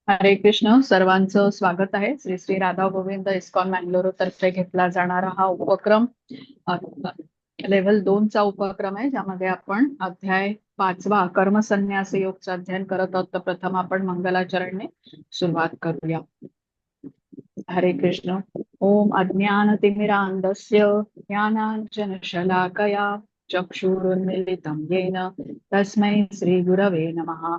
हरे कृष्ण. सर्वांचं स्वागत आहे. श्री श्री राधा गोविंद इस्कॉन मँगलोर तर्फे घेतला जाणारा हा उपक्रम लेव्हल 2 चा उपक्रम आहे, ज्यामध्ये आपण अध्याय 5वा कर्मसन्यास योगचं अध्ययन करत आहोत. तर प्रथम आपण मंगलाचरणने सुरुवात करूया. हरे कृष्ण. ओम अज्ञानतिमिरान्धस्य ज्ञानाञ्जनशलाकया चक्षुरुन्मीलितं येन तस्मै श्रीगुरवे नमः।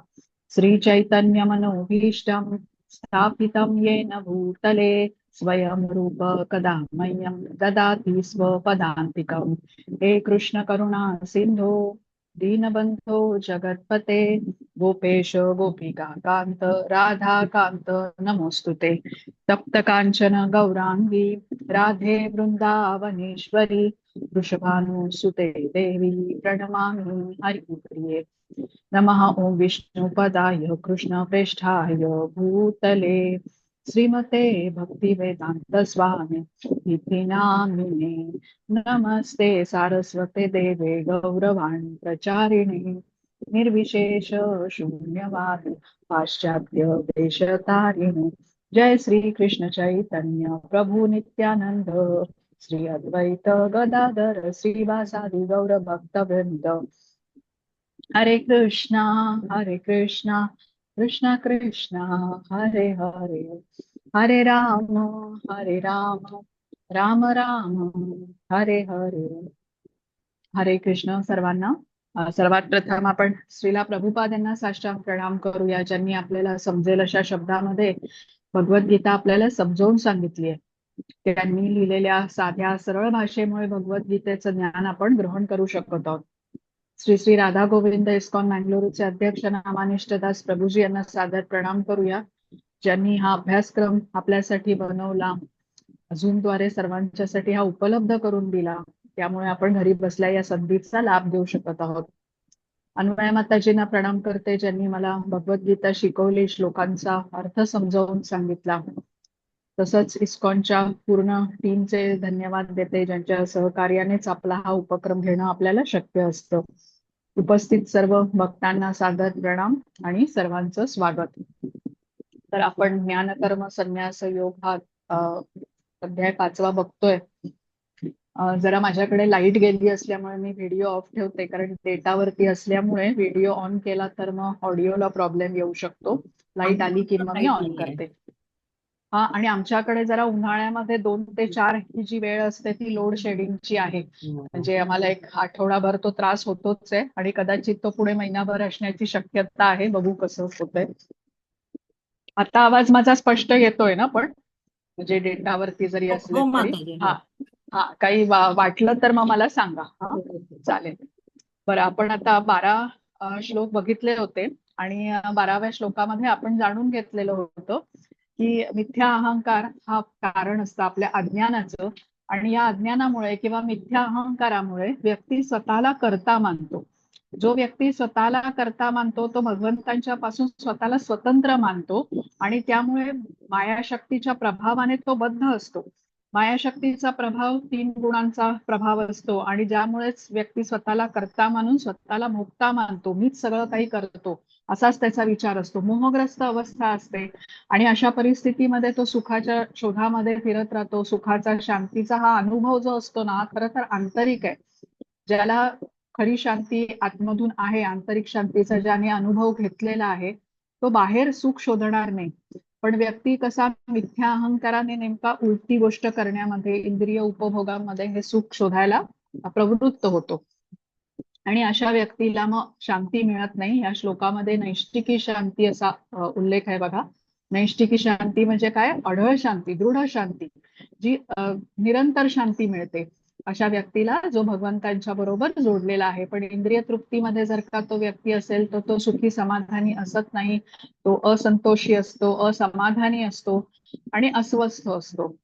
श्रीचैतन्यमनोभीष्टं स्थापितं येन भूतले स्वयं रूप कदा मह्यं ददाति स्वपदान्तिकम्। हे कृष्ण करुणा सिन्धो दीनबन्धो जगत्पते गोपेश गोपिका कान्त राधा कान्त नमोस्तुते। तप्त कांचन गौरांगी राधे वृंदावनेश्वरी वृषभानुसुते देवी प्रणमामि हरिप्रिये। नमः ओं विष्णुपदाय कृष्णप्रेष्ठाय भूतले श्रीमते भक्तिवेदांत स्वामी इति नामिने। नमस्ते सारस्वते देवे गौरवाणी प्रचारिणे निर्विशेष शून्यवाद पाश्चात्य देशतारिणे। जय श्री कृष्ण चैतन्य प्रभु नित्यानंद श्री अद्वैत गदाधर श्रीवासादि गौर भक्तवृंद। हरे कृष्णा कृष्ण कृष्ण हरे हरे हरे राम राम राम हरे हरे। हरे कृष्ण सर्वांना. सर्वात प्रथम आपण श्रीला प्रभुपाद यांना साष्टांग प्रणाम करूया, ज्यांनी आपल्याला समजेल अशा शब्दामध्ये भगवद्गीता आपल्याला समजावून सांगितली आहे. त्यांनी लिहिलेल्या साध्या सरळ भाषेमुळे भगवद्गीतेचं ज्ञान आपण ग्रहण करू शकत आहोत. श्री श्री राधा गोविंद इस्कॉन मँगलोरचे अध्यक्ष नामानिष्ठदास प्रभूजी यांना सादर प्रणाम करूया, ज्यांनी हा अभ्यासक्रम आपल्यासाठी बनवला, झूमद्वारे सर्वांच्यासाठी हा उपलब्ध करून दिला. त्यामुळे आपण घरी बसल्या या संधीचा लाभ घेऊ शकत आहोत. अन्वय माताजींना प्रणाम करते, ज्यांनी मला भगवद्गीता शिकवली, श्लोकांचा अर्थ समजावून सांगितला. तसंच इस्कॉनच्या पूर्ण टीमचे धन्यवाद देते, ज्यांच्या सहकार्यानेच आपला हा उपक्रम घेणं आपल्याला शक्य असतं. उपस्थित सर्व भक्तांना सादर प्रणाम आणि सर्वांचं स्वागत. तर आपण ज्ञानकर्म संन्यास योग हा अध्याय 5वा बघतोय. जरा माझ्याकडे लाईट गेली असल्यामुळे मी व्हिडिओ ऑफ ठेवते, कारण डेटावरती असल्यामुळे व्हिडिओ ऑन केला तर मग ऑडिओला प्रॉब्लेम येऊ शकतो. लाईट आली की मग मी लाईट ऑन नाहीये. करते. हा, आणि आमच्याकडे जरा उन्हाळ्यामध्ये 2 ते 4 ही जी वेळ असते ती लोड शेडिंगची आहे. म्हणजे आम्हाला एक आठवडाभर तो त्रास होतोच आहे आणि कदाचित तो पुढे महिनाभर असण्याची शक्यता आहे. बघू कसं होतंय. आता आवाज माझा स्पष्ट येतोय ना? पण म्हणजे डेटावरती जरी हो असले हो तरी. माताजी, हा हो. हा, काही वाटलं तर मग मला सांगा. हा, हो, हो, हो. चालेल. बरं, आपण आता 12 श्लोक बघितले होते आणि 12व्या श्लोकामध्ये आपण जाणून घेतलेलं होतं की मिथ्या अहंकार हा कारण असतं आपल्या अज्ञानाचं, आणि या अज्ञानामुळे किंवा मिथ्या अहंकारामुळे व्यक्ती स्वतःला कर्ता मानतो. जो व्यक्ती स्वतःला कर्ता मानतो तो भगवंतांच्या पासून स्वतःला स्वतंत्र मानतो आणि त्यामुळे मायाशक्तीच्या प्रभावाने तो बद्ध असतो. मायाशक्तीचा प्रभाव 3 गुणांचा प्रभाव असतो आणि ज्यामुळेच व्यक्ती स्वतःला कर्ता मानून स्वतःला भोगता मानतो. मीच सगळं काही करतो असाच त्याचा विचार असतो. मोहग्रस्त अवस्था असते आणि अशा परिस्थितीमध्ये तो सुखाच्या शोधामध्ये फिरत राहतो. सुखाचा, शांतीचा हा अनुभव जो असतो ना, हा खरं तर आंतरिक आहे. ज्याला खरी शांती आतमधून आहे, आंतरिक शांतीचा ज्याने अनुभव घेतलेला आहे, तो बाहेर सुख शोधणार नाही. पण व्यक्ती कसा मिथ्या अहंकाराने नेमका उलटी गोष्ट करण्यामध्ये, इंद्रिय उपभोगामध्ये हे सुख शोधायला प्रवृत्त होतो आणि अशा व्यक्तीला मग शांती मिळत नाही. या श्लोकामध्ये नैष्टिकी शांती असा उल्लेख आहे बघा. नैष्टिकी शांती म्हणजे काय? अढळ शांती, दृढ शांती, जी निरंतर शांती मिळते अशा व्यक्तीला, जो भगवंतांच्या बरोबर जोडलेला आहे. पण इंद्रिय तृप्तीमध्ये जर का तो व्यक्ती असेल तर तो सुखी समाधानी असत नाही. तो असंतोषी असतो, असमाधानी असतो आणि अस्वस्थ असतो.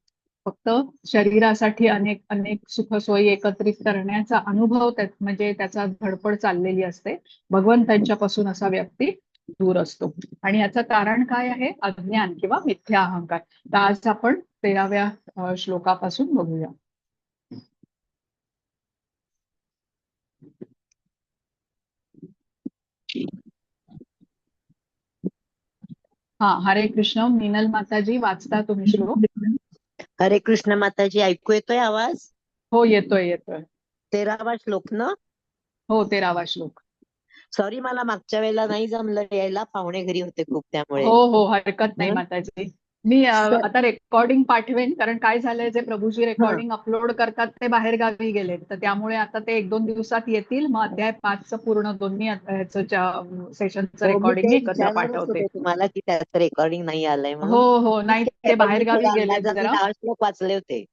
फक्त शरीरासाठी अनेक अनेक सुखसोयी एकत्रित करण्याचा अनुभव म्हणजे त्याचा धडपड चाललेली असते. भगवंतांच्या पासून असा व्यक्ती दूर असतो आणि याचं कारण काय आहे? अज्ञान किंवा मिथ्या अहंकार. तर आज आपण 13व्या श्लोकापासून बघूया. हा, हरे कृष्ण. मीनल माताजी, वाचता तुम्ही श्लोक? हरे कृष्ण माताजी, ऐकू येतोय आवाज? हो, येतोय येतोय. 13वा श्लोक ना? हो, 13वा श्लोक. सॉरी, मला मागच्या वेळेला नाही जमलं यायला, पाहुणे घरी होते खूप त्यामुळे. हो हो, हरकत नाही हं? माताजी. मी सर, आता रेकॉर्डिंग पाठवेन, कारण काय झालंय, जे प्रभूजी हं. रेकॉर्डिंग अपलोड करतात ते बाहेर गावी गेलेत, तर त्यामुळे आता ते 1-2 दिवसात येतील. मग अध्याय 5चं पूर्ण दोन्ही ह्याचं सेशनचं हो, मी रेकॉर्डिंग ते मी एकत्र विचारणारच पाठवते. होते तुम्हाला की त्याचं रेकॉर्डिंग नाही आलंय हो म्हणून. हो, नाही, ठीक आहे, ते पण बाहेर मी गावी थोडा गेलेत अंदाजाने जरा. 10 श्लोक वाचले होते.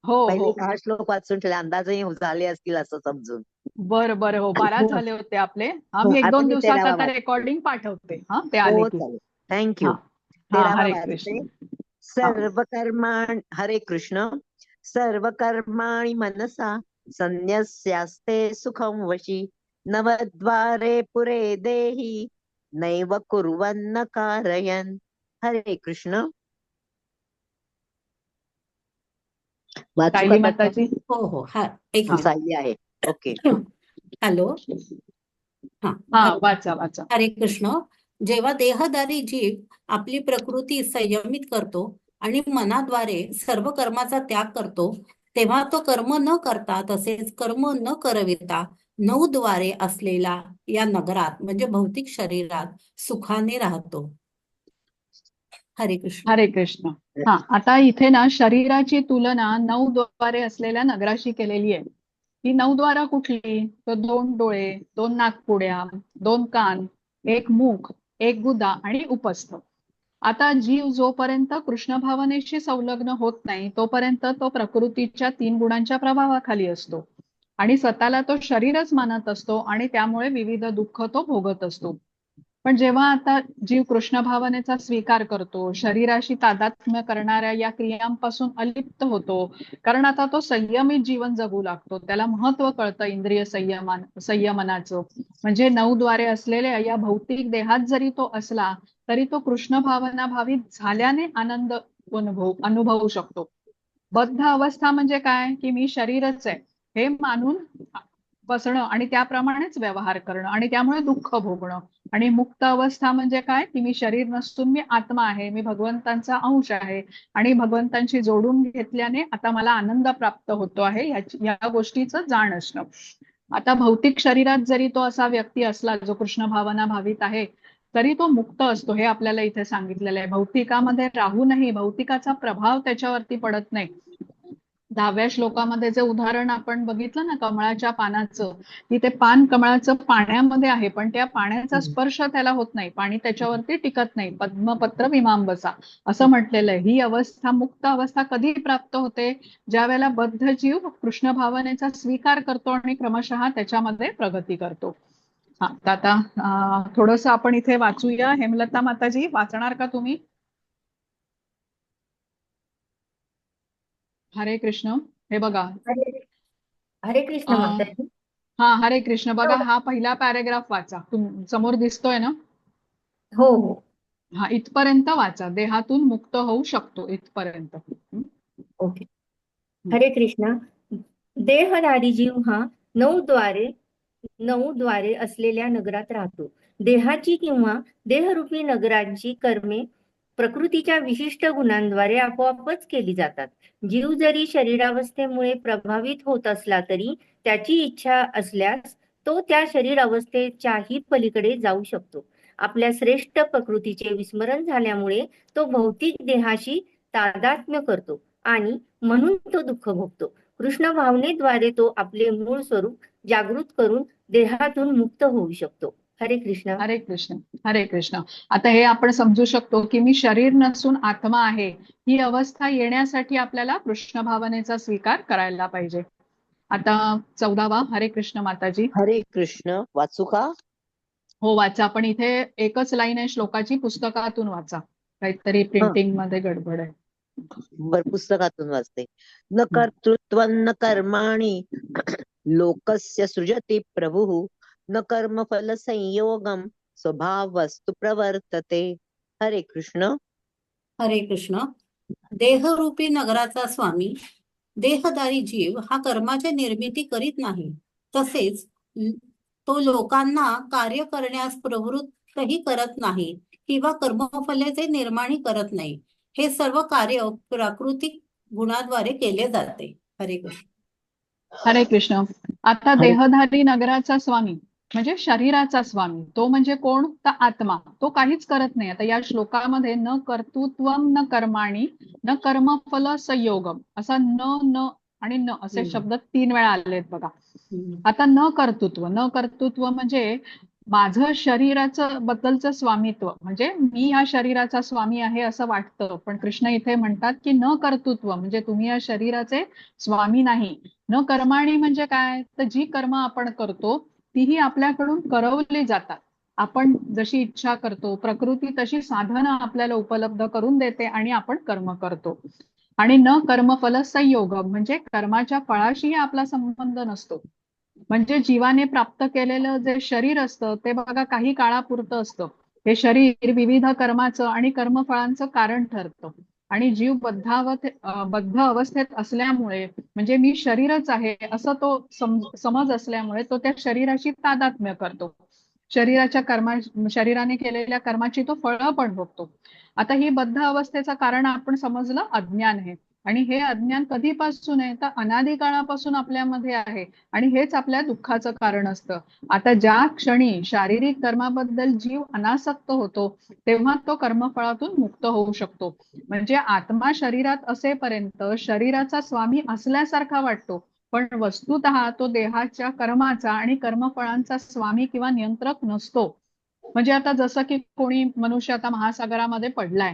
हो पहिले हो, 10 श्लोक वाचून ठेवले, अंदाजही झाले असतील असं समजून. बरं बरं. हो, 12 हो, झाले होते आपले. हा, हो, मी एक आता दोन मी दिवसात 13वा आता वाचते. रेकॉर्डिंग पाठवते, हा, ते हो आले की. चालेल, थँक्यू. हा हा, 13वा हरे वाचते. कृष्ण. हा, सर्व कर्माण हरे कृष्ण. सर्व कर्माणि मनसा संन्यस्यास्ते सुखं वशी. नवद्वारे पुरे देहि नैव कुर्वन्न कारयन्. हरे कृष्ण. वाचू का सायली त्याचा? माताजी. हो हो, हा, एक मिनिट. सायली आहे. ओके. हॅलो. हा, हा, वाचा वाचा. हरे कृष्ण. जेव्हा देहधारी जीव आपली प्रकृती संयमित करतो आणि मनाद्वारे सर्व कर्माचा त्याग करतो, तेव्हा तो कर्म न करता, तसेच कर्म न करविता 9 द्वारे असलेला या नगरात म्हणजे भौतिक शरीरात सुखाने राहतो. हरे कृष्ण. हरे कृष्ण. हा, आता इथे ना शरीराची तुलना 9 द्वारे असलेल्या नगराशी केलेली आहे. ही 9 द्वारा कुठली? तर 2 डोळे, 2 नाकपुड्या, 2 कान, 1 मुख, 1 गुदा आणि उपस्थ. आता जीव जोपर्यंत कृष्ण भावनेशी संलग्न होत नाही, तोपर्यंत तो प्रकृतीच्या 3 गुणांच्या प्रभावाखाली असतो आणि स्वतःला तो शरीरच मानत असतो आणि त्यामुळे विविध दुःख तो भोगत असतो. पण जेव्हा आता जीव कृष्ण भावनेचा स्वीकार करतो, शरीराशी तादात्म्य करणाऱ्या या क्रियांपासून अलिप्त होतो, कारण आता तो संयमित जीवन जगू लागतो. त्याला महत्व कळतं इंद्रिय संयमनाचं. म्हणजे 9 द्वारे असलेल्या या भौतिक देहात जरी तो असला, तरी तो कृष्ण भावना भावित झाल्याने आनंद अनुभवू शकतो. बद्ध अवस्था म्हणजे काय, की मी शरीरच आहे हे मानून बसणं आणि त्याप्रमाणेच व्यवहार करणं आणि त्यामुळे दुःख भोगणं. आणि मुक्त अवस्था म्हणजे काय, की मी शरीर नसून मी आत्मा आहे, मी भगवंतांचा अंश आहे आणि भगवंतांशी जोडून घेतल्याने आता मला आनंद प्राप्त होतो आहे, या गोष्टीचं जाण असणं. आता भौतिक शरीरात जरी तो असा व्यक्ती असला जो कृष्ण भावना भावित आहे, तरी तो मुक्त असतो, हे आपल्याला इथे सांगितलेलं आहे. भौतिकामध्ये राहूनही भौतिकाचा प्रभाव त्याच्यावरती पडत नाही. 10व्या श्लोकामध्ये जे उदाहरण आपण बघितलं ना कमळाच्या पानाचं, की ते पान कमळाचं पाण्यामध्ये आहे, पण त्या पाण्याचा स्पर्श त्याला होत नाही, पाणी त्याच्यावरती टिकत नाही. पद्मपत्र विमांबसा असं म्हटलेलं आहे. ही अवस्था, मुक्त अवस्था कधी प्राप्त होते? ज्या वेळेला बद्ध जीव कृष्ण भावनेचा स्वीकार करतो आणि क्रमशः त्याच्यामध्ये प्रगती करतो. हा, तर आता थोडस आपण इथे वाचूया. हेमलता माताजी, वाचणार का तुम्ही? हरे कृष्ण. हे बघा. हरे हरे कृष्ण अं, माताजी. हा, हरे कृष्ण. बघा, हा पहिला पॅराग्राफ वाचा. समोर दिसतोय ना? हो हो, हा, इथपर्यंत वाचा. देहातून मुक्त होऊ शकतो इथपर्यंत. ओके. हरे कृष्ण. देहधारी जीव हा 9 द्वारे असलेल्या नगरात राहतो. देहाची किंवा देहरूपी नगरांची कर्मे प्रकृतीच्या विशिष्ट गुणांद्वारे आपोआपच केली जातात. जीव जरी शरीरावस्थेमुळे प्रभावित होत असला तरी त्याची इच्छा असल्यास तो त्या शरीरावस्थेच्याही पलीकडे जाऊ शकतो. आपल्या श्रेष्ठ प्रकृतीचे विस्मरण झाल्यामुळे तो भौतिक देहाशी तादात्म्य करतो आणि म्हणून तो दुःख भोगतो. कृष्ण भावनेद्वारे तो आपले मूळ स्वरूप जागृत करून देहातून मुक्त होऊ शकतो. हरे कृष्ण. हरे कृष्ण. हरे कृष्ण. आता हे आपण समजू शकतो की मी शरीर नसून आत्मा आहे, ही अवस्था येण्यासाठी आपल्याला कृष्ण भावनेचा स्वीकार करायला पाहिजे. आता 14वा. हरे कृष्ण माताजी. हरे कृष्ण. वाचू का? हो, वाचा. पण इथे एकच लाईन आहे श्लोकाची, पुस्तकातून वाचा. काहीतरी हा, प्रिंटिंग मध्ये गडबड आहे. बर, पुस्तकातून वाचते. न कर्तृत्वं न कर्माणि लोकस्य सृजति प्रभुः न कर्मफल संयोगम स्वभावस्तु प्रवर्तते. हरे कृष्ण. हरे कृष्ण. देहरूपी नगराचा स्वामी देहधारी जीव हा कर्माची निर्मिती करीत नाही, तसेच तो लोकांना कार्य करण्यास प्रवृत्तही करत नाही. किंवा कर्मफलाचे निर्माणी करत नाही. हे सर्व कार्य प्राकृतिक गुणाद्वारे केले जाते. हरे कृष्ण. हरे कृष्ण. आता हरे देहधारी नगराचा स्वामी म्हणजे शरीराचा स्वामी, तो म्हणजे कोण? तर आत्मा. तो काहीच करत नाही. आता या श्लोकामध्ये न कर्तृत्वम न कर्माणी न कर्मफल संयोगम असा न आणि न असे हम्म. शब्द 3 वेळा आलेत बघा. हम्म. आता न कर्तृत्व म्हणजे माझं शरीराचं बद्दलचं स्वामित्व, म्हणजे मी या शरीराचा स्वामी आहे असं वाटतं, पण कृष्ण इथे म्हणतात की न कर्तृत्व म्हणजे तुम्ही या शरीराचे स्वामी नाही. न कर्माणी म्हणजे काय? तर जी कर्म आपण करतो तीही आपल्याकडून करवली जातात. आपण जशी इच्छा करतो, प्रकृती तशी साधनं आपल्याला उपलब्ध करून देते आणि आपण कर्म करतो. आणि न कर्मफल संयोग म्हणजे कर्माच्या फळाशीही आपला संबंध नसतो. म्हणजे जीवाने प्राप्त केलेलं जे शरीर असतं ते बघा काही काळापुरतं असतं. हे शरीर विविध कर्माचं आणि कर्मफळांचं कारण ठरतं. आणि जीव बद्ध अवस्थेत असल्यामुळे म्हणजे मी शरीरच आहे असं तो समज असल्यामुळे तो त्या शरीराशी तादात्म्य करतो. शरीराने केलेल्या कर्माची तो फळं पण भोगतो. आता ही बद्ध अवस्थेचं कारण आपण समजलं अज्ञान आहे. आणि हे अज्ञान कधीपासून आहे? तर अनादी काळापासून आपल्यामध्ये आहे. आणि हेच आपल्या दुःखाचं कारण असतं. आता ज्या क्षणी शारीरिक कर्माबद्दल जीव अनासक्त होतो तेव्हा तो कर्मफळातून मुक्त होऊ शकतो. म्हणजे आत्मा शरीरात असेपर्यंत शरीराचा स्वामी असल्यासारखा वाटतो, पण वस्तुतः तो देहाच्या कर्माचा आणि कर्मफळांचा स्वामी किंवा नियंत्रक नसतो. म्हणजे आता जसं की कोणी मनुष्य आता महासागरामध्ये पडलाय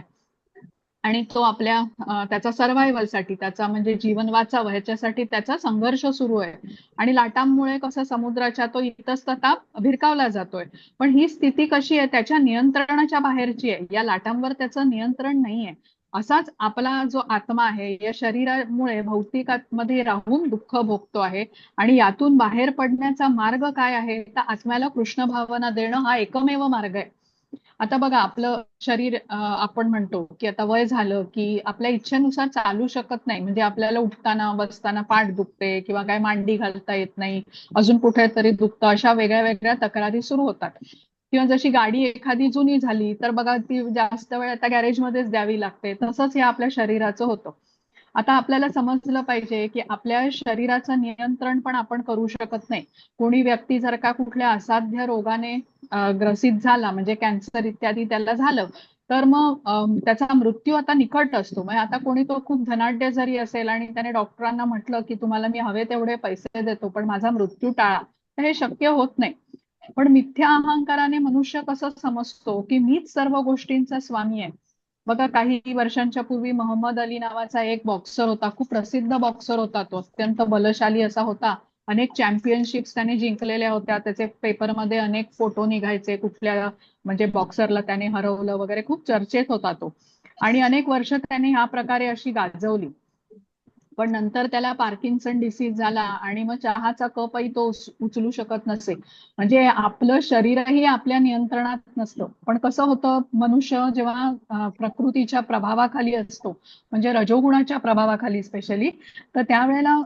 आणि तो त्याचा सर्व्हायव्हलसाठी त्याचा म्हणजे जीवन वाचावं ह्याच्यासाठी त्याचा संघर्ष सुरू आहे आणि लाटांमुळे कसं समुद्राच्या तो इतस्तता भिरकावला जातोय. पण ही स्थिती कशी आहे? त्याच्या नियंत्रणाच्या बाहेरची आहे. या लाटांवर त्याचं नियंत्रण नाहीये. असाच आपला जो आत्मा आहे या शरीरामुळे भौतिकामध्ये राहून दुःख भोगतो आहे. आणि यातून बाहेर पडण्याचा मार्ग काय आहे? तर आत्म्याला कृष्ण भावना देणं हा एकमेव मार्ग आहे. आता बघा आपलं शरीर आपण म्हणतो की आता वय झालं की आपल्या इच्छेनुसार चालू शकत नाही. म्हणजे आपल्याला उठताना बसताना पाठ दुखते किंवा काय मांडी घालता येत नाही, अजून कुठेतरी दुखतं, अशा वेगळ्या वेगळ्या तक्रारी सुरू होतात. किंवा जशी गाडी एखादी जुनी झाली तर बघा ती जास्त वेळ आता गॅरेजमध्येच द्यावी लागते. तसंच हे आपल्या शरीराचं होतं. आता आपल्याला समजलं पाहिजे की आपल्या शरीराचं नियंत्रण पण आपण करू शकत नाही. कोणी व्यक्ती जर का कुठल्या असाध्य रोगाने ग्रसित झाला म्हणजे कॅन्सर इत्यादी त्याला झालं तर मग त्याचा मृत्यू आता निकट असतो. मग आता कोणी तो खूप धनाढ्य जरी असेल आणि त्याने डॉक्टरांना म्हटलं की तुम्हाला मी हवे तेवढे पैसे देतो पण माझा मृत्यू टाळा, तर हे शक्य होत नाही. पण मिथ्या अहंकाराने मनुष्य कसं समजतो की मीच सर्व गोष्टींचा स्वामी आहे. बघा काही वर्षांच्या पूर्वी मोहम्मद अली नावाचा एक बॉक्सर होता, खूप प्रसिद्ध बॉक्सर होता. तो अत्यंत बलशाली असा होता. अनेक चॅम्पियनशिप्स त्याने जिंकलेल्या होत्या. त्याचे पेपरमध्ये अनेक फोटो निघायचे, कुठल्या म्हणजे बॉक्सरला त्याने हरवलं वगैरे, खूप चर्चेत होता तो. आणि अनेक वर्ष त्याने ह्या प्रकारे अशी गाजवली. पण नंतर त्याला पार्किन्सन डिसीज झाला आणि मग चहाचा कपही तो उचलू शकत नसे. म्हणजे आपलं शरीरही आपल्या नियंत्रणात नसतं. पण कसं होतं, मनुष्य जेव्हा प्रकृतीच्या प्रभावाखाली असतो म्हणजे रजोगुणाच्या प्रभावाखाली स्पेशली, तर त्यावेळेला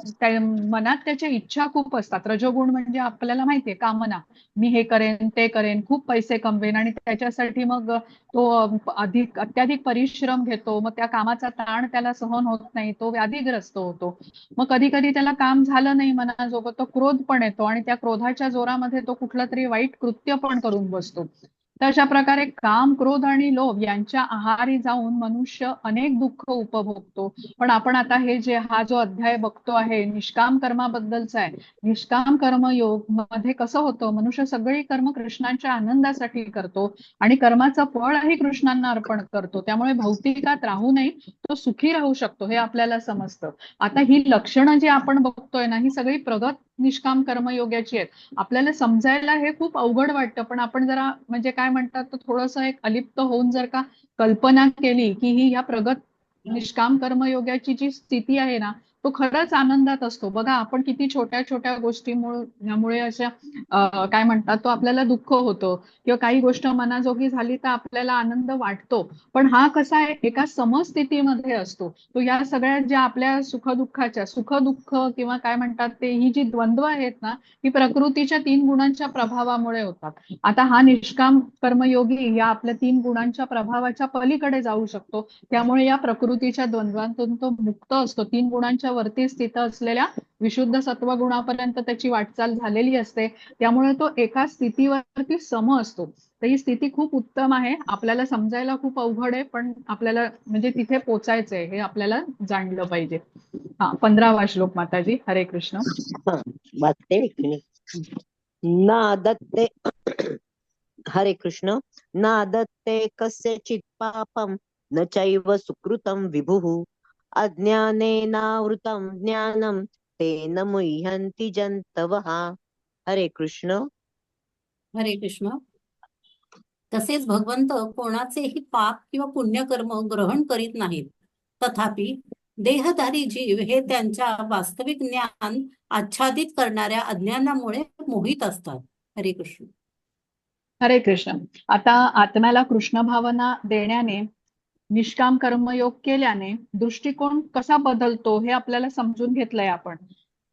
मनात त्याच्या इच्छा खूप असतात. रजोगुण म्हणजे आपल्याला माहितीये कामना, मी हे करेन ते करेन, खूप पैसे कमवेन आणि त्याच्यासाठी मग तो अत्याधिक परिश्रम घेतो. मग त्या कामाचा ताण त्याला सहन होत नाही, तो व्याधीग्रस्त होतो. मग कधी कधी त्याला काम झालं नाही मनाजोगं, तो क्रोध पण येतो आणि त्या क्रोधाच्या जोरामध्ये तो कुठलं तरी वाईट कृत्य पण करून बसतो. तर अशा प्रकारे काम, क्रोध आणि लोभ यांच्या आहारी जाऊन मनुष्य अनेक दुःख उपभोगतो. पण आपण आता हा जो अध्याय बघतो आहे निष्काम कर्माबद्दलचा आहे. निष्काम कर्मयोग मध्ये कसं होतं, मनुष्य सगळी कर्म कृष्णांच्या आनंदासाठी करतो आणि कर्माचं फळही कृष्णांना अर्पण करतो. त्यामुळे भौतिकात राहूनही तो सुखी राहू शकतो, हे आपल्याला समजतं. आता ही लक्षणं जी आपण बघतोय ना, ही सगळी प्रगत निष्काम कर्मयोगाची आहेत. आपल्याला समजायला हे खूप अवघड वाटतं, पण आपण जरा म्हणजे काय म्हणतात तर थोडंसं एक अलिप्त होऊन जर का कल्पना केली की ही ह्या प्रगत निष्काम कर्मयोगाची जी स्थिती आहे ना, तो खरंच आनंदात असतो. बघा आपण किती छोट्या छोट्या गोष्टीमुळे अशा काय म्हणतात तो आपल्याला दुःख होतं किंवा काही गोष्ट मनाजोगी झाली तर आपल्याला आनंद वाटतो. पण हा कसा आहे एका समस्थितीमध्ये असतो. तो या सगळ्या ज्या आपल्या सुख दुःख किंवा काय म्हणतात ते ही जी द्वंद्व आहेत ना ही प्रकृतीच्या 3 गुणांच्या प्रभावामुळे होतात. आता हा निष्काम कर्मयोगी या आपल्या 3 गुणांच्या प्रभावाच्या पलीकडे जाऊ शकतो. त्यामुळे या प्रकृतीच्या द्वंद्वांतून तो मुक्त असतो. 3 गुणांच्या वरती स्थित असलेल्या विशुद्ध सत्वगुणापर्यंत त्याची वाटचाल झालेली असते. त्यामुळे तो एका स्थितीवरती सम असतो. तर ही स्थिती खूप उत्तम आहे. आपल्याला समजायला खूप अवघड आहे, पण आपल्याला म्हणजे तिथे पोचायचंय हे आपल्याला जाणलं पाहिजे. 15वा श्लोक माताजी. हरे कृष्ण. वाचते एक मिनिट. ना दत्ते हरे कृष्ण. ना दत्ते कस्यचित् पापं न चैव सुकृतं विभुः अज्ञानेनावृतं ज्ञानं तेन मुह्यन्ति जन्तवः. हरे कृष्ण. हरे कृष्ण. तसेच भगवंत कोणाचेही पाप किंवा पुण्यकर्म ग्रहण करीत नाहीत. तथापि देहधारी जीव हे त्यांच्या वास्तविक ज्ञान आच्छादित करणाऱ्या अज्ञानामुळे मोहित असतात. हरे कृष्ण. हरे कृष्ण. आता आत्म्याला कृष्ण भावना देण्याने निष्काम कर्मयोग केल्याने दृष्टिकोन कसा बदलतो हे आपल्याला समजून घेतलंय आपण.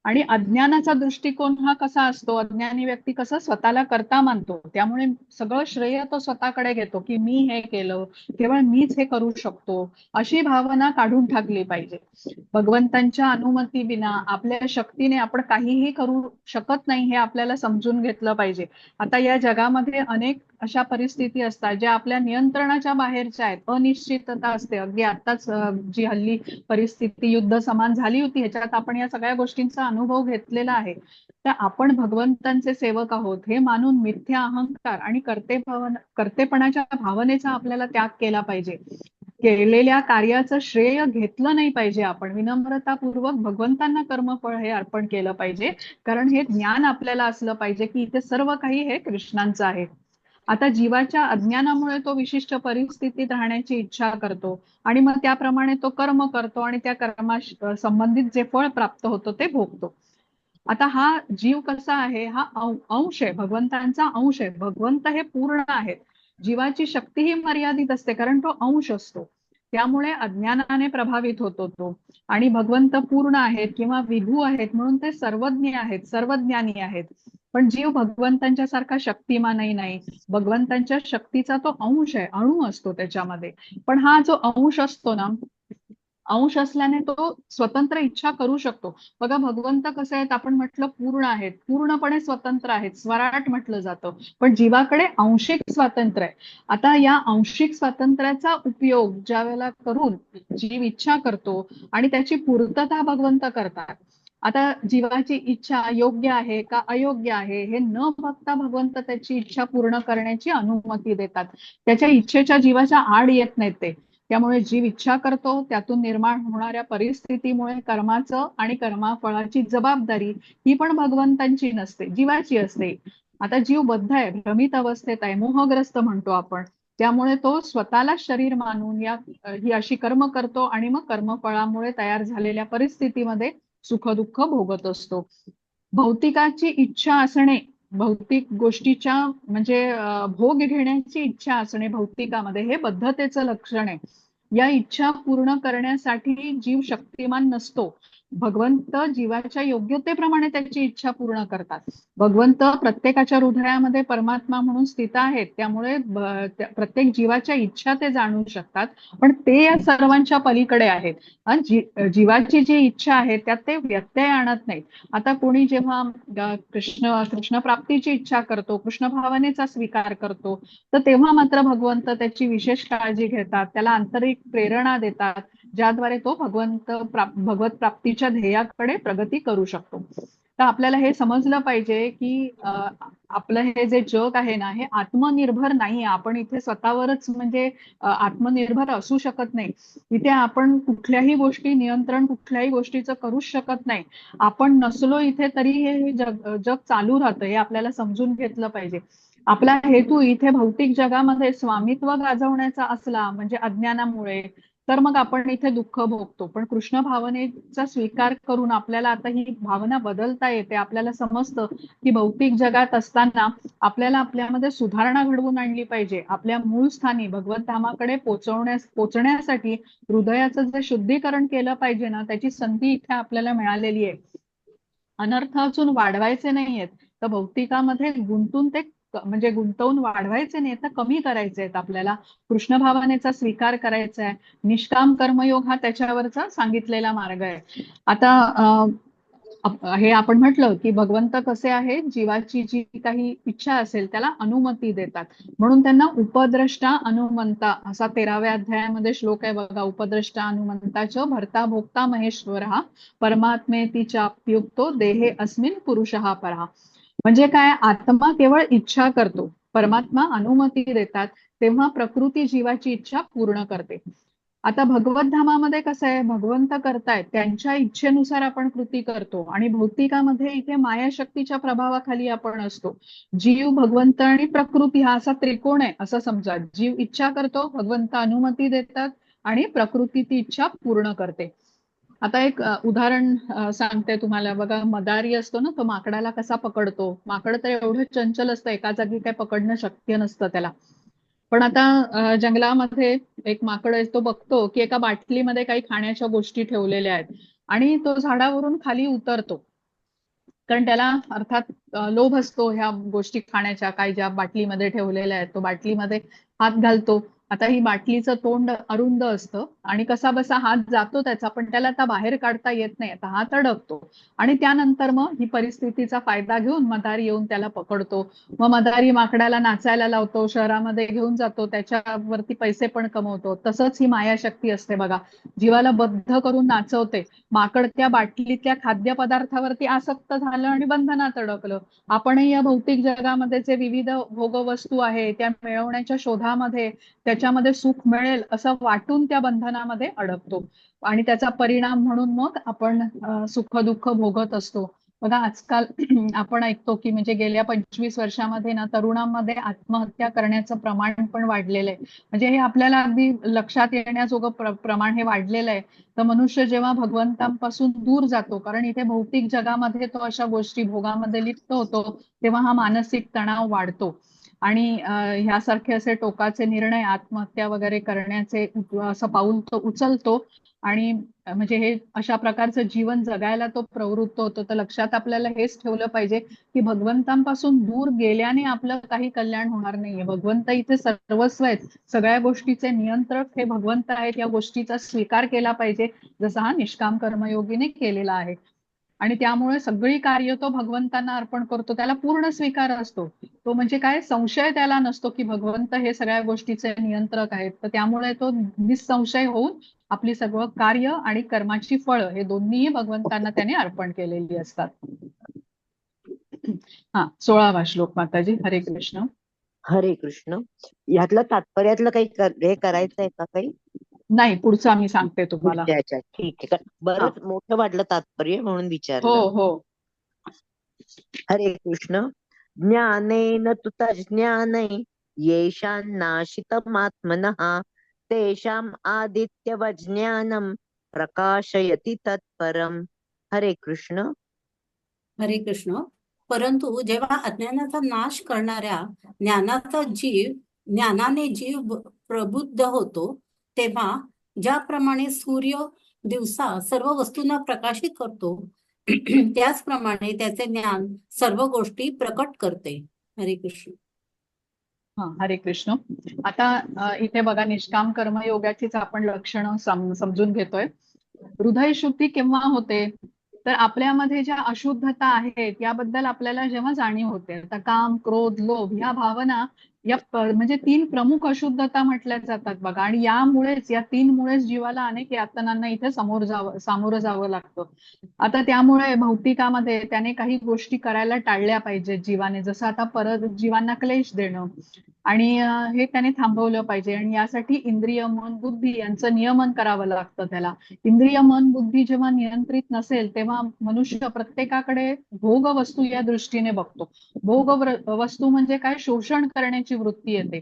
आणि अज्ञानाचा दृष्टिकोन हा कसा असतो, अज्ञानी व्यक्ती कसं स्वतःला कर्ता मानतो. त्यामुळे सगळं श्रेय तो स्वतःकडे घेतो की मी हे केलं, केवळ मीच हे करू शकतो, अशी भावना काढून टाकली पाहिजे. भगवंतांच्या अनुमती विना आपल्या शक्तीने आपण काहीही करू शकत नाही हे आपल्याला समजून घेतलं पाहिजे. आता या जगामध्ये अनेक अशा परिस्थिती असतात ज्या आपल्या नियंत्रणाच्या बाहेरच्या आहेत. अनिश्चितता असते. अगदी आताच जी हल्ली परिस्थिती युद्ध समान झाली होती ह्याच्यात आपण या सगळ्या गोष्टींचा अनुभव घेतलेला आहे. तर आपण भगवंतांचे सेवक आहोत हे मानून मिथ्या अहंकार आणि कर्तेपणाच्या भावनेचा आपल्याला त्याग केला पाहिजे. केलेल्या कार्याचं श्रेय घेतलं नाही पाहिजे. आपण विनम्रतापूर्वक भगवंतांना कर्मफळ हे अर्पण केलं पाहिजे. कारण हे ज्ञान आपल्याला असलं पाहिजे की इथे सर्व काही हे कृष्णांचं आहे. आता जीवाच्या अज्ञानामुळे तो विशिष्ट परिस्थितीत राहण्याची इच्छा करतो आणि मग त्याप्रमाणे तो कर्म करतो आणि त्या कर्मा संबंधित जे फळ प्राप्त होतं ते भोगतो. आता हा जीव कसा आहे, हा अंश आहे, भगवंतांचा अंश आहे. भगवंत हे पूर्ण आहेत. जीवाची शक्ती ही मर्यादित असते कारण तो अंश असतो. त्यामुळे अज्ञानाने प्रभावित होतो तो. आणि भगवंत पूर्ण आहेत किंवा विभू आहेत म्हणून ते सर्वज्ञ आहेत, सर्वज्ञानी आहेत. पण जीव भगवंतांच्या सारखा शक्तिमानही नाही. भगवंतांच्या शक्तीचा तो अंश आहे, अणू असतो त्याच्यामध्ये. पण हा जो अंश असतो ना, अंश असल्याने तो स्वतंत्र इच्छा करू शकतो. बघा भगवंत कसे आहेत, आपण म्हटलं पूर्ण आहेत, पूर्णपणे स्वतंत्र आहेत, स्वराट म्हटलं जातं. पण जीवाकडे आंशिक स्वातंत्र्य आहे. आता या आंशिक स्वातंत्र्याचा उपयोग ज्या वेळेला करून जीव इच्छा करतो आणि त्याची पूर्तता भगवंत करतात. आता जीवाची इच्छा योग्य आहे का अयोग्य आहे हे न बघता भगवंत त्याची इच्छा पूर्ण करण्याची अनुमती देतात. त्याच्या इच्छेच्या जीवाच्या आड येत नाहीत ते. त्यामुळे जीव इच्छा करतो त्यातून निर्माण होणाऱ्या परिस्थितीमुळे कर्माचं आणि कर्माफळाची जबाबदारी ही पण भगवंतांची नसते, जीवाची असते. आता जीव बद्ध आहे, भ्रमित अवस्थेत आहे, मोहग्रस्त म्हणतो आपण. त्यामुळे तो स्वतःला शरीर मानून ही अशी कर्म करतो आणि मग कर्मफळामुळे तयार झालेल्या परिस्थितीमध्ये सुख दुःख भोगत असतो. भौतिकाची इच्छा असणे, भौतिक गोष्टीच्या म्हणजे भोग घेण्याची इच्छा असणे भौतिकामध्ये हे बद्धतेचं लक्षण आहे. या इच्छा पूर्ण करण्यासाठी जीव शक्तिमान नसतो. भगवंत जीवाच्या योग्यतेप्रमाणे त्याची इच्छा पूर्ण करतात. भगवंत प्रत्येकाच्या हृदयामध्ये परमात्मा म्हणून स्थित आहेत. त्यामुळे प्रत्येक जीवाच्या इच्छा ते जाणू शकतात. पण ते या सर्वांच्या पलीकडे आहेत आणि जीवाची जी इच्छा आहे त्यात ते व्यत्यय आणत नाहीत. आता कोणी जेव्हा कृष्ण प्राप्तीची इच्छा करतो, कृष्ण भावनेचा स्वीकार करतो, तर तेव्हा मात्र भगवंत त्याची विशेष काळजी घेतात, त्याला आंतरिक प्रेरणा देतात, ज्याद्वारे तो भगवत प्राप्तीच्या ध्येयाकडे प्रगती करू शकतो. तर आपल्याला हे समजलं पाहिजे की आपलं हे जे जग आहे ना हे आत्मनिर्भर नाहीये. आपण इथे स्वतःवरच म्हणजे आत्मनिर्भर असू शकत नाही. इथे आपण कुठल्याही गोष्टी नियंत्रण कुठल्याही गोष्टीचं करूच शकत नाही. आपण नसलो इथे तरी हे जग चालू राहतं हे आपल्याला समजून घेतलं पाहिजे. आपला हेतू इथे भौतिक जगामध्ये स्वामित्व गाजवण्याचा असला म्हणजे अज्ञानामुळे तर मग आपण इथे दुःख भोगतो. पण कृष्ण भावनेचा स्वीकार करून आपल्याला आता ही भावना बदलता येते. आपल्याला समजतं की भौतिक जगात असताना आपल्याला आपल्यामध्ये सुधारणा घडवून आणली पाहिजे. आपल्या मूळ स्थानी भगवत धामाकडे पोचण्यासाठी हृदयाचं जे शुद्धीकरण केलं पाहिजे ना, त्याची संधी इथे आपल्याला मिळालेली आहे. अनर्थ अजून वाढवायचे नाहीयेत, तर भौतिकामध्ये गुंतून ते म्हणजे गुंतवून वाढवायचे नाही तर कमी करायचे आहेत. आपल्याला कृष्ण भावनेचा स्वीकार करायचा आहे. निष्काम कर्मयोग हा त्याच्यावरचा सांगितलेला मार्ग आहे. आता हे आपण म्हटलं की भगवंत कसे आहे, जीवाची जी काही इच्छा असेल त्याला अनुमती देतात. म्हणून त्यांना उपद्रष्टा अनुमंता असा 13व्या अध्यायामध्ये श्लोक आहे बघा. उपद्रष्टा अनुमंताच भर्ता भोक्ता महेश्वर हा परमात्मेती चाप्युक्तो देहे अस्मिन पुरुषः परहा. म्हणजे काय, आत्मा केवळ इच्छा करतो, परमात्मा अनुमती देतात, तेव्हा प्रकृती जीवाची इच्छा पूर्ण करते. आता भगवत धामामध्ये कसं आहे, भगवंत करतायत त्यांच्या इच्छेनुसार आपण कृती करतो आणि भौतिकामध्ये इथे मायाशक्तीच्या प्रभावाखाली आपण असतो. जीव, भगवंत आणि प्रकृती हा असा त्रिकोण आहे असं समजा. जीव इच्छा करतो, भगवंत अनुमती देतात आणि प्रकृती ती इच्छा पूर्ण करते. आता एक उदाहरण सांगते तुम्हाला बघा. मदारी असतो ना, तो माकडाला कसा पकडतो. माकड तर एवढं चंचल असतं, एका जागी काय पकडणं शक्य नसतं त्याला. पण आता जंगलामध्ये एक माकड आहे, तो बघतो की एका बाटलीमध्ये काही खाण्याच्या गोष्टी ठेवलेल्या आहेत आणि तो झाडावरून खाली उतरतो. कारण त्याला अर्थात लोभ असतो ह्या गोष्टी खाण्याच्या, काही ज्या बाटलीमध्ये ठेवलेल्या आहेत. तो बाटलीमध्ये हात घालतो. आता ही बाटलीचं तोंड अरुंद असतं आणि कसा बसा हात जातो त्याचा, पण त्याला आता बाहेर काढता येत नाही. आता हात अडकतो आणि त्यानंतर मग ही परिस्थितीचा फायदा घेऊन मदारी येऊन त्याला पकडतो. मग मदारी माकडाला नाचायला लावतो, शहरामध्ये घेऊन जातो, त्याच्यावरती पैसे पण कमवतो. तसंच ही मायाशक्ती असते बघा, जीवाला बद्ध करून नाचवते. माकड त्या बाटलीतल्या खाद्यपदार्थावरती आसक्त झालं आणि बंधनात अडकलं. आपणही या भौतिक जगामध्ये जे विविध भोगवस्तू आहे त्या मिळवण्याच्या शोधामध्ये त्याच्यामध्ये सुख मिळेल असं वाटून त्या बंधनामध्ये अडकतो आणि त्याचा परिणाम म्हणून मग आपण सुख दुःख भोगत असतो. बघा आजकाल आपण ऐकतो की म्हणजे गेल्या 25 वर्षामध्ये ना तरुणांमध्ये आत्महत्या करण्याचं प्रमाण पण वाढलेलं आहे. म्हणजे हे आपल्याला अगदी लक्षात येण्याजोगं प्रमाण हे वाढलेलं आहे. तर मनुष्य जेव्हा भगवंतांपासून दूर जातो, कारण इथे भौतिक जगामध्ये तो अशा गोष्टी भोगामध्ये लिप्त होतो, तेव्हा हा मानसिक तणाव वाढतो आणि ह्यासारखे असे टोकाचे निर्णय, आत्महत्या वगैरे करण्याचे असं पाऊल तो उचलतो आणि म्हणजे हे अशा प्रकारचं जीवन जगायला तो प्रवृत्त होतो. तर लक्षात आपल्याला हेच ठेवलं पाहिजे की भगवंतांपासून दूर गेल्याने आपलं काही कल्याण होणार नाहीये. भगवंत इथे सर्वस्व आहेत, सगळ्या गोष्टीचे नियंत्रक हे भगवंत आहेत. या गोष्टीचा स्वीकार केला पाहिजे, जसा हा निष्काम कर्मयोगीने केलेला आहे. आणि त्यामुळे सगळी कार्य तो भगवंतांना अर्पण करतो. त्याला पूर्ण स्वीकार असतो. तो म्हणजे काय, संशय त्याला नसतो की भगवंत हे सगळ्या गोष्टीचे नियंत्रक आहेत. तर त्यामुळे तो निसंशय होऊन आपली सगळं कार्य आणि कर्माची फळं हे दोन्हीही भगवंतांना त्याने अर्पण केलेली असतात. हा 16वा श्लोक माताजी. हरे कृष्ण. हरे कृष्ण. यातलं तात्पर्यातलं काही हे करायचंय का काही? नाही, पुढचं मी सांगते तुम्हाला. पुढच्या ठीक आहे. बरंच मोठं वाटलं तात्पर्य म्हणून हो विचारलं. हो. हरे कृष्ण. ज्ञानेन तु तज्ज्ञानै येषां नाशितमात्मनः तेषाम् आदित्यवज्ञानं प्रकाशयति तत्परम्. हरे कृष्ण. हरे कृष्ण. परंतु जेव्हा अज्ञानाचा नाश करणाऱ्या ज्ञानाने जीव प्रबुद्ध होतो, तेव्हा ज्याप्रमाणे सूर्य दिवसा सर्व वस्तूंना प्रकाशित करतो, त्याचप्रमाणे त्याचे ज्ञान सर्व गोष्टी प्रकट करते. हरे कृष्ण. हा हरे कृष्ण. आता इथे बघा, निष्काम कर्मयोगाचीच आपण लक्षणं समजून घेतोय. हृदय शुद्धी केव्हा होते, तर आपल्यामध्ये ज्या अशुद्धता आहेत याबद्दल आपल्याला जेव्हा जाणीव होते. आता काम, क्रोध, लोभ ह्या भावना या म्हणजे 3 प्रमुख अशुद्धता म्हटल्या जातात बघा. आणि या 3 मुळेच जीवाला अनेक यातनांना इथे सामोरं जावं लागतं. आता त्यामुळे भौतिकामध्ये त्याने काही गोष्टी करायला टाळल्या पाहिजेत जीवाने. जसं आता परत जीवांना क्लेश देणं आणि हे त्याने थांबवलं पाहिजे. आणि यासाठी इंद्रिय, मन, बुद्धी यांचं नियमन करावं लागतं त्याला. इंद्रिय, मन, बुद्धी जेव्हा नियंत्रित नसेल तेव्हा मनुष्य प्रत्येकाकडे भोग वस्तू या दृष्टीने बघतो. भोग वस्तू म्हणजे काय, शोषण करण्याची करण्याची वृत्ती येते.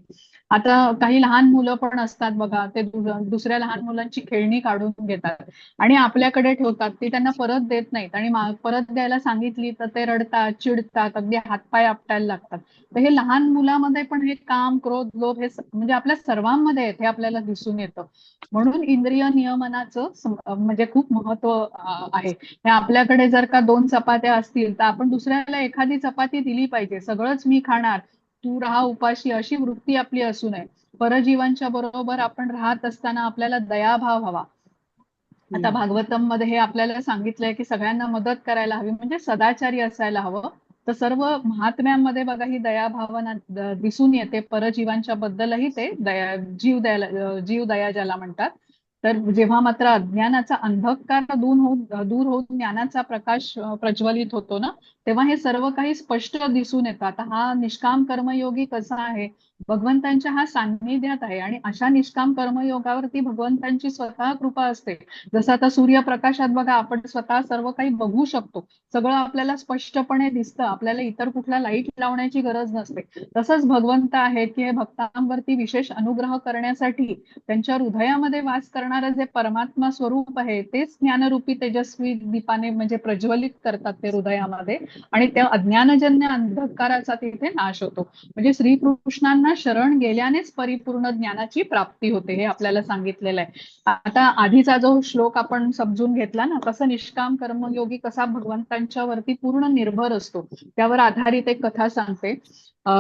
आता काही लहान मुलं पण असतात बघा, ते दुसऱ्या लहान मुलांची खेळणी काढून घेतात आणि आपल्याकडे ठेवतात, ती त्यांना परत देत नाहीत आणि परत द्यायला सांगितली तर ते रडतात, चिडतात, अगदी हातपाय आपटायला लागतात. तर हे लहान मुलामध्ये पण हे काम, क्रोध, लोभ हे म्हणजे आपल्या सर्वांमध्ये आहेत, हे आपल्याला दिसून येतं. म्हणून इंद्रिय नियमनाचं म्हणजे खूप महत्व आहे. हे आपल्याकडे जर का 2 चपात्या असतील तर आपण दुसऱ्याला एखादी चपाती दिली पाहिजे. सगळंच मी खाणार, तू राहा उपाशी, अशी वृत्ती आपली असू नये. परजीवांच्या बरोबर आपण राहत असताना आपल्याला दयाभाव हवा. आता भागवतम मध्ये हे आपल्याला सांगितलंय की सगळ्यांना मदत करायला हवी, म्हणजे सदाचारी असायला हवं. तर सर्व महात्म्यांमध्ये बघा ही दयाभावना दिसून येते. परजीवांच्या बद्दलही ते जीव दया ज्याला म्हणतात. तर जेव्हा मात्र अज्ञानाचा अंधकार दूर होऊन ज्ञानाचा प्रकाश प्रज्वलित होतो ना, तेव्हा हे सर्व काही स्पष्ट दिसून येतं. आता हा निष्काम कर्मयोगी कसा आहे, भगवंतांच्या हा सान्निध्यात आहे आणि अशा निष्काम कर्मयोगावरती भगवंतांची स्वतः कृपा असते. जसं आता सूर्यप्रकाशात बघा आपण स्वतः सर्व काही बघू शकतो, सगळं आपल्याला स्पष्टपणे दिसतं, आपल्याला इतर कुठला लाईट लावण्याची गरज नसते. तसंच भगवंत आहेत की हे भक्तांवरती विशेष अनुग्रह करण्यासाठी त्यांच्या हृदयामध्ये वास करणारं जे परमात्मा स्वरूप आहे तेच ज्ञानरूपी तेजस्वी दीपाने म्हणजे प्रज्वलित करतात ते हृदयामध्ये आणि त्या अज्ञानजन्य अंधकाराचा तिथे नाश होतो. म्हणजे श्रीकृष्णांना शरण गेल्यानेच परिपूर्ण ज्ञानाची प्राप्ती होते, हे आपल्याला सांगितलेलं आहे. आता आधीचा जो श्लोक आपण समजून घेतला ना, कसं निष्काम कर्मयोगी कसा भगवंतांच्या वरती पूर्ण निर्भर असतो, त्यावर आधारित एक कथा सांगते.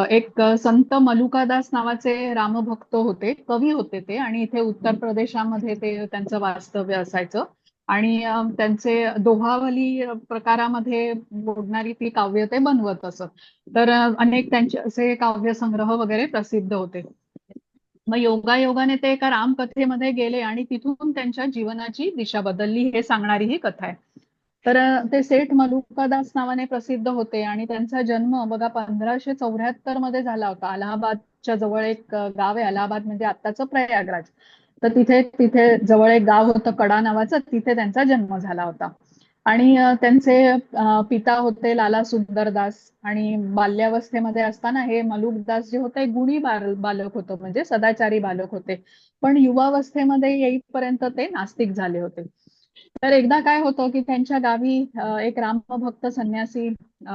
एक संत मलुकादास नावाचे रामभक्त होते, कवी होते ते, आणि इथे उत्तर प्रदेशामध्ये ते त्यांचं वास्तव्य असायचं. आणि त्यांचे दोहावली प्रकारामध्ये मोडणारी ती काव्य ते बनवत असत. तर अनेक त्यांचे असे काव्यसंग्रह वगैरे प्रसिद्ध होते. मग योगायोगाने ते एका रामकथेमध्ये गेले आणि तिथून त्यांच्या जीवनाची दिशा बदलली, हे सांगणारी ही कथा आहे. तर ते सेठ मलुकादास नावाने प्रसिद्ध होते आणि त्यांचा जन्म बघा 1574 मध्ये झाला होता. अलाहाबादच्या जवळ एक गाव आहे, अलाहाबाद म्हणजे आत्ताचं प्रयागराज. तर तिथे तिथे जवळ एक गाव होतं कडा नावाचं, तिथे त्यांचा जन्म झाला होता. आणि त्यांचे पिता होते लाला सुंदरदास, आणि बाल्यावस्थेमध्ये असताना हे मलुकदास जे होते गुणी बालक होतं, म्हणजे सदाचारी बालक होते. पण युवावस्थेमध्ये येईपर्यंत ते नास्तिक झाले होते. तर एकदा काय होतं की त्यांच्या गावी एक रामभक्त संन्यासी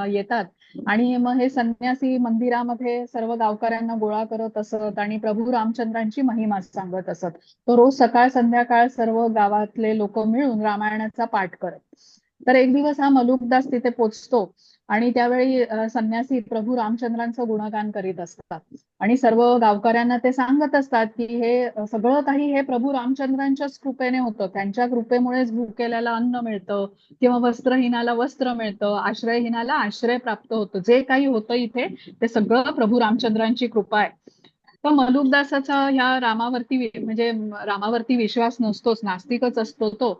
येतात आणि मग हे संन्यासी मंदिरामध्ये सर्व गावकऱ्यांना गोळा करत असत आणि प्रभू रामचंद्रांची महिमा सांगत असत. तो रोज सकाळ संध्याकाळ सर्व गावातले लोक मिळून रामायणाचा पाठ करत. तर एक दिवस हा मलुकदास तिथे पोचतो आणि त्यावेळी संन्यासी प्रभू रामचंद्रांचं गुणगान करीत असतात आणि सर्व गावकऱ्यांना ते सांगत असतात की हे सगळं काही हे प्रभू रामचंद्रांच्याच कृपेने होतं, त्यांच्या कृपेमुळेच भुकेल्याला अन्न मिळतं किंवा वस्त्रहीनाला वस्त्र मिळतं, आश्रयहीनाला आश्रय प्राप्त होतं, जे काही होतं इथे ते सगळं प्रभू रामचंद्रांची कृपा आहे. तर मलुकदासाचा ह्या रामावरती विश्वास नसतोच, नास्तिकच असतो तो.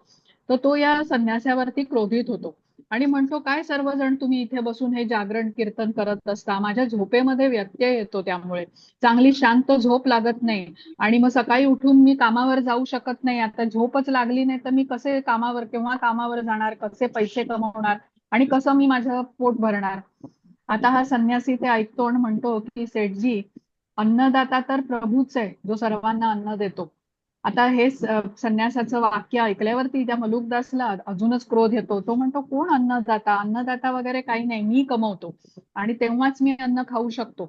तर तो या संन्यासावरती क्रोधित होतो आणि म्हणतो, काय सर्वजण तुम्ही इथे बसून हे जागरण कीर्तन करत असता, माझ्या झोपेमध्ये व्यत्यय येतो, त्यामुळे चांगली शांत झोप लागत नाही आणि मग सकाळी उठून मी कामावर जाऊ शकत नाही. आता झोपच लागली नाही तर मी कसे केव्हा कामावर जाणार, कसे पैसे कमवणार आणि कसं मी माझं पोट भरणार. आता हा संन्यासी ते ऐकतो आणि म्हणतो की सेठजी, अन्नदाता तर प्रभूच आहे, जो सर्वांना अन्न देतो. आता हे संन्यासाचं वाक्य ऐकल्यावरती त्या मलुकदासला अजूनच क्रोध येतो. तो म्हणतो, कोण अन्नदाता? अन्नदाता वगैरे काही नाही, मी कमवतो आणि तेव्हाच मी अन्न खाऊ शकतो.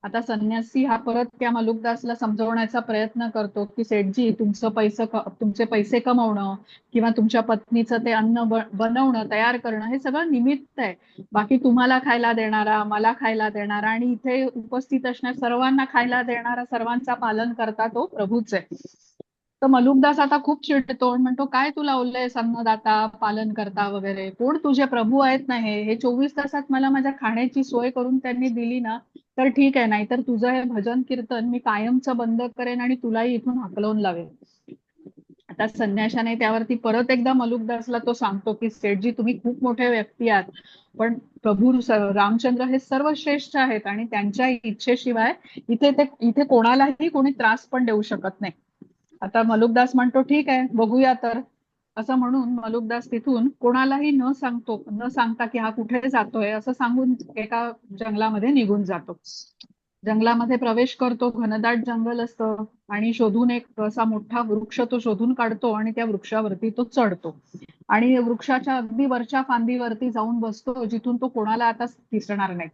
आता संन्यासी हा परत त्या मलुकदासला समजवण्याचा प्रयत्न करतो की सेठजी, तुमचे पैसे कमवणं किंवा तुमच्या पत्नीचं ते अन्न बनवणं, तयार करणं, हे सगळं निमित्त आहे. बाकी तुम्हाला खायला देणारा, मला खायला देणारा आणि इथे उपस्थित असणाऱ्या सर्वांना खायला देणारा, सर्वांचा पालन करता तो प्रभूच आहे. तर मलुकदास आता खूप चिडतो आणि म्हणतो, काय तू लावलंय अन्नदाता, पालन करता वगैरे, कोण तुझे प्रभू आहेत ना हे 24 तासात मला माझ्या खाण्याची सोय करून त्यांनी दिली ना तर ठीक आहे, नाहीतर तुझं हे भजन कीर्तन मी कायमचं बंद करेन आणि तुलाही इथून हाकलवून लावेन. आता संन्याशाने त्यावरती परत एकदा मलुकदासला तो सांगतो की सेठजी, तुम्ही खूप मोठे व्यक्ती आहात, पण प्रभू रामचंद्र हे सर्वश्रेष्ठ आहेत आणि त्यांच्या इच्छेशिवाय इथे कोणालाही कोणी त्रास पण देऊ शकत नाही. आता मलुकदास म्हणतो, ठीक आहे, बघूया तर. असं म्हणून मलुकदास तिथून कोणालाही न सांगता की हा कुठे जातोय असं सांगून एका जंगलामध्ये निघून जातो. जंगलामध्ये प्रवेश करतो, घनदाट जंगल असतं आणि शोधून एक असा मोठा वृक्ष तो शोधून काढतो आणि त्या वृक्षावरती तो चढतो आणि वृक्षाच्या अगदी वरच्या फांदीवरती जाऊन बसतो, जिथून तो कोणाला आता दिसणार नाही.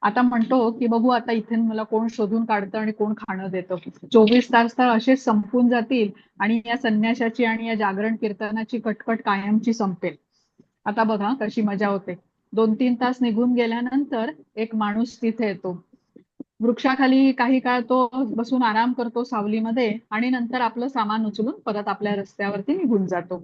आता म्हणतो की बघू आता इथे मला कोण शोधून काढतं आणि कोण खाणं देतं. 24 तास तर असेच संपून जातील आणि या संन्याशाची आणि या जागरण कीर्तनाची कटकट कायमची संपेल. आता बघा कशी मजा होते. 2-3 तास निघून गेल्यानंतर एक माणूस तिथे येतो. वृक्षाखाली काही काळ तो बसून आराम करतो सावलीमध्ये आणि नंतर आपलं सामान उचलून परत आपल्या रस्त्यावरती निघून जातो.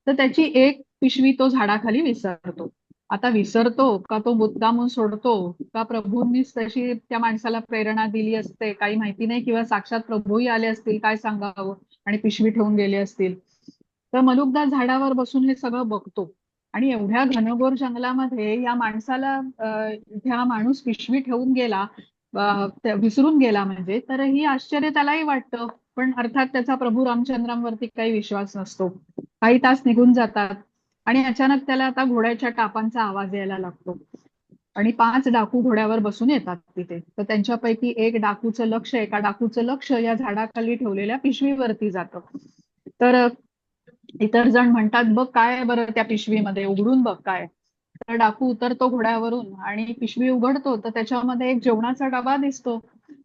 तर त्याची एक पिशवी तो झाडाखाली विसरतो. आता विसरतो का तो मुद्दामून सोडतो का प्रभूंनीच तशी त्या माणसाला प्रेरणा दिली असते काही माहिती नाही, किंवा साक्षात प्रभूही आले असतील काय सांगावं आणि पिशवी ठेवून गेले असतील. तर मलुकदास झाडावर बसून हे सगळं बघतो आणि एवढ्या घनघोर जंगलामध्ये या माणसाला इथे हा माणूस पिशवी ठेवून गेला, विसरून गेला म्हणजे, तर ही आश्चर्य त्यालाही वाटतं. पण अर्थात त्याचा प्रभू रामचंद्रांवरती काही विश्वास नसतो. काही तास निघून जातात आणि अचानक त्याला आता घोड्याच्या टापांचा आवाज यायला लागतो आणि 5 डाकू घोड्यावर बसून येतात तिथे. तर त्यांच्यापैकी एका डाकूचं लक्ष या झाडाखाली ठेवलेल्या पिशवीवरती जातं. तर इतर जण म्हणतात बघ काय बरं त्या पिशवीमध्ये, उघडून बघ काय. तर डाकू उतरतो घोड्यावरून आणि पिशवी उघडतो तर त्याच्यामध्ये एक जेवणाचा डबा दिसतो.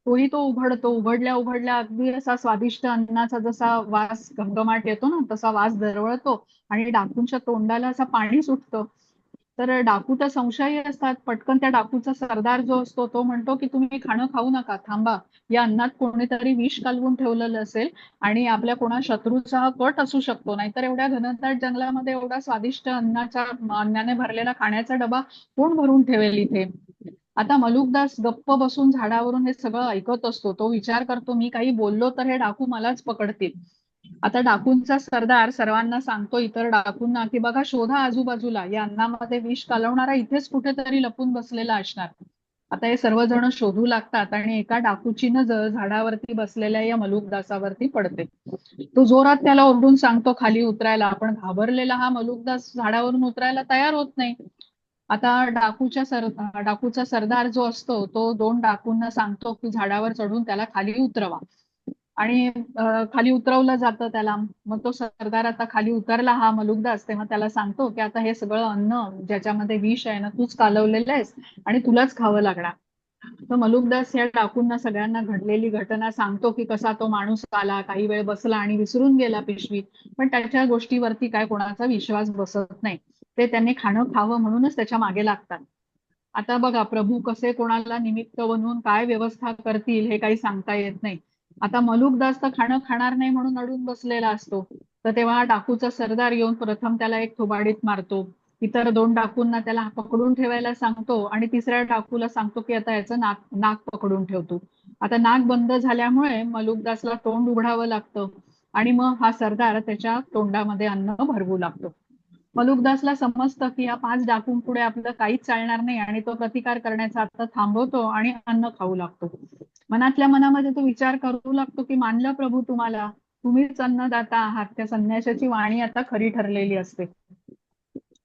तोही तो उघडतो. उघडल्या अगदी असा स्वादिष्ट अन्नाचा जसा वास घमघमाट येतो ना, तसा वास दरवळतो आणि डाकूंच्या तोंडाला असं पाणी सुटतं. तर डाकू तर संशयी असतात. पटकन त्या डाकूचा सरदार जो असतो तो म्हणतो की तुम्ही खाणं खाऊ नका, थांबा, या अन्नात कोणीतरी विष कालवून ठेवलेलं असेल आणि आपल्या कोणा शत्रूचा हा कट असू शकतो, नाहीतर एवढ्या घनदाट जंगलामध्ये एवढा स्वादिष्ट अन्नाने भरलेला खाण्याचा डबा कोण भरून ठेवेल इथे. आता मलुकदास गप्प बसून झाडावरून हे सगळं ऐकत असतो. तो विचार करतो मी काही बोललो तर हे डाकू मलाच पकडतील. आता डाकूंचा सरदार सर्वांना सांगतो इतर डाकूंना की बघा शोधा आजूबाजूला, या अन्नामध्ये विष कालवणारा इथेच कुठेतरी लपून बसलेला असणार. आता हे सर्वजण शोधू लागतात आणि एका डाकूची नजर झाडावरती बसलेल्या या मलुकदासावरती पडते. तो जोरात त्याला ओरडून सांगतो खाली उतरायला, पण घाबरलेला हा मलुकदास झाडावरून उतरायला तयार होत नाही. आता डाकूचा सरदार जो असतो तो 2 डाकूंना सांगतो की झाडावर चढून त्याला खाली उतरवा आणि खाली उतरवलं जातं त्याला. मग तो सरदार आता खाली उतरला हा मलुकदास, तेव्हा त्याला सांगतो की आता हे सगळं अन्न ज्याच्यामध्ये विष आहे ना तूच कालवलेलं आहेस आणि तुलाच खावं लागणार. तर मलुकदास या डाकूंना सगळ्यांना घडलेली घटना सांगतो की कसा तो माणूस आला, काही वेळ बसला आणि विसरून गेला पिशवी, पण त्याच्या गोष्टीवरती काय कोणाचा विश्वास बसत नाही. ते त्यांनी खाणं खावं म्हणूनच त्याच्या मागे लागतात. आता बघा प्रभू कसे कोणाला निमित्त बनवून काय व्यवस्था करतील हे काही सांगता येत नाही. आता मलुकदास तर खाणं खाणार नाही म्हणून अडून बसलेला असतो. तर तेव्हा डाकूचा सरदार येऊन प्रथम त्याला एक थोबाडीत मारतो. इतर 2 डाकूंना त्याला पकडून ठेवायला सांगतो आणि तिसऱ्या डाकूला सांगतो की आता याचं नाक पकडून ठेवतो. आता नाक बंद झाल्यामुळे मलुकदासला तोंड उघडावं लागतं आणि मग हा सरदार त्याच्या तोंडामध्ये अन्न भरवू लागतो. मलुकदासला समजतं की या 5 डाकूंपुढे आपलं काहीच चालणार नाही आणि तो प्रतिकार करण्याचा आता थांबवतो आणि अन्न खाऊ लागतो. मनातल्या मनामध्ये तो विचार करू लागतो की मानलं प्रभू तुम्हाला, तुम्हीच अन्नदाता आहात. त्या संन्याशाची वाणी आता खरी ठरलेली असते.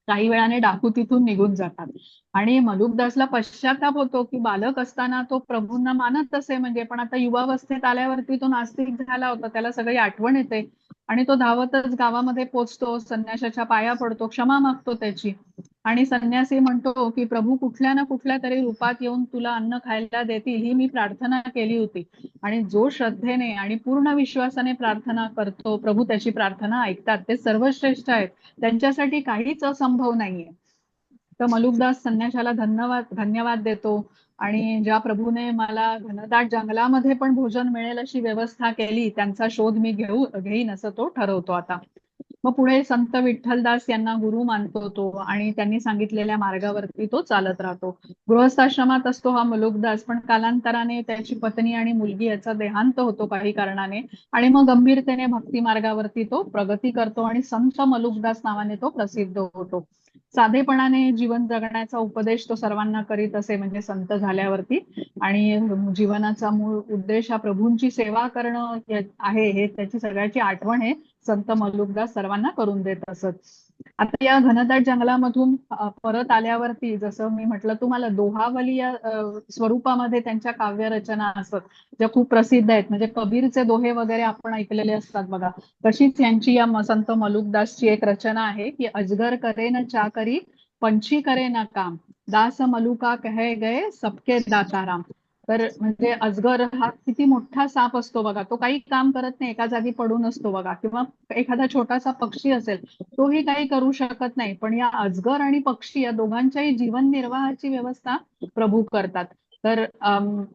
काही वेळाने डाकू तिथून निघून जातात आणि मलुकदासला पश्चाताप होतो की बालक असताना तो प्रभूंना मानत असे म्हणजे, पण आता युवावस्थेत आल्यावरती तो नास्तिक झाला होता. त्याला सगळी आठवण येते आणि तो धावतच गावामध्ये पोचतो, संन्याशाच्या पाया पडतो, क्षमा मागतो त्याची आणि संन्यासी म्हणतो की प्रभू कुठल्या ना कुठल्या तरी रूपात येऊन तुला अन्न खायला देतील ही मी प्रार्थना केली होती आणि जो श्रद्धेने आणि पूर्ण विश्वासाने प्रार्थना करतो प्रभू त्याची प्रार्थना ऐकतात. ते सर्वश्रेष्ठ आहेत, त्यांच्यासाठी काहीच असंभव नाहीये. तर मलुकदास संन्याशाला धन्यवाद देतो आणि ज्या प्रभूने मला घनदाट जंगलामध्ये पण भोजन मिळेल अशी व्यवस्था केली त्यांचा शोध मी घेईन असं तो ठरवतो. आता मग पुढे संत विठ्ठलदास यांना गुरु मानतो तो आणि त्यांनी सांगितलेल्या मार्गावरती तो चालत राहतो. गृहस्थाश्रमात असतो हा मलुकदास, पण कालांतराने त्याची पत्नी आणि मुलगी याचा देहांत होतो काही कारणाने आणि मग गंभीरतेने भक्ती मार्गावरती तो प्रगती करतो आणि संत मलुकदास नावाने तो प्रसिद्ध होतो. साधेपणाने जीवन जगण्याचा उपदेश तो सर्वांना करीत असे म्हणजे संत झाल्यावरती, आणि जीवनाचा मूळ उद्देश हा प्रभूंची सेवा करणं आहे हे त्याची सगळ्याची आठवण हे संत मलुकदास सर्वांना करून देत असत. आता या घनदाट जंगलामधून परत आल्यावरती जसं मी म्हटलं तुम्हाला, दोहावली या स्वरूपामध्ये त्यांच्या काव्यरचना असत, ज्या खूप प्रसिद्ध आहेत. म्हणजे कबीरचे दोहे वगैरे आपण ऐकलेले असतात बघा, तशीच यांची या संत मलुकदासची एक रचना आहे की अजगर करे न चाकरी, पंछी करे ना काम, दास मलुका कहे गए सबके दाताराम. तर म्हणजे अजगर हा किती मोठा साप असतो बघा, तो काही काम करत नाही, एका जागी पडून असतो बघा. किंवा एखादा छोटासा पक्षी असेल, तोही काही करू शकत नाही, पण या अजगर आणि पक्षी या दोघांच्याही जीवन निर्वाहाची व्यवस्था प्रभू करतात. तर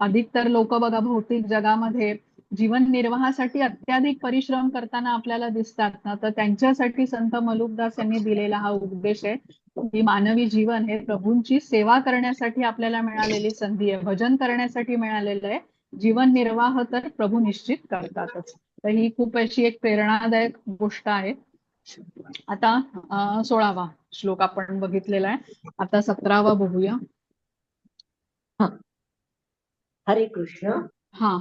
अधिकतर लोक बघा भौतिक जगामध्ये जीवन निर्वाहासाठी अत्याधिक परिश्रम करताना आपल्याला दिसतात ना, तर त्यांच्यासाठी संत मलुकदास यांनी दिलेला हा उपदेश आहे की मानवी जीवन हे प्रभूंची सेवा करण्यासाठी आपल्याला मिळालेली संधी आहे, भजन करण्यासाठी मिळालेलं आहे. जीवन निर्वाह तर प्रभू निश्चित करतातच. तर ही खूप अशी एक प्रेरणादायक गोष्ट आहे. आता 16वा श्लोक आपण बघितलेला आहे. आता 17वा बघूया. हरे कृष्ण.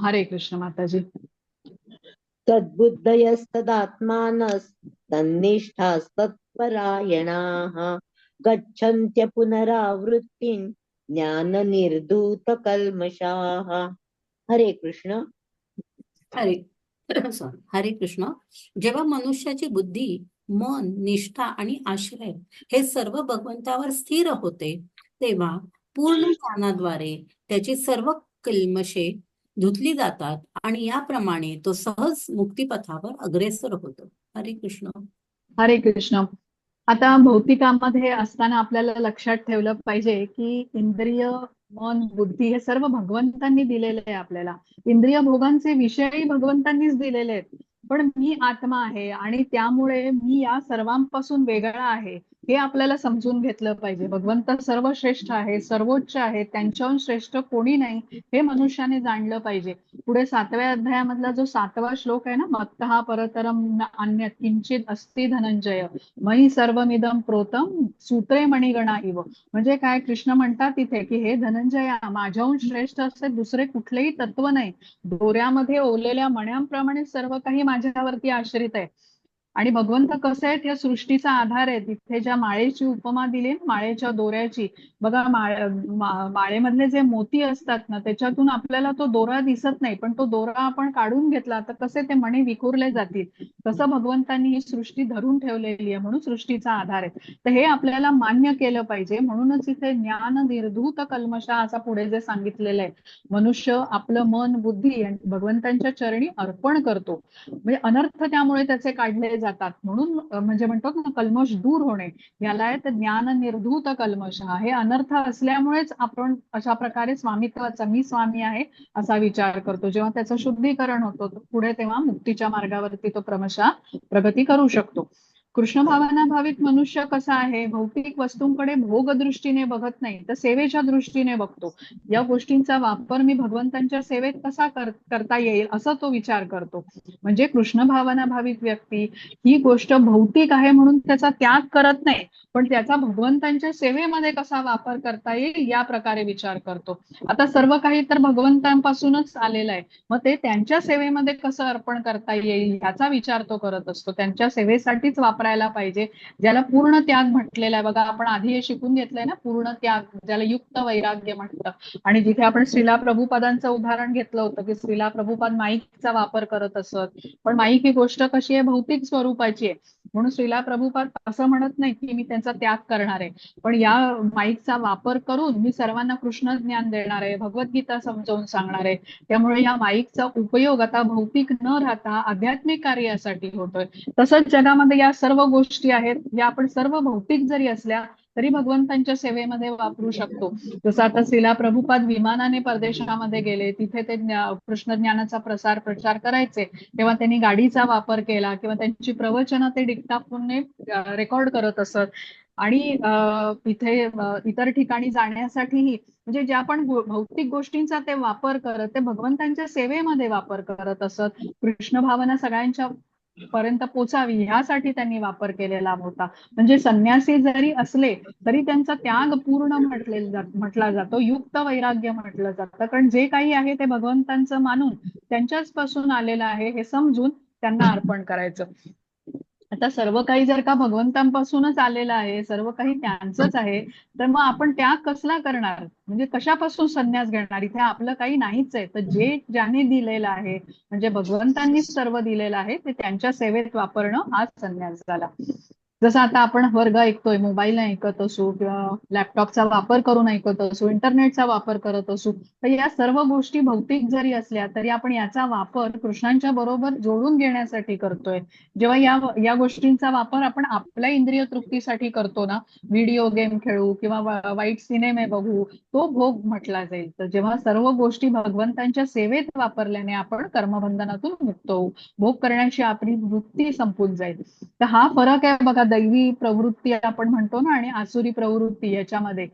हरे कृष्ण माताजी. तद्बुद्धयस्तदात्मानस् तन्निष्ठास्तत्परायणाः गच्छन्त्य पुनरावृत्तिं ज्ञाननिर्धूतकल्मषाः. हरे कृष्ण. हरे कृष्ण. जेव्हा मनुष्याची बुद्धी, मन, निष्ठा आणि आश्रय हे सर्व भगवंतावर स्थिर होते, तेव्हा पूर्ण ज्ञानाद्वारे त्याची सर्व कल्मशे धुतली जातात आणि याप्रमाणे तो सहज मुक्तिपथावर अग्रेसर होतो. हरे कृष्ण. हरे कृष्ण. आता भौतिकामध्ये असताना आपल्याला लक्षात ठेवलं पाहिजे की इंद्रिय, मन, बुद्धी हे सर्व भगवंतांनी दिलेले आहे आपल्याला. इंद्रिय भोगांचे विषयही भगवंतांनीच दिलेले आहेत. पण मी आत्मा आहे आणि त्यामुळे मी या सर्वांपासून वेगळा आहे हे आपल्याला समजून घेतलं पाहिजे. भगवंत सर्वश्रेष्ठ आहे, सर्वोच्च आहे, त्यांच्याहून श्रेष्ठ कोणी नाही हे मनुष्याने जाणलं पाहिजे. पुढे 7व्या अध्यायामधला जो 7वा श्लोक आहे ना, मत्तः परतरम न अन्यत् किंचित अस्ति धनंजय मयि सर्वमिदं प्रोतम सूत्रे मणिगणा इव. म्हणजे काय, कृष्ण म्हणतात तिथे की हे धनंजया, माझ्याहून श्रेष्ठ असे दुसरे कुठलेही तत्व नाही. दोऱ्यामध्ये ओवलेल्या मण्यांप्रमाणे सर्व काही माझ्यावरती आश्रित आहे. आणि भगवंत कसे आहेत या सृष्टीचा आधार आहे. तिथे ज्या माळेची उपमा दिली, माळेच्या दोऱ्याची, बघा माळेमधले जे मोती असतात ना, त्याच्यातून आपल्याला तो दोरा दिसत नाही, पण तो दोरा आपण काढून घेतला तर कसे ते मणी विखुरले जातील. तसं भगवंतांनी ही सृष्टी धरून ठेवलेली आहे, म्हणून सृष्टीचा आधार आहे. तर हे आपल्याला मान्य केलं पाहिजे. म्हणूनच इथे ज्ञान निर्धूत कल्मषा असं पुढे जे सांगितलेलं आहे, मनुष्य आपलं मन, बुद्धी भगवंतांच्या चरणी अर्पण करतो, म्हणजे अनर्थ त्यामुळे त्याचे काढले जातात. म्हणून म्हणजे म्हणतो ना, कल्मष दूर होणे याला आहे तर ज्ञान निर्धूत कल्मष. हे अनर्थ असल्यामुळेच आपण अशा प्रकारे स्वामित्वाचा, मी स्वामी आहे असा विचार करतो. जेव्हा त्याचं शुद्धीकरण होतं पुढे, तेव्हा मुक्तीच्या मार्गावरती तो क्रमशः प्रगती करू शकतो. कृष्ण भावना भाविक मनुष्य कसा आहे, भौतिक वस्तूंकडे भोग दृष्टीने बघत नाही, तर सेवेच्या दृष्टीने बघतो. या गोष्टींचा वापर मी भगवंतांच्या सेवेत कसा करता येईल असा तो विचार करतो. म्हणजे कृष्ण भावना भाविक व्यक्ती ही गोष्ट भौतिक आहे म्हणून त्याचा त्याग करत नाही, पण त्याचा भगवंतांच्या सेवेमध्ये कसा वापर करता येईल या प्रकारे विचार करतो. आता सर्व काही तर भगवंतांपासूनच आलेलं आहे, मग ते त्यांच्या सेवेमध्ये कसं अर्पण करता येईल याचा विचार तो करत असतो. त्यांच्या सेवेसाठीच वापरायला पाहिजे, ज्याला पूर्ण त्याग म्हटलेला आहे. बघा, आपण आधी हे शिकून घेतलंय ना, पूर्ण त्याग, ज्याला युक्त वैराग्य म्हणतं. आणि जिथे आपण श्रीला प्रभुपादांचं उदाहरण घेतलं होतं की श्रीला प्रभुपाद माईकचा वापर करत असत, पण माईक ही गोष्ट कशी आहे, भौतिक स्वरूपाची आहे. म्हणून श्रीला प्रभुपाद असं म्हणत नाही की मी त्यांचा त्याग करणार आहे, पण या माईकचा वापर करून मी सर्वांना कृष्ण ज्ञान देणार आहे, भगवद्गीता समजावून सांगणार आहे. त्यामुळे या माईकचा उपयोग आता भौतिक न राहता आध्यात्मिक कार्यासाठी होतोय. तसंच जगामध्ये या सर्व गोष्टी आहेत, या आपण सर्व भौतिक जरी असल्या तरी भगवंतांच्या सेवेमध्ये वापरू शकतो. जसं आता श्रीला प्रभुपाद विमानाने परदेशामध्ये गेले, तिथे ते कृष्ण ज्ञानाचा प्रचार करायचे, तेव्हा त्यांनी गाडीचा वापर केला किंवा त्यांची प्रवचनं ते डिक्टाफोनने रेकॉर्ड करत असत. आणि इथे इतर ठिकाणी जाण्यासाठीही, म्हणजे ज्या पण भौतिक गोष्टींचा ते वापर करत, ते भगवंतांच्या सेवेमध्ये वापर करत असत. कृष्ण भावना सगळ्यांच्या पर्यंत पोचावी ह्यासाठी त्यांनी वापर केलेला होता. म्हणजे संन्यासी जरी असले तरी त्यांचा त्याग पूर्ण म्हटला जातो, युक्त वैराग्य म्हटलं जातं. कारण जे काही आहे ते भगवंतांचं मानून त्यांच्याच पासून आलेलं आहे हे समजून त्यांना अर्पण करायचं. आता सर्व काही जर का भगवंतांपासूनच आलेलं आहे, सर्व काही त्यांचंच आहे, तर मग आपण त्याग कसला करणार? म्हणजे कशापासून संन्यास घेणार? इथे आपलं काही नाहीच आहे. तर जे ज्याने दिलेलं आहे, म्हणजे भगवंतांनीच सर्व दिलेलं आहे, ते त्यांच्या सेवेत वापरणं हाच संन्यास झाला. जसं आता आपण वर्ग ऐकतोय, मोबाईल ऐकत असू किंवा लॅपटॉपचा वापर करून ऐकत असू, इंटरनेटचा वापर करत असू, तर या सर्व गोष्टी भौतिक जरी असल्या तरी आपण याचा वापर कृष्णांच्या बरोबर जोडून घेण्यासाठी करतोय. जेव्हा या गोष्टींचा वापर आपण आपल्या इंद्रिय तृप्तीसाठी करतो ना, व्हिडिओ गेम खेळू किंवा वाईट सिनेमे बघू, तो भोग म्हटला जाईल. तर जेव्हा सर्व गोष्टी भगवंतांच्या सेवेत वापरल्याने आपण कर्मबंधनातून मुक्त होऊ, भोग करण्याची आपली वृत्ती संपून जाईल. तर हा फरक आहे बघा, दैवी प्रवृत्ती आपण म्हणतो ना आणि आसुरी प्रवृत्ती याच्यामध्ये.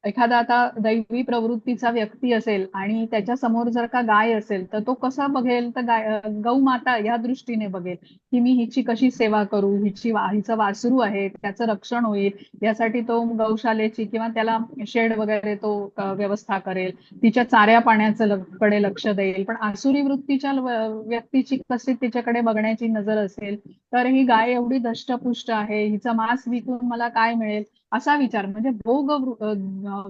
एखादा आता दैवी प्रवृत्तीचा व्यक्ती असेल आणि त्याच्या समोर जर का गाय असेल, तर तो कसा बघेल? तर गौ माता या दृष्टीने बघेल की मी हिची कशी सेवा करू, हिचं वासरू आहे, त्याचं रक्षण होईल, यासाठी तो गौशालेची किंवा त्याला शेड वगैरे तो व्यवस्था करेल, तिच्या चाऱ्या पाण्याचं कडे लक्ष देईल. पण आसुरी वृत्तीच्या व्यक्तीची कशी तिच्याकडे बघण्याची नजर असेल, तर ही गाय एवढी दष्टपुष्ट आहे, हिचं मांस विकून मला काय मिळेल, असा विचार, म्हणजे भोग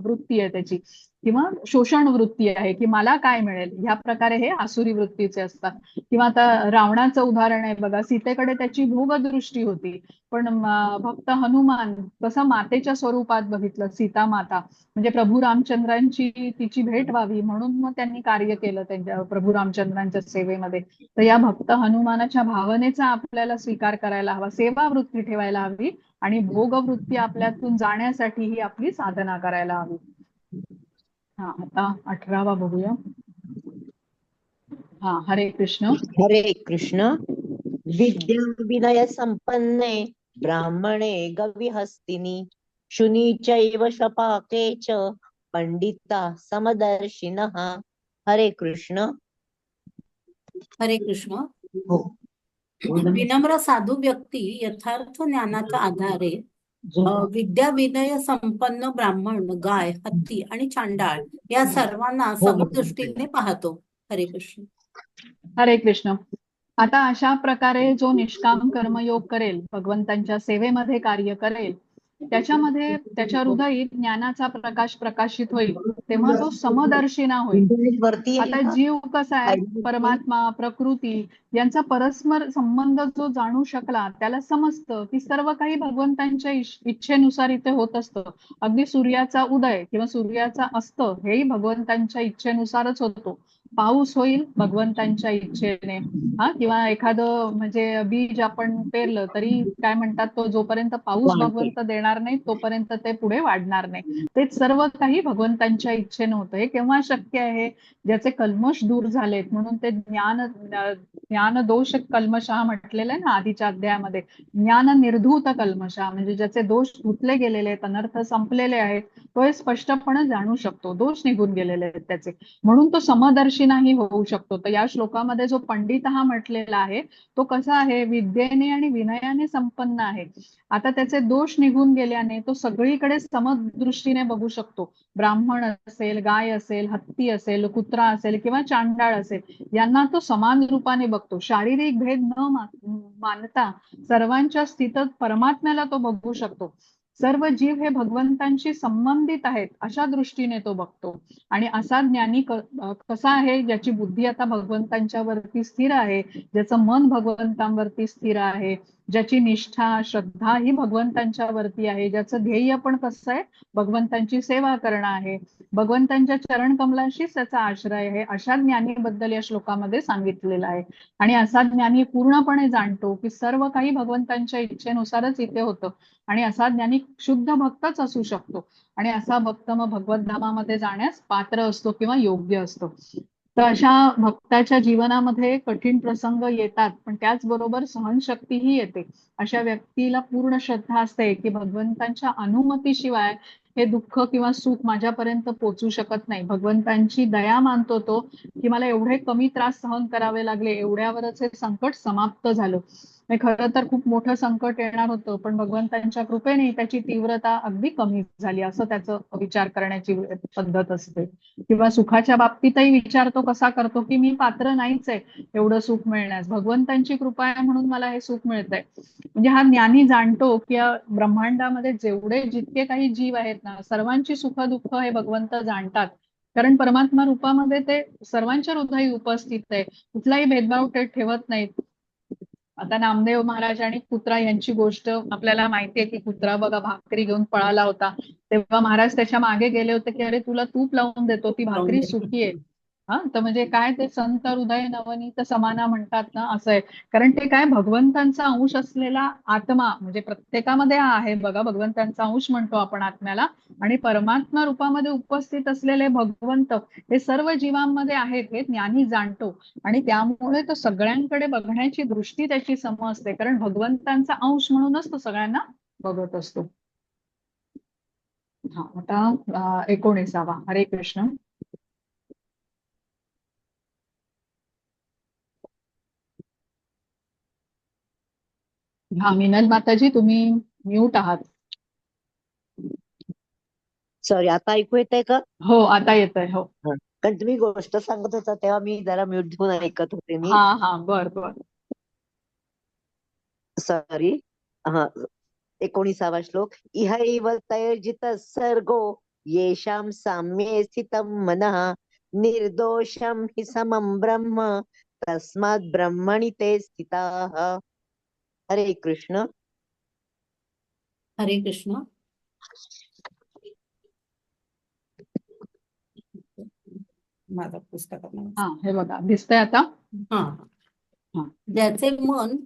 वृत्ती आहे त्याची, किंवा शोषण वृत्ती आहे की मला काय मिळेल, ह्या प्रकारे हे आसुरी वृत्तीचे असतात. किंवा आता रावणाचं उदाहरण आहे बघा, सीतेकडे त्याची भोगदृष्टी होती, पण भक्त हनुमान कसं मातेच्या स्वरूपात बघितलं, सीता माता, म्हणजे प्रभू रामचंद्रांची तिची भेट व्हावी म्हणून मग त्यांनी कार्य केलं त्यांच्या प्रभू रामचंद्रांच्या सेवेमध्ये. तर या भक्त हनुमानाच्या भावनेचा आपल्याला स्वीकार करायला हवा, सेवा वृत्ती ठेवायला हवी आणि भोगवृत्ती आपल्यातून जाण्यासाठी ही आपली साधना करायला हवी. हा, आता 18वा बघूया. हा, हरे कृष्ण. हरे कृष्ण. विद्या विनय संपन्ने ब्राह्मणे गविहस्तिनि शुनी चैव शपाके च पंडिता समदर्शिनः. हरे कृष्ण. हरे कृष्ण. हो. विनम्र साधू व्यक्ती यथार्थ ज्ञानाच्या आधारे विद्या विनय संपन्न ब्राह्मण, गाय, हत्ती आणि चांडाळ या सर्वांना समदृष्टीने पाहतो. हरे कृष्ण. हरे कृष्ण. आता अशा प्रकारे जो निष्काम कर्मयोग करेल, भगवंतांच्या सेवेमध्ये कार्य करेल, त्याच्यामध्ये त्याच्या हृदयी ज्ञानाचा प्रकाश प्रकाशित होईल, तेव्हा तो समदर्शिना होईल. वरती आता जीव कसा आहे, परमात्मा प्रकृती यांचा परस्पर संबंध जो जाणू शकला त्याला समजतं की सर्व काही भगवंतांच्या इच्छेनुसार इथे होत असतं. अगदी सूर्याचा उदय किंवा सूर्याचा अस्त हेही भगवंतांच्या इच्छेनुसारच होतो. पाऊस होईल भगवंतांच्या इच्छेने, हा, किंवा एखादं म्हणजे बीज आपण पेरलं तरी काय म्हणतात, तो जोपर्यंत पाऊस भगवंत देणार नाही तोपर्यंत ते पुढे वाढणार नाही. ते सर्व काही भगवंतांच्या इच्छेने होतं. हे केव्हा शक्य आहे? ज्याचे कल्मश दूर झालेत, म्हणून ते ज्ञान दोष कल्मशः म्हटलेलं आहे ना आधीच्या अध्यायामध्ये. ज्ञान निर्धूत कल्मशः, म्हणजे ज्याचे दोष धुतले गेलेले आहेत, अनर्थ संपलेले आहेत, तो हे स्पष्टपणे जाणू शकतो, दोष निघून गेलेले आहेत त्याचे, म्हणून तो समदर्शिनाही होऊ शकतो. तर या श्लोकामध्ये जो पंडित हा म्हटलेला आहे तो कसा आहे, विद्येने आणि विनयाने संपन्न आहे. आता त्याचे दोष निघून गेल्याने तो सगळीकडे समदृष्टीने बघू शकतो. ब्राह्मण असेल, गाय असेल, हत्ती असेल, कुत्रा असेल किंवा चांडाळ असेल, यांना तो समान रूपाने बघतो. शारीरिक भेद न मानता सर्वांच्या स्थितीत परमात्म्याला तो बघू शकतो. सर्व जीव हे भगवंतांशी संबंधित आहेत अशा दृष्टीने तो बघतो. आणि असा ज्ञानी कसा आहे, ज्याची बुद्धी आता भगवंतांच्या वरती स्थिर आहे, ज्याचं मन भगवंतांवरती स्थिर आहे, ज्याची निष्ठा श्रद्धा ही भगवंतांच्या वरती आहे, ज्याचं ध्येय पण कसं आहे, भगवंतांची सेवा करणं आहे, भगवंतांच्या चरण कमलाशीच त्याचा आश्रय आहे, अशा ज्ञानीबद्दल या श्लोकामध्ये सांगितलेलं आहे. आणि असा ज्ञानी पूर्णपणे जाणतो की सर्व काही भगवंतांच्या इच्छेनुसारच इथे होतं, आणि असा ज्ञानी शुद्ध भक्तच असू शकतो. आणि असा भक्त मग भगवत धामामध्ये जाण्यास पात्र असतो किंवा योग्य असतो. तर अशा भक्ताच्या जीवनामध्ये कठीण प्रसंग येतात, पण त्याचबरोबर सहनशक्तीही येते. अशा व्यक्तीला पूर्ण श्रद्धा असते की भगवंतांच्या अनुमतीशिवाय हे दुःख किंवा सुख माझ्यापर्यंत पोहोचू शकत नाही. भगवंतांची दया मानतो तो, की मला एवढे कमी त्रास सहन करावे लागले, एवढ्यावरच हे संकट समाप्त झालं. हे खरं तर खूप मोठं संकट येणार होतं, पण भगवंतांच्या कृपेने त्याची तीव्रता अगदी कमी झाली, असं त्याचं विचार करण्याची पद्धत असते. किंवा सुखाच्या बाबतीतही विचार तो कसा करतो, की मी पात्र नाहीच आहे एवढं सुख मिळण्यास, भगवंतांची कृपा आहे म्हणून मला हे सुख मिळतंय. म्हणजे हा ज्ञानी जाणतो की या ब्रह्मांडामध्ये जेवढे जितके काही जीव आहेत ना, सर्वांची सुख दुःख हे भगवंत जाणतात. कारण परमात्मा रूपामध्ये ते सर्वांच्या हृदयी उपस्थित आहे, कुठलाही भेदभाव ते ठेवत नाहीत. आता नामदेव महाराज आणि कुत्रा यांची गोष्ट आपल्याला माहितीये, की कुत्रा बघा भाकरी घेऊन पळाला होता, तेव्हा महाराज त्याच्या मागे गेले होते, की अरे तुला तूप लावून देतो, ती भाकरी सुकी आहे. हा, तर म्हणजे काय ते संत हृदय नवनीत समाना म्हणतात ना, असं आहे. कारण ते काय भगवंतांचा अंश असलेला आत्मा, म्हणजे प्रत्येकामध्ये हा आहे बघा, भगवंतांचा अंश म्हणतो आपण आत्म्याला, आणि परमात्मा रूपामध्ये उपस्थित असलेले भगवंत हे सर्व जीवांमध्ये आहेत हे ज्ञानी जाणतो. आणि त्यामुळे तो सगळ्यांकडे बघण्याची दृष्टी त्याची समजते, कारण भगवंतांचा अंश म्हणूनच तो सगळ्यांना बघत असतो. हा, आता 19वा. हरे कृष्ण. हा, मिनल माताजी तुम्ही म्यूट आहात. सॉरी, आता ऐकू येतंय का? हो, आता येतंय. हो. कारण तुम्ही गोष्ट सांगत होता तेव्हा मी जरा म्यूट घेऊन ऐकत होते मी. हा हा, बर बर. सॉरी. हा, 19वा श्लोक. इहैव तैर्जित सर्गो येषां साम्ये स्थितं मनः निर्दोषं हि समं ब्रह्म तस्मात् ब्रह्मणि ते स्थिताः. हरे कृष्ण. हरे कृष्ण. माझं पुस्तकात हा, हे बघा दिसतंय आता. हा, हा. ज्याचे मन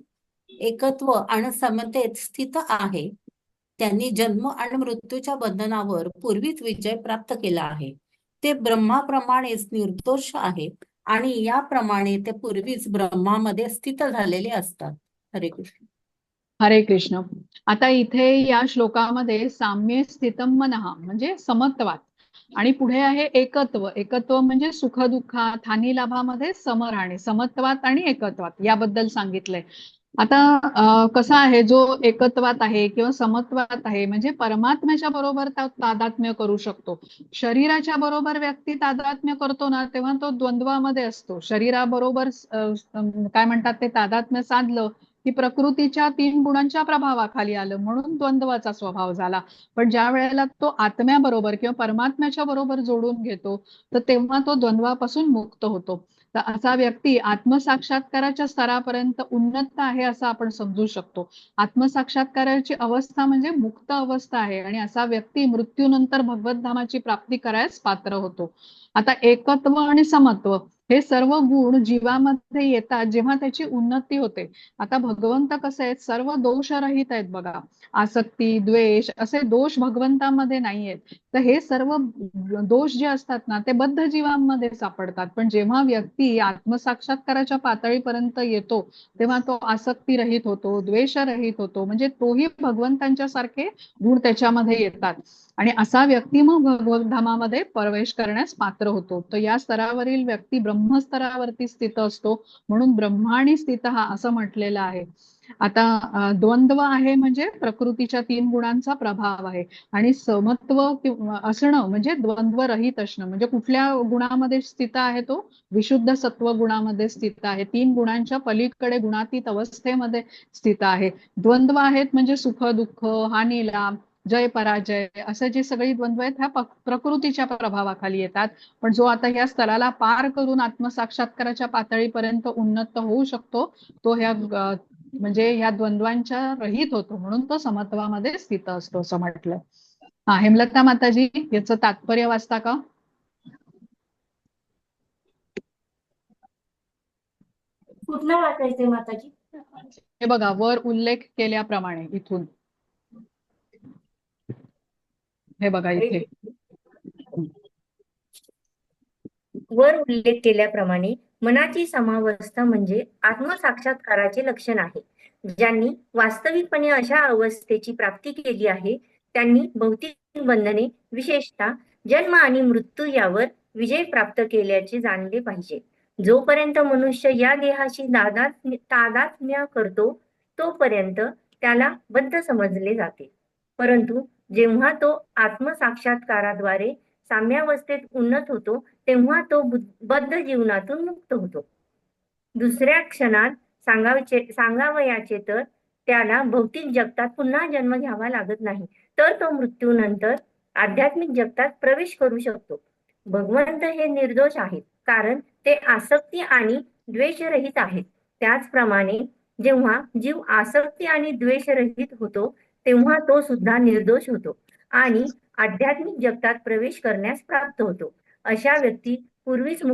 एकत्व आणि समतेत स्थित आहे त्यांनी जन्म आणि मृत्यूच्या बंधनावर पूर्वीच विजय प्राप्त केला आहे. ते ब्रह्माप्रमाणेच निर्दोष आहेत आणि याप्रमाणे ते पूर्वीच ब्रह्मामध्ये स्थित झालेले असतात. हरे कृष्ण. हरे कृष्ण. आता इथे या श्लोकामध्ये साम्ये स्थितम मनः म्हणजे समत्वात, आणि पुढे आहे एकत्व. एकत्व म्हणजे सुख दुःखात हानी लाभामध्ये सम राहणे, समत्वात आणि एकत्वात याबद्दल सांगितलंय. आता कसं आहे, जो एकत्वात आहे किंवा समत्वात आहे म्हणजे परमात्म्याच्या बरोबर तादात्म्य करू शकतो. शरीराच्या बरोबर व्यक्ती तादात्म्य करतो ना, तेव्हा तो द्वंद्वामध्ये असतो. शरीराबरोबर काय म्हणतात ते तादात्म्य साधलं की प्रकृतीच्या 3 गुणांच्या प्रभावाखाली आलं, म्हणून द्वंद्वाचा स्वभाव झाला. पण ज्या वेळेला तो आत्म्याबरोबर किंवा परमात्म्याच्या बरोबर जोडून घेतो, तर तेव्हा तो द्वंद्वापासून मुक्त होतो. तर असा व्यक्ती आत्मसाक्षात्काराच्या स्तरापर्यंत उन्नत आहे असं आपण समजू शकतो. आत्मसाक्षात्काराची अवस्था म्हणजे मुक्त अवस्था आहे, आणि असा व्यक्ती मृत्यूनंतर भगवतधामाची प्राप्ती करायला पात्र होतो. आता एकत्व आणि समत्व हे सर्व गुण जीवामध्ये येतात जेव्हा त्याची उन्नती होते. आता भगवंत कसे आहेत, सर्व दोषरहित आहेत बघा. आसक्ती, द्वेष असे दोष भगवंतामध्ये नाहीयेत. तर हे सर्व दोष जे असतात ना, ते बद्ध जीवांमध्ये सापडतात. पण जेव्हा व्यक्ती आत्मसाक्षात्काराच्या पातळीपर्यंत येतो, तेव्हा तो आसक्ती रहित होतो, द्वेष रहित होतो, म्हणजे तोही भगवंतांच्या सारखे गुण त्याच्यामध्ये येतात. आणि असा व्यक्ती मग भगवतधामामध्ये प्रवेश करण्यास पात्र होतो. तर या स्तरावरील व्यक्ती ब्रह्मस्तरावरती स्थित असतो, म्हणून ब्रह्माणी स्थित हा असं म्हटलेलं आहे. आता द्वंद्व आहे म्हणजे प्रकृतीच्या 3 गुणांचा प्रभाव आहे, आणि समत्व असणं म्हणजे द्वंद्व रहित असणं, म्हणजे कुठल्या गुणामध्ये स्थित आहे तो विशुद्ध सत्व गुणामध्ये स्थित आहे, 3 गुणांच्या पलीकडे गुणातीत अवस्थेमध्ये स्थित आहे. द्वंद्व आहेत म्हणजे सुख दुःख, हानी लाभ, जय पराजय, असं जे सगळी द्वंद्व आहेत ह्या प्रकृतीच्या प्रभावाखाली येतात. पण जो आता या स्तराला पार करून आत्मसाक्षात्काराच्या पातळीपर्यंत उन्नत होऊ शकतो, तो ह्या म्हणजे ह्या द्वंद्वांच्या रहित होतो, म्हणून तो समत्वामध्ये स्थित असतो असं म्हटलं. हा, हेमलता माताजी याचं तात्पर्य वाचता का? कुठलं वाचायचंय माताजी? हे बघा, वर उल्लेख केल्याप्रमाणे इथून, हे बघा इथे वर उल्लेख केल्याप्रमाणे मनाची समावस्था म्हणजे आत्मसाक्षात्काराचे लक्षण आहे. ज्यांनी वास्तविकपणे अशा अवस्थेची प्राप्ती केली आहे त्यांनी भौतिक बंधने, विशेषतः जन्म आणि मृत्यू यावर विजय प्राप्त केल्याचे जाणले पाहिजे. जोपर्यंत मनुष्य या देहाशी तादात्म्य करतो तोपर्यंत त्याला बद्ध समजले जाते. परंतु जेव्हा तो आत्मसाक्षात्काराद्वारे साम्यावस्थेत उन्नत होतो तेव्हा तो बद्ध जीवनातून मुक्त होतो. दुसऱ्या क्षणात सांगावयाचे तर त्याला भौतिक जगतात पुन्हा जन्म घ्यावा लागत नाही, तर तो मृत्यूनंतर आध्यात्मिक जगतात प्रवेश करू शकतो. भगवंत हे निर्दोष आहेत, कारण ते आसक्ती आणि द्वेषरहित आहेत. त्याचप्रमाणे जेव्हा जीव आसक्ती आणि द्वेषरहित होतो तेव्हा तो सुद्धा निर्दोष होतो आणि आध्यात्मिक जगतात प्रवेश करण्यास प्राप्त होतो. अशा व्यक्ती पूर्वीच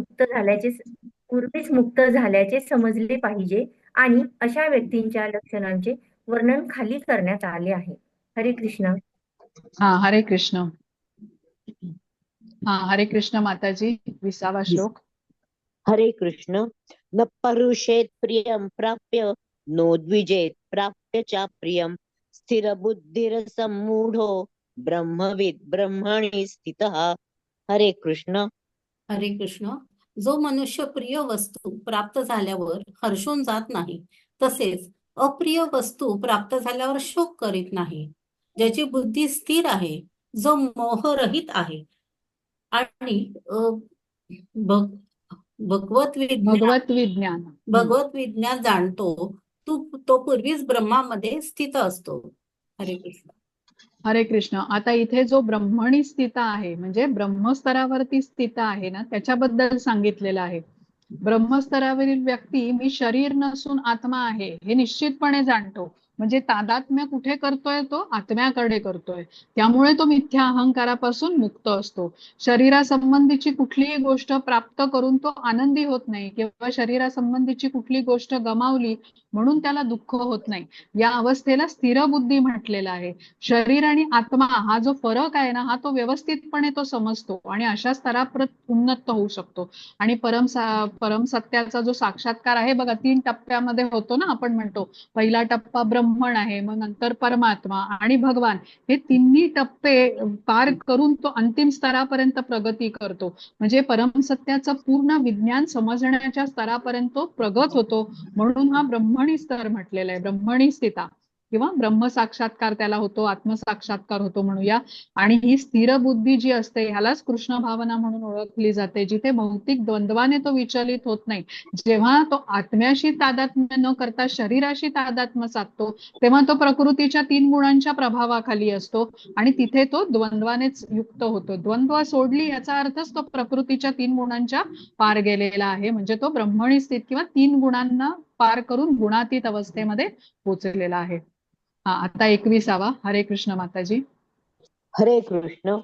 मुक्त झाल्याचे समजले पाहिजे आणि अशा व्यक्तींच्या लक्षणांचे वर्णन खाली करण्यात आले आहे. हरे कृष्ण. हरे कृष्ण. हरे कृष्ण माताजी. 20वा श्लोक. हरे कृष्ण. न परुषेत प्रियम प्राप्य नो द्विजेत प्राप्य च प्रियम स्थिर बुद्धिर सम्मूढो ब्रह्मविद ब्रह्मणि स्थितः. हरे कृष्ण. हरे कृष्ण. जो मनुष्य प्रिय वस्तू प्राप्त झाल्यावर हर्षून जात नाही, तसेच अप्रिय वस्तू प्राप्त झाल्यावर शोक करीत नाही, ज्याची बुद्धी स्थिर आहे, जो मोहरहित आहे आणि भगवत विज्ञान जाणतो, तो पूर्वीच ब्रह्मामध्ये स्थित असतो. हरे कृष्ण. हरे कृष्ण. आता इथे जो ब्रह्मणी स्थित आहे म्हणजे ब्रह्मस्तरावरती स्थित आहे ना, त्याच्याबद्दल सांगितलेलं आहे. ब्रह्मस्तरावरील व्यक्ती मी शरीर नसून आत्मा आहे हे निश्चितपणे जाणतो. म्हणजे तादात्म्य कुठे करतोय? तो आत्म्याकडे करतोय. त्यामुळे तो मिथ्या अहंकारापासून मुक्त असतो. शरीरासंबंधीची कुठलीही गोष्ट प्राप्त करून तो आनंदी होत नाही किंवा शरीरासंबंधीची कुठली गोष्ट गमावली म्हणून त्याला दुःख होत नाही. या अवस्थेला स्थिर बुद्धी म्हटलेलं आहे. शरीर आणि आत्मा हा जो फरक आहे ना, हा तो व्यवस्थितपणे तो समजतो आणि अशा स्तरापर्यंत उन्नत होऊ शकतो. आणि परमसत्याचा जो साक्षात्कार आहे बघा, 3 टप्प्यामध्ये होतो ना. आपण म्हणतो पहिला टप्पा ब्रह्मण आहे, मग नंतर परमात्मा आणि भगवान. हे तिन्ही टप्पे पार करून तो अंतिम स्तरापर्यंत प्रगती करतो. म्हणजे परमसत्याचं पूर्ण विज्ञान समजण्याच्या स्तरापर्यंत तो प्रगत होतो. म्हणून हा ब्रह्मणी स्तर म्हटलेला आहे. ब्रह्मणी स्थिता किंवा ब्रह्मसाक्षात्कार त्याला होतो, आत्मसाक्षात्कार होतो म्हणूया. आणि ही स्थिर बुद्धी जी असते ह्यालाच कृष्ण भावना म्हणून ओळखली जाते, जिथे भौतिक द्वंद्वाने तो विचलित होत नाही. जेव्हा तो आत्म्याशी तादात्म्य न करता शरीराशी तादात्म्य साधतो तेव्हा तो प्रकृतीच्या 3 गुणांच्या प्रभावाखाली असतो आणि तिथे तो द्वंद्वानेच युक्त होतो. द्वंद्व सोडली याचा अर्थच तो प्रकृतीच्या 3 गुणांच्या पार गेलेला आहे. म्हणजे तो ब्रह्मणी स्थित किंवा 3 गुणांना पार करून गुणातीत अवस्थेमध्ये पोहोचलेला आहे. आता 21वा. हरे कृष्ण माताजी. हरे कृष्ण.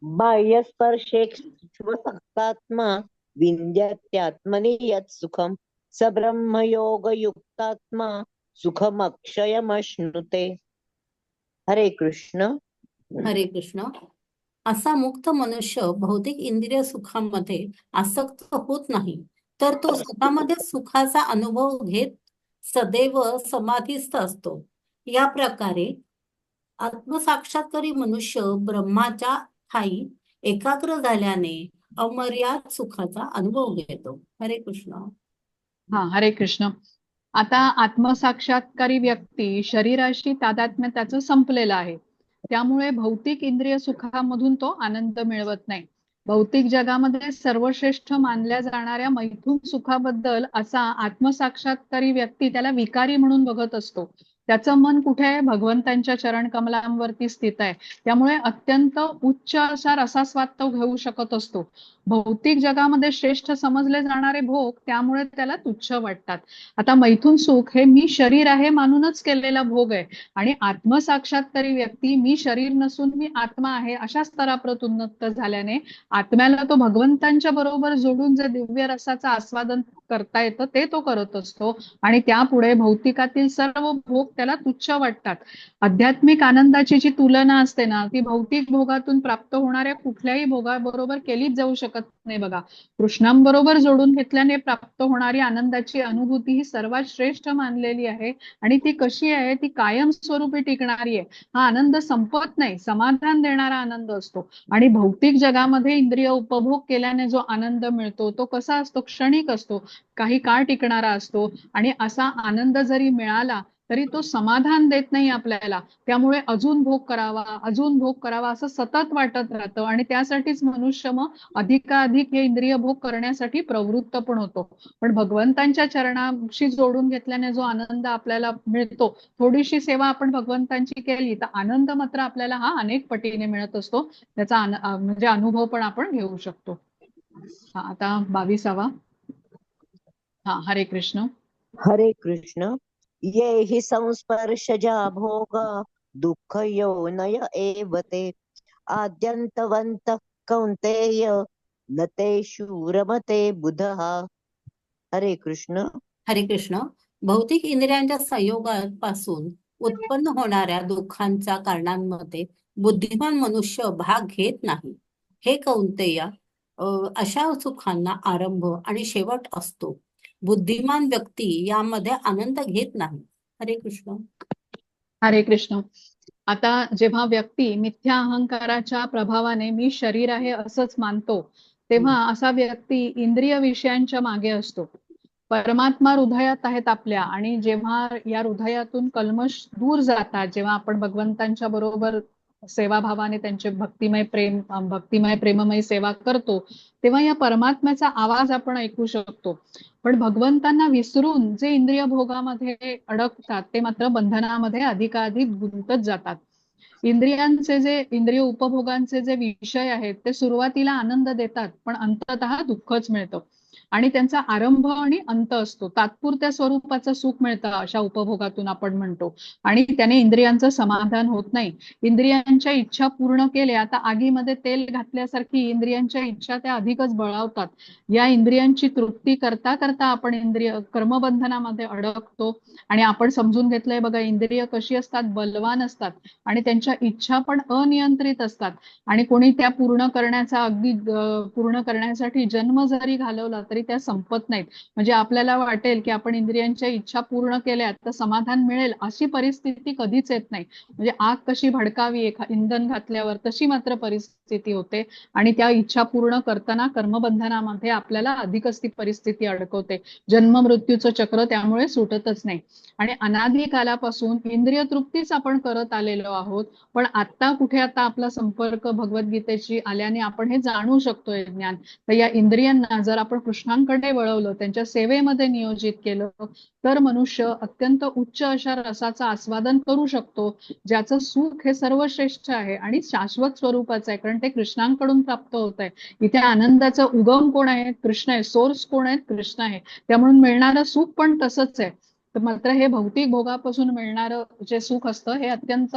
बाह्यस्पर्शेक्षुसक्तात्मा विन्द्यात्मनि यत् सुखम स ब्रह्मयोगयुक्तात्मा सुखमक्षयमश्नुते. हरे कृष्ण. हरे कृष्ण. असा मुक्त मनुष्य भौतिक इंद्रिय सुखामध्ये आसक्त होत नाही, तर तो स्वतःमध्ये सुखाचा अनुभव घेत सदैव समाधीस्थ असतो. या प्रकारे आत्मसाक्षात्कारी मनुष्य ब्रह्माच्या ठाई एकाग्र झाल्याने अमर्याद सुखाचा अनुभव घेतो. हरे कृष्ण. हरे कृष्ण. आता आत्मसाक्षात्कारी व्यक्ती शरीराशी तादात्म्य त्याचं संपलेलं आहे. त्यामुळे भौतिक इंद्रिय सुखामधून तो आनंद मिळवत नाही. भौतिक जगामध्ये सर्वश्रेष्ठ मानल्या जाणाऱ्या मैथुन सुखाबद्दल असा आत्मसाक्षात्कारी व्यक्ती त्याला विकारी म्हणून बघत असतो. त्याचं मन कुठे आहे? भगवंतांच्या चरण कमलांवरती स्थित आहे. त्यामुळे अत्यंत उच्च असा रसास्वाद तो घेऊ शकत असतो. भौतिक जगामध्ये श्रेष्ठ समजले जाणारे भोग त्यामुळे त्याला तुच्छ वाटतात. आता मैथुन सुख हे मी शरीर आहे मानूनच केलेला भोग आहे आणि आत्मसाक्षात्कारी व्यक्ती मी शरीर नसून मी आत्मा आहे अशा स्तरापर्यंत उन्नत झाल्याने आत्म्याला तो भगवंतांच्या बरोबर जोडून जे दिव्य रसाचं आस्वादन करता येतं ते तो करत असतो आणि त्यापुढे भौतिकातील सर्व भोग त्याला तुच्छ वाटतात. आध्यात्मिक आनंदाची जी तुलना असते ना, ती भौतिक भोगातून प्राप्त होणाऱ्या कुठल्याही भोगाबरोबर केलीच जाऊ शकत नाही बघा. कृष्णांबरोबर जोडून घेतल्याने प्राप्त होणारी आनंदाची अनुभूती ही सर्वात श्रेष्ठ मानलेली आहे. आणि ती कशी आहे, ती कायमस्वरूपी टिकणारी आहे. हा आनंद संपत नाही, समाधान देणारा आनंद असतो. आणि भौतिक जगामध्ये इंद्रिय उपभोग केल्याने जो आनंद मिळतो तो कसा असतो, क्षणिक असतो, काही काळ टिकणारा असतो. आणि असा आनंद जरी मिळाला तरी तो समाधान देत नाही आपल्याला. त्यामुळे अजून भोग करावा, अजून भोग करावा असं सतत वाटत राहतं. आणि त्यासाठीच मनुष्य मग अधिकाधिक हे इंद्रिय भोग करण्यासाठी प्रवृत्त पण होतो. पण भगवंतांच्या चरणाशी जोडून घेतल्याने जो आनंद आपल्याला मिळतो, थोडीशी सेवा आपण भगवंतांची केली तर आनंद मात्र आपल्याला हा अनेक पटीने मिळत असतो. त्याचा म्हणजे अनुभव पण आपण घेऊ शकतो. आता 22वा. हरे कृष्ण. हरे कृष्ण. ये हि संस्पर्शजा भोग दुःख योनय एव ते आद्यन्तवन्तः कौन्तेय न तेषु रमते बुधः. हरे कृष्ण. हरे कृष्ण. भौतिक इंद्रियांच्या संयोगापासून उत्पन्न होणाऱ्या दुःखांच्या कारणांमध्ये बुद्धिमान मनुष्य भाग घेत नाही. हे कौंतेया, अशा सुखांना आरंभ आणि शेवट असतो. बुद्धिमान व्यक्ती यामध्ये आनंद घेत नाही. हरे कृष्ण. हरे कृष्ण. आता जेव्हा व्यक्ती मिथ्या अहंकाराच्या प्रभावाने मी शरीर आहे असंच मानतो, तेव्हा असा व्यक्ती इंद्रिय विषयांच्या मागे असतो. परमात्मा हृदयात आहेत आपल्या. आणि जेव्हा या हृदयातून कल्मश दूर जातात, जेव्हा आपण भगवंतांच्या बरोबर सेवाभावाने त्यांचे भक्तिमय प्रेममय सेवा करतो, तेव्हा या परमात्म्याचा आवाज आपण ऐकू शकतो. पण भगवंतांना विसरून जे इंद्रिय भोगामध्ये अडकतात ते मात्र बंधनामध्ये अधिकाधिक गुंतत जातात. इंद्रिय उपभोगांचे जे विषय आहेत ते सुरुवातीला आनंद देतात, पण अंततः दुःखच मिळतं. आणि त्यांचा आरंभ आणि अंत असतो. तात्पुरत्या स्वरूपाचं सुख मिळतं अशा उपभोगातून आपण म्हणतो. आणि त्याने इंद्रियांचं समाधान होत नाही. इंद्रियांच्या इच्छा पूर्ण केल्या आता आगीमध्ये तेल घातल्यासारखी इंद्रियांच्या इच्छा त्या अधिकच बळावतात. या इंद्रियांची तृप्ती करता करता आपण इंद्रिय कर्मबंधनामध्ये अडकतो. आणि आपण समजून घेतलंय बघा, इंद्रिय कशी असतात, बलवान असतात. आणि त्यांच्या इच्छा पण अनियंत्रित असतात. आणि कोणी त्या पूर्ण करण्यासाठी जन्म जरी घालवला तरी त्या संपत नाहीत. म्हणजे आपल्याला वाटेल की आपण इंद्रियांच्या इच्छा पूर्ण केल्या तर समाधान मिळेल, अशी परिस्थिती कधीच येत नाही. म्हणजे आग कशी भडकावी इंधन घातल्यावर, तशी मात्र परिस्थिती होते. आणि त्या इच्छा पूर्ण करताना कर्मबंधनामध्ये आपल्याला अधिकच ती परिस्थिती अडकवते. जन्म मृत्यूचं चक्र त्यामुळे सुटतच नाही. आणि अनादी कालापासून इंद्रिय तृप्तीच आपण करत आलेलो आहोत. पण आता आपला संपर्क भगवद्गीतेशी आल्याने आपण हे जाणू शकतोय ज्ञान. तर या इंद्रियांना जर आपण कृष्णांकडे वळवलं, त्यांच्या सेवेमध्ये नियोजित केलं, तर मनुष्य अत्यंत उच्च अशा रसाचं आस्वादन करू शकतो, ज्याचं सुख हे सर्वश्रेष्ठ आहे आणि शाश्वत स्वरूपाचं आहे. कारण ते कृष्णांकडून प्राप्त होत आहे. इथे आनंदाचा उगम कोण आहे, कृष्ण आहे. सोर्स कोण आहे, कृष्ण आहे. त्यामुळे मिळणारं सुख पण तसंच आहे. तर मात्र हे भौतिक भोगापासून मिळणारं जे सुख असतं हे अत्यंत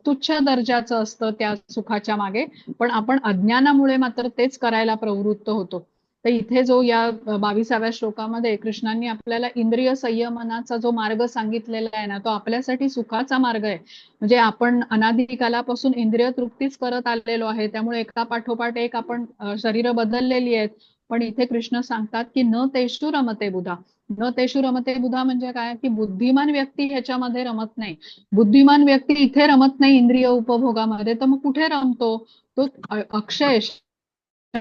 तुच्छ दर्जाचं असतं त्या सुखाच्या मागे. पण आपण अज्ञानामुळे मात्र तेच करायला प्रवृत्त होतो. तर इथे जो या 22व्या श्लोकामध्ये कृष्णांनी आपल्याला इंद्रिय संयमनाचा जो मार्ग सांगितलेला आहे ना, तो आपल्यासाठी सुखाचा मार्ग आहे. म्हणजे आपण अनादी कालापासून इंद्रिय तृप्तीच करत आलेलो आहे. त्यामुळे एका पाठोपाठ एक आपण शरीर बदललेली आहेत. पण इथे कृष्ण सांगतात की न तेषु रमते बुधा. न तेषु रमते बुधा म्हणजे काय, की बुद्धिमान व्यक्ती ह्याच्यामध्ये रमत नाही. बुद्धिमान व्यक्ती इथे रमत नाही इंद्रिय उपभोगामध्ये, तर मग कुठे रमतो, तो अक्षय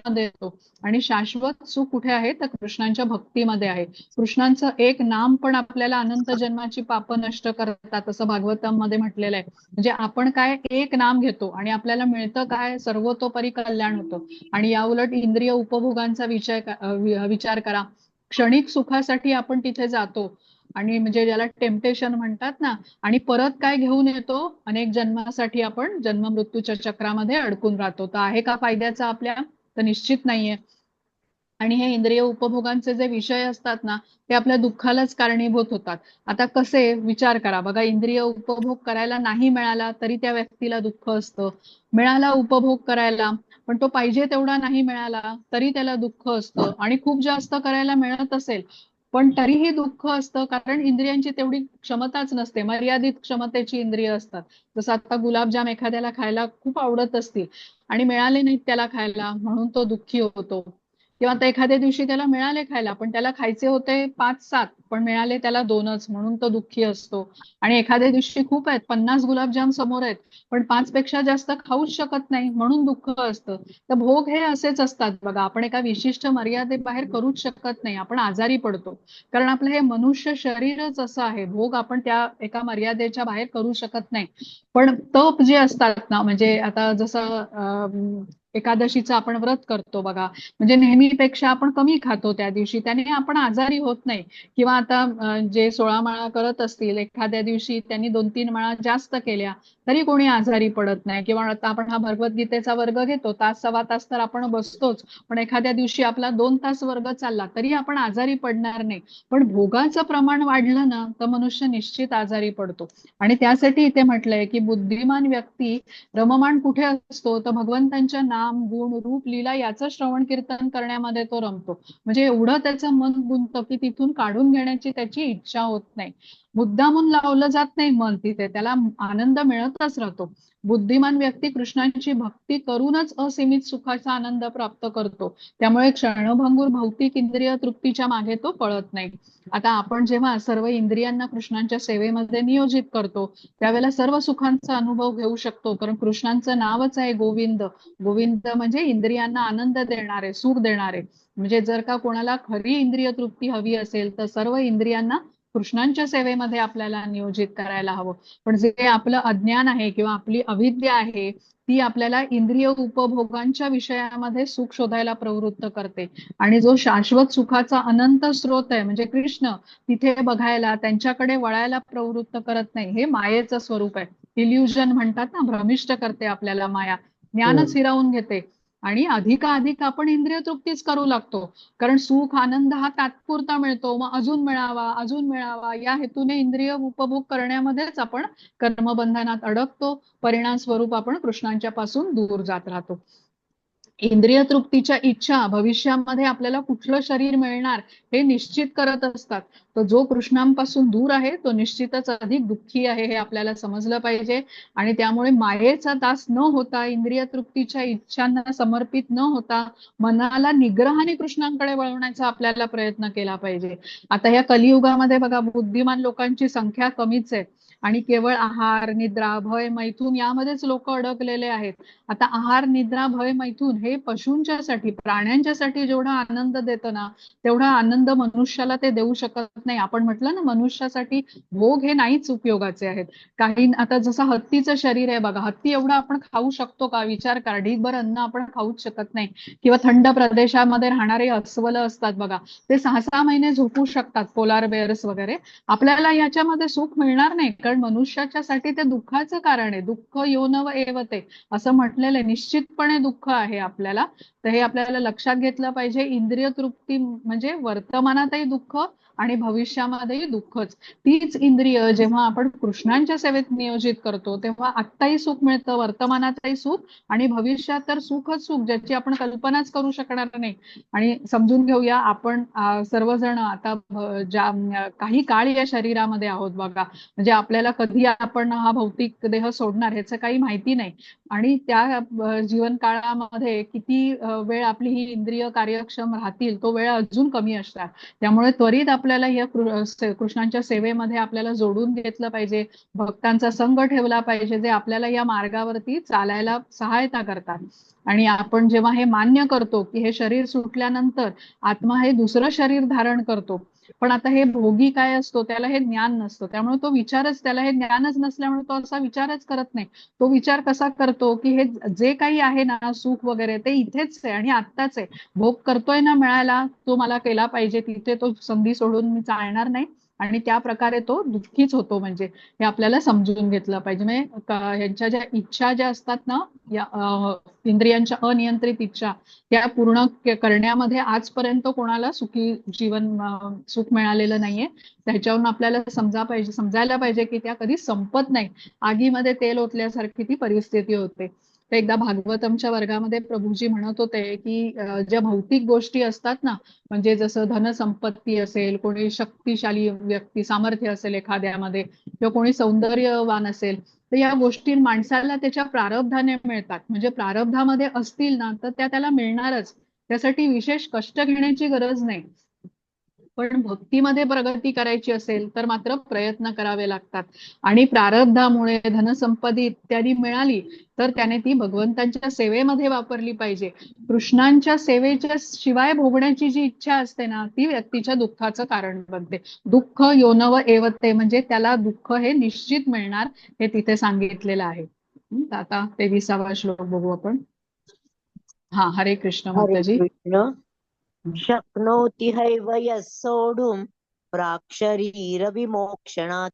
देतो. आणि शाश्वत सुख कुठे आहे, तर कृष्णांच्या भक्तीमध्ये आहे. कृष्णांचं एक नाम पण आपल्याला अनंत जन्माची पाप नष्ट करतात असं भागवतामध्ये म्हटलेलं आहे. म्हणजे आपण काय एक नाम घेतो आणि आपल्याला मिळतं काय, सर्वतोपरी कल्याण होतं. आणि या उलट इंद्रिय उपभोगांचा विचार करा. क्षणिक सुखासाठी आपण तिथे जातो आणि म्हणजे ज्याला टेम्पटेशन म्हणतात ना, आणि परत काय घेऊन येतो, अनेक जन्मासाठी आपण जन्म मृत्यूच्या चक्रामध्ये अडकून राहतो. तर आहे का फायद्याचा आपल्या, तर निश्चित नाहीये. आणि हे इंद्रिय उपभोगांचे जे विषय असतात ना, ते आपल्या दुःखालाच कारणीभूत होतात. आता कसे विचार करा बघा, इंद्रिय उपभोग करायला नाही मिळाला तरी त्या व्यक्तीला दुःख असतं. मिळाला उपभोग करायला पण तो पाहिजे तेवढा नाही मिळाला तरी त्याला दुःख असतं. आणि खूप जास्त करायला मिळत असेल पण तरीही दुःख असतं, कारण इंद्रियांची तेवढी क्षमताच नसते, मर्यादित क्षमतेची इंद्रिय असतात. जसं आता गुलाबजाम एखाद्याला खायला खूप आवडत असतील आणि मिळाले नाहीत त्याला खायला, म्हणून तो दुःखी होतो. किंवा आता एखाद्या दिवशी त्याला मिळाले खायला, पण त्याला खायचे होते 5-7, पण मिळाले त्याला 2च, म्हणून तो दुःखी असतो. आणि एखाद्या दिवशी खूप आहेत, 50 गुलाबजाम समोर आहेत, पण 5 पेक्षा जास्त खाऊच शकत नाही, म्हणून दुःख असतं. तर भोग हे असेच असतात बघा, आपण एका विशिष्ट मर्यादेबाहेर करूच शकत नाही, आपण आजारी पडतो. कारण आपलं हे मनुष्य शरीरच असं आहे, भोग आपण त्या एका मर्यादेच्या बाहेर करू शकत नाही. पण तप जे असतात ना, म्हणजे आता जसं एकादशीचं आपण व्रत करतो बघा, म्हणजे नेहमीपेक्षा आपण कमी खातो त्या दिवशी, त्याने आपण आजारी होत नाही. किंवा आता जे 16 माळा करत असतील, एखाद्या दिवशी त्यांनी 2-3 माळा जास्त केल्या तरी कोणी आजारी पडत नाही. किंवा आता आपण हा भगवद्गीतेचा वर्ग घेतो, तास सव्वा तास तर आपण बसतोच, पण एखाद्या दिवशी आपला 2 तास वर्ग चालला तरी आपण आजारी पडणार नाही. पण भोगाचं प्रमाण वाढलं ना, तर मनुष्य निश्चित आजारी पडतो. आणि त्यासाठी इथे म्हटलंय की बुद्धिमान व्यक्ती रममाण कुठे असतो, तर भगवंतांच्या नाम, गुण, रूप, लीला याचं श्रवण कीर्तन करण्यामध्ये तो रमतो. म्हणजे एवढं त्याचं मन गुंततं की तिथून काढून घेण्याची त्याची इच्छा होत नाही. मुद्दामून लावलं जात नाही मन तिथे, त्याला आनंद मिळतच राहतो. बुद्धिमान व्यक्ती कृष्णाची भक्ती करूनच असीमित सुखाचा आनंद प्राप्त करतो. त्यामुळे क्षणभंगूर भौतिक इंद्रिय तृप्तीच्या मागे तो पळत नाही. आता आपण जेव्हा सर्व इंद्रियांना कृष्णांच्या सेवेमध्ये नियोजित करतो, त्यावेळेला सर्व सुखांचा अनुभव घेऊ शकतो. कारण कृष्णांचं नावच आहे गोविंद. गोविंद म्हणजे इंद्रियांना आनंद देणारे, सुख देणारे. म्हणजे जर का कोणाला खरी इंद्रिय तृप्ती हवी असेल, तर सर्व इंद्रियांना कृष्णांच्या सेवेमध्ये आपल्याला नियोजित करायला हवं. पण जे आपलं अज्ञान आहे किंवा आपली अविद्या आहे, ती आपल्याला इंद्रिय उपभोगांच्या विषयामध्ये सुख शोधायला प्रवृत्त करते. आणि जो शाश्वत सुखाचा अनंत स्रोत आहे म्हणजे कृष्ण, तिथे बघायला, त्यांच्याकडे वळायला प्रवृत्त करत नाही. हे मायेचं स्वरूप आहे. इल्युजन म्हणतात ना, भ्रमिष्ट करते आपल्याला माया, ज्ञानच हिरावून घेते. आणि अधिकाधिक आपण इंद्रिय तृप्तीच करू लागतो. कारण सुख आनंद हा तात्पुरता मिळतो, मग अजून मिळावा, अजून मिळावा, या हेतूने इंद्रिय उपभोग करण्यामध्येच आपण कर्मबंधनात अडकतो. परिणाम स्वरूप आपण कृष्णांच्या पासून दूर जात राहतो. इंद्रिय तृप्तीच्या इच्छा भविष्यामध्ये आपल्याला कुठलं शरीर मिळणार हे निश्चित करत असतात. तर जो कृष्णांपासून दूर आहे तो निश्चितच अधिक दुःखी आहे, हे आपल्याला समजलं पाहिजे. आणि त्यामुळे मायेचा दास न होता, इंद्रिय तृप्तीच्या इच्छांना समर्पित न होता, मनाला निग्रहाने कृष्णांकडे वळवण्याचा आपल्याला प्रयत्न केला पाहिजे. आता या कलियुगामध्ये बघा, बुद्धिमान लोकांची संख्या कमीच आहे आणि केवळ आहार, निद्रा, भय, मैथून यामध्येच लोक अडकलेले आहेत. आता आहार, निद्रा, भय, मैथून हे पशूंच्यासाठी, प्राण्यांच्यासाठी जेवढा आनंद देतं ना, तेवढा आनंद मनुष्याला ते देऊ शकत नाही. आपण म्हटलं ना, मनुष्यासाठी भोग हे नाहीच उपयोगाचे आहेत. काही आता जसं हत्तीचं शरीर आहे बघा, हत्ती एवढं आपण खाऊ शकतो का? विचार करा, ढीगभर अन्न आपण खाऊच शकत नाही. किंवा थंड प्रदेशामध्ये राहणारे अस्वल असतात बघा, ते 6-6 महिने झोपू शकतात, पोलार बेअर्स वगैरे. आपल्याला याच्यामध्ये सुख मिळणार नाही, कारण मनुष्याच्यासाठी ते दुःखाचं कारण आहे. दुःख योनव एवते असं म्हटलेलं आहे, निश्चितपणे दुःख आहे आपल्याला. तर हे आपल्याला लक्षात घेतलं पाहिजे. इंद्रिय तृप्ती म्हणजे वर्तमानातही दुःख आणि भविष्यामध्येही दुःखच. तीच इंद्रिय जेव्हा आपण कृष्णांच्या सेवेत नियोजित करतो, तेव्हा आत्ताही सुख मिळतं, वर्तमानातही सुख, आणि भविष्यात तर सुखच सुख, ज्याची आपण कल्पनाच करू शकणार नाही. आणि समजून घेऊया, आपण सर्वजण आता काही काळ या शरीरामध्ये आहोत बघा. म्हणजे आपल्याला कधी आपण हा भौतिक देह सोडणार ह्याचं काही माहिती नाही. आणि त्या जीवन काळामध्ये किती वेळ आपली ही इंद्रिय कार्यक्षम राहतील, तो वेळ अजून कमी असणार. त्यामुळे त्वरित आपल्याला या कृष्णांच्या सेवेमध्ये आपल्याला जोडून घेतलं पाहिजे. भक्तांचा संघ ठेवला पाहिजे, जे आपल्याला या मार्गावरती चालायला सहायता करतात. आणि आपण जेव्हा हे मान्य करतो की हे शरीर सुटल्यानंतर आत्मा हे दुसरं शरीर धारण करतो, पण आता हे भोगी काय असतो, त्याला हे ज्ञान नसतं. त्यामुळे तो विचारच, त्याला हे ज्ञानच नसल्यामुळे तो असा विचारच करत नाही. तो विचार कसा करतो की हे जे काही आहे ना, सुख वगैरे, ते इथेच आहे आणि आत्ताच आहे. भोग करतोय ना मिळायला, तो मला केला पाहिजे, तिथे तो संधी सोडून मी चालणार नाही. आणि त्या प्रकारे तो दुःखीच होतो. म्हणजे हे आपल्याला समजून घेतलं पाहिजे. म्हणजे ह्यांच्या ज्या इच्छा ज्या असतात ना, या इंद्रियांच्या अनियंत्रित इच्छा, त्या पूर्ण करण्यामध्ये आजपर्यंत कोणाला सुखी जीवन, सुख मिळालेलं नाहीये. त्याच्यावरून आपल्याला समजायला पाहिजे की त्या कधी संपत नाही. आगीमध्ये तेल ओतल्यासारखी ती परिस्थिती होते. तर एकदा भागवतमच्या वर्गामध्ये प्रभूजी म्हणत होते की ज्या भौतिक गोष्टी असतात ना, म्हणजे जसं धनसंपत्ती असेल, कोणी शक्तिशाली व्यक्ती सामर्थ्य असेल एखाद्यामध्ये, किंवा कोणी सौंदर्यवान असेल, तर या गोष्टी माणसाला त्याच्या प्रारब्धाने मिळतात. म्हणजे प्रारब्धामध्ये असतील ना तर त्या त्याला मिळणारच. त्यासाठी विशेष कष्ट घेण्याची गरज नाही. पण भक्तीमध्ये प्रगती करायची असेल तर मात्र प्रयत्न करावे लागतात. आणि प्रारब्धामुळे धनसंपत्ती इत्यादी मिळाली तर त्याने ती भगवंतांच्या सेवेमध्ये वापरली पाहिजे. कृष्णांच्या सेवेच्या शिवाय भोगण्याची जी इच्छा असते ना, ती व्यक्तीच्या दुःखाचं कारण बनते. दुःख योनव एवते, म्हणजे त्याला दुःख हे निश्चित मिळणार, हे तिथे सांगितलेलं आहे. तर आता 23वा श्लोक बघू आपण. हरे कृष्ण हरे माताजी. कृष्ण. शक्नोति हैव यः सोढुं प्राक्शरीरविमोक्षणात्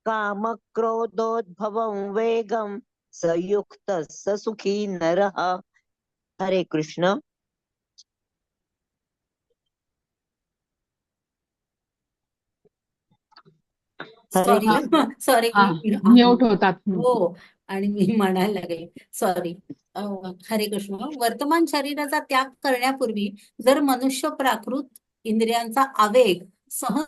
कामक्रोधोद्भवं वेगं स युक्तः स सुखी नरः. हरे कृष्ण. हरे सॉरी कृष्ण. सॉरी मी म्यूट होतात. हो, आणि मी म्हणायला लागले सॉरी. हरे कृष्ण. वर्तमान शरीराचा त्याग करण्यापूर्वी जर मनुष्य प्राकृत इंद्रियांचा आवेग सहन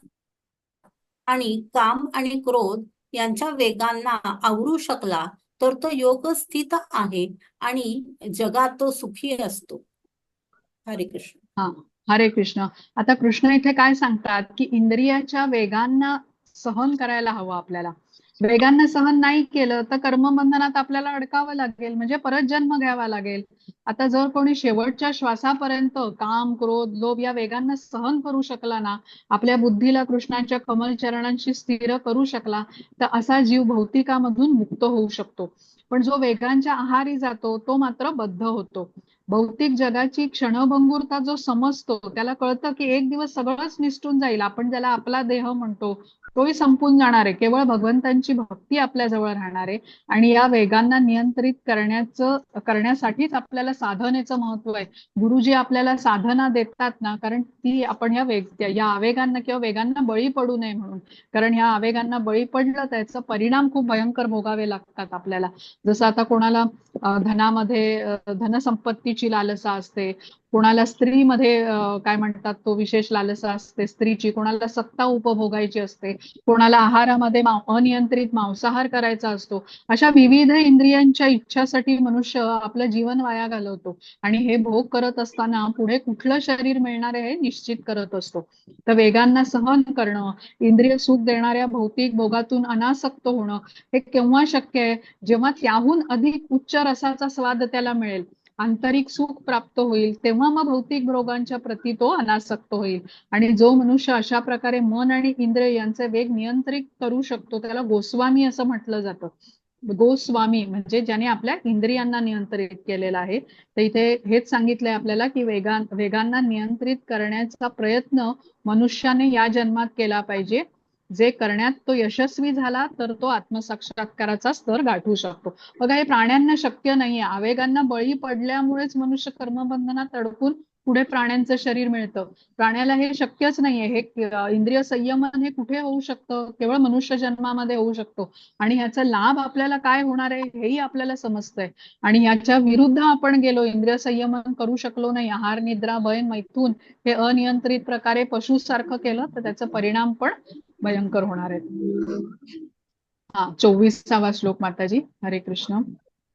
आणि काम आणि क्रोध यांच्या वेगांना आवरू शकला तर तो योगस्थित आहे आणि जगात तो सुखी असतो. हरे कृष्ण. हरे कृष्ण. आता कृष्ण इथे काय सांगतात की इंद्रियाच्या वेगांना सहन करायला हवं आपल्याला. वेगांना सहन नाही केलं तर कर्मबंधनात आपल्याला अडकावं लागेल, म्हणजे परत जन्म घ्यावा लागेल. आता जर कोणी शेवटच्या श्वासापर्यंत काम क्रोध लोभ या वेगांना सहन करू शकला ना, आपल्या बुद्धीला कृष्णाच्या कमल चरणांशी स्थिर करू शकला, तर असा जीव भौतिकामधून मुक्त होऊ शकतो. पण जो वेगांच्या आहारी जातो तो मात्र बद्ध होतो. भौतिक जगाची क्षणभंगुरता जो समजतो त्याला कळतं की एक दिवस सगळंच निसटून जाईल. आपण ज्याला आपला देह म्हणतो तोही संपून जाणार आहे. केवळ भगवंतांची भक्ती आपल्या जवळ राहणार आहे. आणि या वेगांना नियंत्रित करण्यासाठीच आपल्याला साधनेचं महत्व आहे. गुरुजी आपल्याला साधना देतात ना, कारण ती आपण या आवेगांना किंवा वेगांना बळी पडू नये म्हणून. कारण ह्या आवेगांना बळी पडलं त्याचा परिणाम खूप भयंकर भोगावे लागतात आपल्याला. जसं आता कोणाला धनामध्ये धनसंपत्तीची लालसा असते, कोणाला स्त्रीमध्ये काय म्हणतात तो विशेष लालसा असते स्त्रीची, कोणाला सत्ता उपभोगायची असते, कोणाला आहारामध्ये अनियंत्रित मांसाहार करायचा असतो. अशा विविध इंद्रियांच्या इच्छासाठी मनुष्य आपलं जीवन वाया घालवतो. आणि हे भोग करत असताना पुढे कुठलं शरीर मिळणार आहे हे निश्चित करत असतो. तर वेगांना सहन करणं, इंद्रिय सुख देणाऱ्या भौतिक भोगातून अनासक्त होणं हे केव्हा शक्य आहे? जेव्हा त्याहून अधिक उच्च रसाचा स्वाद त्याला मिळेल, आंतरिक सुख प्राप्त होईल, तेव्हा मग भौतिक भोगांच्या प्रती तो अनासक्त होईल. आणि जो मनुष्य अशा प्रकारे मन आणि इंद्रिय यांचे वेग नियंत्रित करू शकतो त्याला गोस्वामी असं म्हटलं जातं. गोस्वामी म्हणजे ज्याने आपल्या इंद्रियांना नियंत्रित केलेलं आहे. तर इथे हेच सांगितलंय आपल्याला की वेगांना नियंत्रित करण्याचा प्रयत्न मनुष्याने या जन्मात केला पाहिजे. जे करण्यात तो यशस्वी झाला तर तो आत्मसाक्षात्काराचा स्तर गाठू शकतो. बघा, हे प्राण्यांना शक्य नाहीये. आवेगांना बळी पडल्यामुळेच मनुष्य कर्मबंधनात अडकून पुढे प्राण्यांचं शरीर मिळतं. प्राण्याला हे शक्यच नाहीये. हे इंद्रिय संयमन हे कुठे होऊ शकतं? केवळ मनुष्य जन्मामध्ये होऊ शकतो. आणि ह्याचा लाभ आपल्याला काय होणार आहे हेही आपल्याला समजतंय. आणि ह्याच्या विरुद्ध आपण गेलो, इंद्रिय संयमन करू शकलो नाही, आहार निद्रा भय मैथून हे अनियंत्रित प्रकारे पशुसारखं केलं तर त्याचा परिणाम पण भयंकर होणार आहे. 24वा श्लोक माताजी. हरे कृष्ण.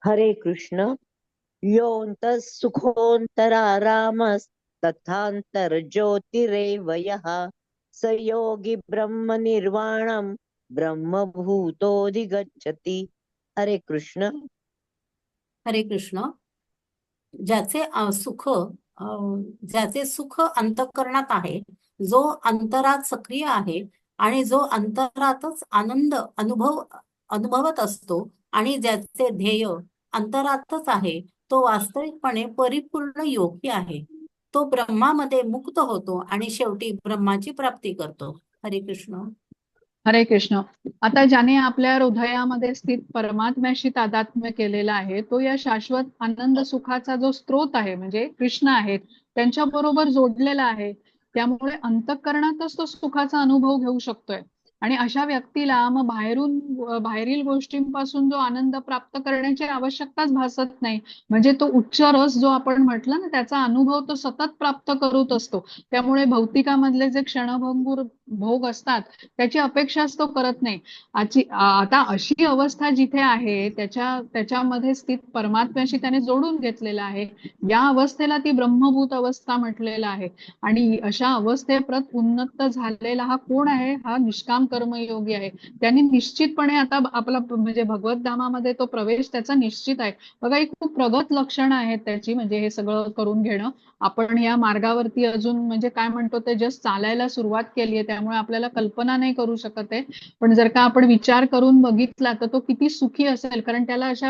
हरे कृष्ण. योऽन्तः सुखोऽन्तरारामस्तथान्तर्ज्योतिरेव यः स योगी ब्रह्म निर्वाणं ब्रह्मभूतोऽधिगच्छति. हरे कृष्ण. हरे कृष्ण. ज्याचे सुख अंतःकरणात आहे, जो अंतरात सक्रिय आहे आणि जो अंतरातच आनंद अनुभवत असतो आणि ज्याचे ध्येय अंतरातच आहे, तो वास्तविकपणे परिपूर्ण योगी आहे. तो ब्रह्मामध्ये मुक्त होतो आणि शेवटी ब्रह्माची प्राप्ती करतो. हरे कृष्ण. हरे कृष्ण. आता ज्याने आपल्या हृदयामध्ये स्थित परमात्म्याशी तादात्म्य केलेला आहे तो या शाश्वत आनंद सुखाचा जो स्रोत आहे म्हणजे कृष्ण आहेत त्यांच्या बरोबर जोडलेला आहे. त्यामुळे अंतःकरणातच तो सुखाचा अनुभव घेऊ शकतोय. आणि अशा व्यक्तीला मग बाहेरील गोष्टींपासून जो आनंद प्राप्त करण्याची आवश्यकताच भासत नाही. म्हणजे तो उच्च रस जो आपण म्हटलं ना, त्याचा अनुभव तो सतत प्राप्त करत असतो. त्यामुळे भौतिकामधले जे क्षणभंगूर भोग असतात त्याची अपेक्षाच तो करत नाही. आता अशी अवस्था जिथे आहे त्याच्यामध्ये स्थित परमात्म्याशी त्याने जोडून घेतलेला आहे. या अवस्थेला ती ब्रह्मभूत अवस्था म्हटलेलं आहे. आणि अशा अवस्थेप्रत उन्नत झालेला हा कोण आहे? हा निष्काम कर्मयोगी आहे. त्यांनी निश्चितपणे आता आपला म्हणजे भगवत धामामध्ये तो प्रवेश त्याचा निश्चित आहे. बघा, ही खूप प्रगत लक्षणं आहेत त्याची, म्हणजे हे सगळं करून घेणं. आपण या मार्गावरती अजून म्हणजे काय म्हणतो ते जस्ट चालायला सुरुवात केली आहे, त्यामुळे आपल्याला कल्पना नाही करू शकत आहे. पण जर का आपण विचार करून बघितला तर तो किती सुखी असेल, कारण त्याला अशा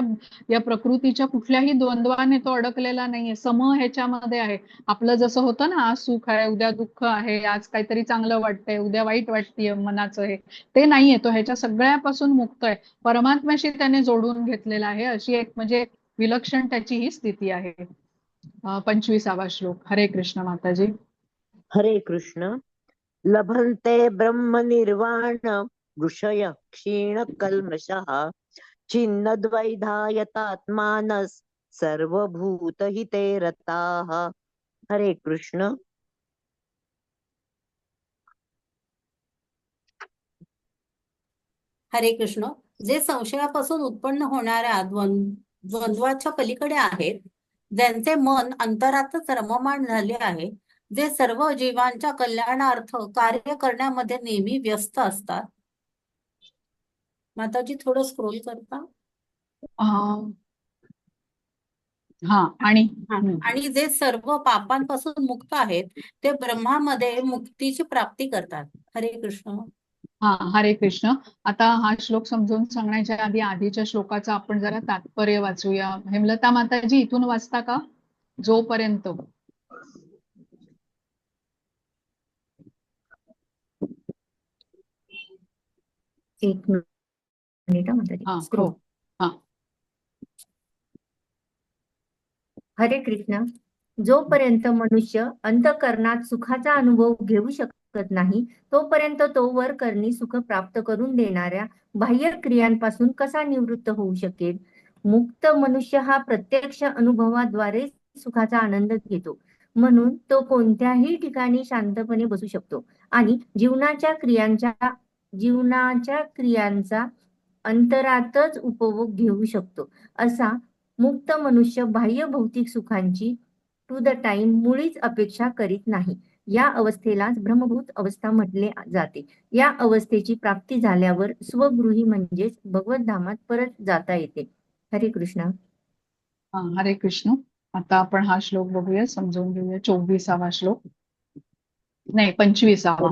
या प्रकृतीच्या कुठल्याही द्वंद्वाने तो अडकलेला नाहीये, सम ह्याच्यामध्ये आहे. आपलं जसं होतं ना, आज सुख आहे उद्या दुःख आहे, आज काहीतरी चांगलं वाटतंय उद्या वाईट वाटतेय मनाचं, हे ते नाहीये. तो ह्याच्या सगळ्यापासून मुक्त आहे, परमात्म्याशी त्याने जोडून घेतलेला आहे. अशी एक म्हणजे विलक्षण त्याची ही स्थिती आहे. 25वा श्लोक. हरे कृष्ण माताजी. हरे कृष्ण. लभन्ते ब्रह्म निर्वाण ऋषय क्षीण कल्मषः छिन्नद्वैधायतात्मानस् सर्वभूतहिते रताः. हरे कृष्ण. हरे कृष्ण. जे संशयापासून उत्पन्न होणाऱ्या द्वंद्वाच्या पलीकडे आहेत, ज्यांचे मन अंतरातच रममाण झाले आहे, जे सर्व जीवांच्या कल्याणार्थ कार्य करण्यामध्ये नेहमी व्यस्त असतात. माताजी थोडं स्क्रोल करता. आणि जे सर्व पापांपासून मुक्त आहेत, ते ब्रह्मामध्ये मुक्तीची प्राप्ती करतात. हरे कृष्ण. हरे कृष्ण. आता हा श्लोक समजून सांगण्याच्या आधीच्या श्लोकाचं आपण जरा तात्पर्य वाचूया. हेमलता माताजी इथून वाचता का? जोपर्यंत एक मिनिट माताजी. हो. हरे कृष्ण. जोपर्यंत मनुष्य अंतःकरणात सुखाचा अनुभव घेऊ शकत नाही, तोपर्यंत तो वर करणी सुख प्राप्त करून देणाऱ्या बाह्य क्रियांपासून कसा निवृत्त होऊ शकेल? मुक्त मनुष्य हा प्रत्यक्ष अनुभवाद्वारे सुखाचा आनंद घेतो. म्हणून तो कोणत्याही ठिकाणी शांतपणे बसू शकतो आणि जीवनाच्या क्रियांचा अंतरातच उपभोग घेऊ शकतो. असा मुक्त मनुष्य बाह्य भौतिक सुखांची टू द टाइम मुळीच अपेक्षा करीत नाही. या अवस्थेलाच ब्रह्मभूत अवस्था म्हटले जाते. या अवस्थेची प्राप्ती झाल्यावर स्वगृही म्हणजेच भगवत धामात परत जाता येते. हरे कृष्ण. हरे कृष्ण. आता आपण हा श्लोक बघूया, समजून घेऊया. 24वा श्लोक, नाही 25वा.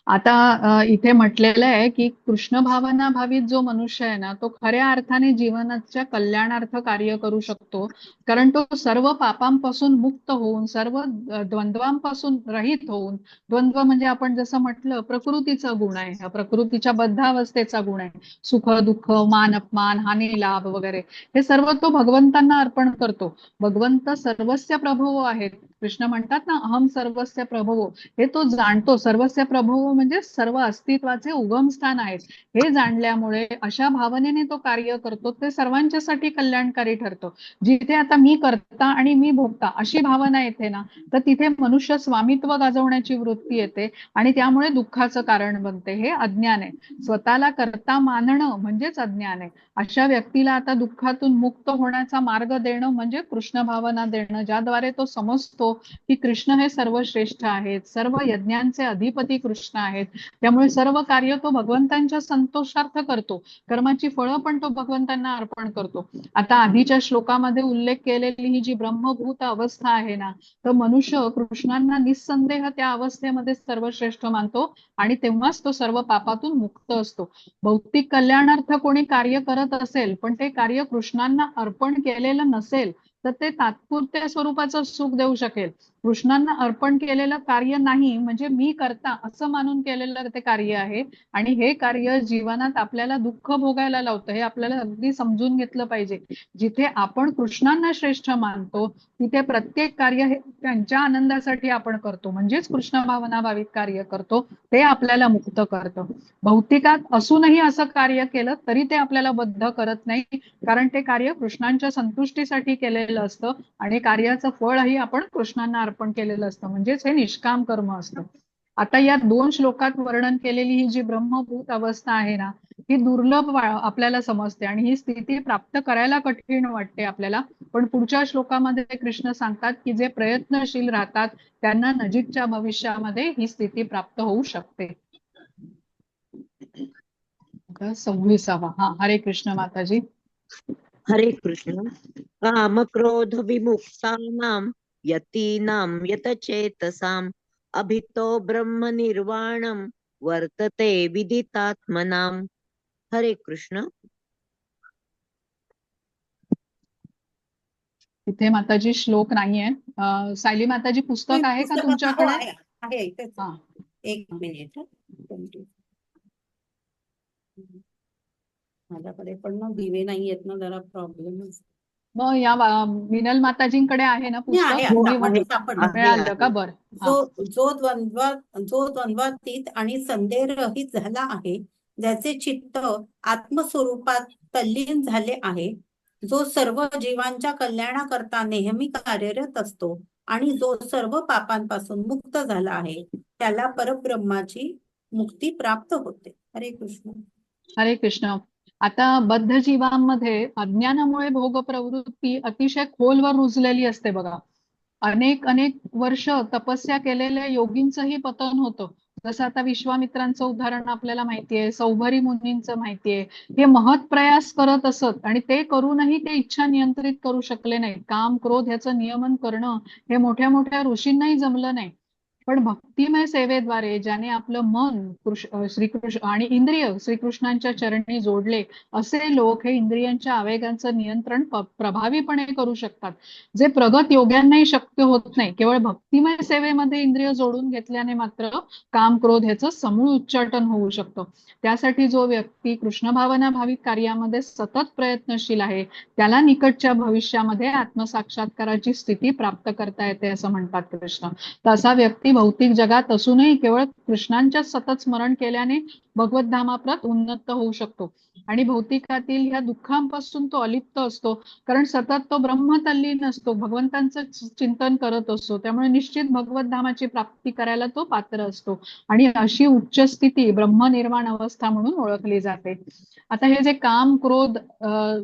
आता इथे म्हटलेलं आहे की कृष्ण भावना भावित जो मनुष्य आहे ना, तो खऱ्या अर्थाने जीवनाच्या कल्याणार्थ कार्य करू शकतो. कारण तो सर्व पापांपासून मुक्त होऊन, सर्व द्वंद्वांपासून रहित होऊन, द्वंद्व म्हणजे आपण जसं म्हटलं प्रकृतीचा गुण आहे, प्रकृतीच्या बद्धावस्थेचा गुण आहे. सुख दुःख, मान अपमान, हानी लाभ वगैरे हे सर्व तो भगवंतांना अर्पण करतो. भगवंत सर्वस्य प्रभो आहेत. कृष्ण म्हणतात ना, अहम सर्वस्य प्रभो. हे तो जाणतो. सर्वस्य प्रभो म्हणजे सर्व अस्तित्वाचे उगमस्थान आहेत. हे जाणल्यामुळे अशा भावनेने तो कार्य करतो. ते सर्वांच्यासाठी कल्याणकारी ठरतो. जिथे आता मी करता आणि मी भोगता अशी भावना येते ना, तर तिथे मनुष्य स्वामित्व गाजवण्याची वृत्ती येते आणि त्यामुळे दुःखाचं कारण बनते. हे अज्ञान आहे. स्वतःला करता मानणं म्हणजेच अज्ञान आहे. अशा व्यक्तीला आता दुःखातून मुक्त होण्याचा मार्ग देणं म्हणजे कृष्ण भावना देणं, ज्याद्वारे तो समजतो की कृष्ण हे सर्वश्रेष्ठ आहेत, सर्व यज्ञांचे अधिपती कृष्ण आहेत. त्यामुळे सर्व कार्य तो भगवंतांच्या संतोषार्थ करतो. कर्माची फळं पण तो भगवंतांना अर्पण करतो. आता आधीच्या श्लोकामध्ये उल्लेख केलेली ही जी ब्रह्मभूत अवस्था आहे ना, तर मनुष्य कृष्णांना निस्संदेह त्या अवस्थेमध्ये सर्वश्रेष्ठ मानतो आणि तेव्हाच तो सर्व पापातून मुक्त असतो. भौतिक कल्याणार्थ कोणी कार्य करत असेल पण ते कार्य कृष्णांना अर्पण केलेलं नसेल तर ते तात्पुरत्या स्वरूपाचं सुख देऊ शकेल. कृष्णांना अर्पण केलेलं कार्य नाही म्हणजे मी करता असं मानून केलेलं ते कार्य आहे. आणि हे कार्य जीवनात आपल्याला दुःख भोगायला लावतं, हे आपल्याला अगदी समजून घेतलं पाहिजे. जिथे आपण कृष्णांना श्रेष्ठ मानतो तिथे प्रत्येक कार्य हे त्यांच्या आनंदासाठी आपण करतो, म्हणजेच कृष्ण भावना भावित कार्य करतो, ते आपल्याला मुक्त करतं. भौतिकात असूनही असं कार्य केलं तरी ते आपल्याला बद्ध करत नाही, कारण ते कार्य कृष्णांच्या संतुष्टीसाठी केलेलं असतं आणि कार्याचं फळही आपण कृष्णांना अर्पण केलेलं असतं, म्हणजेच हे निष्काम कर्म असतं. आता या 2 श्लोकात वर्णन केलेली ही जी ब्रह्मभूत अवस्था आहे ना, ही दुर्लभ आपल्याला समजते आणि ही स्थिती प्राप्त करायला कठीण वाटते आपल्याला. पण पुढच्या श्लोकामध्ये कृष्ण सांगतात की जे प्रयत्नशील राहतात त्यांना नजीकच्या भविष्यामध्ये ही स्थिती प्राप्त होऊ शकते. 26वा. हा, हरे कृष्ण माताजी. हरे कृष्ण. काम क्रोध विमुक्तानां यतीनां यतचेतसाम् अभितो ब्रह्म निर्वाणं वर्तते विदितात्मनां. हरे कृष्ण. इथे माताजी श्लोक नाहीये. सायली माताजी पुस्तक आहे का पुस्तकात हो, तुमच्याकडे? आहे इथेच आहे. हा, एक मिनिट माझ्याकडे पण ना दिवे नाही आहेत ना, जरा प्रॉब्लेम मग या मिनल माताजींकडे आहे ना पुस्तक? आहे तुम्ही आहे, सापडलं. मिळालं का? बरं. हा. जो द्वंद्वातीत आणि संदेहरहित झाला आहे, ज्याचे चित्त आत्मस्वरूपात तल्लीन झाले आहे, जो सर्व जीवांच्या कल्याणाकरता नेहमी कार्यरत असतो आणि जो सर्व पापांपासून मुक्त झाला आहे, त्याला परब्रह्माची मुक्ती प्राप्त होते. हरे कृष्ण. हरे कृष्ण. आता बद्ध जीवांमध्ये अज्ञानामुळे भोग प्रवृत्ती अतिशय खोलवर रुजलेली असते बघा. अनेक अनेक वर्ष तपस्या केलेल्या योगींचंही पतन होतं. जसं आता विश्वामित्रांचं उदाहरण आपल्याला माहितीये, सौभरी मुनींचं माहितीये. हे महत् प्रयास करत असत आणि ते करूनही ते इच्छा नियंत्रित करू शकले नाहीत. काम क्रोध ह्याचं नियमन करणं हे मोठ्या मोठ्या ऋषींनाही जमलं नाही. पण भक्तिमय सेवेद्वारे ज्याने आपलं मन श्रीकृष्ण आणि इंद्रिय श्रीकृष्णांच्या चरणी जोडले, असे लोक हे इंद्रियांच्या आवेगांचं नियंत्रण प्रभावीपणे करू शकतात, जे प्रगत योग्यांनाही शक्य होत नाही. केवळ भक्तिमय सेवेमध्ये इंद्रिय जोडून घेतल्याने मात्र काम क्रोध ह्याचं समूळ उच्चाटन होऊ शकतं. त्यासाठी जो व्यक्ती कृष्ण भावना भाविक कार्यामध्ये सतत प्रयत्नशील आहे त्याला निकटच्या भविष्यामध्ये आत्मसाक्षात्काराची स्थिती प्राप्त करता येते असं म्हणतात कृष्ण. तसा व्यक्ती भौतिक जगात असूनही केवळ कृष्णांच्या सतत स्मरण केल्याने भगवत धामाप्रत उन्नत होऊ शकतो आणि भौतिकातील ह्या दुःखांपासून तो अलिप्त असतो, कारण सतत तो ब्रह्मतल्लीन असतो, भगवंतांचं चिंतन करत असतो. त्यामुळे निश्चित भगवत धामाची प्राप्ती करायला तो पात्र असतो आणि अशी उच्च स्थिती ब्रह्मनिर्वाण अवस्था म्हणून ओळखली जाते. आता हे जे काम क्रोध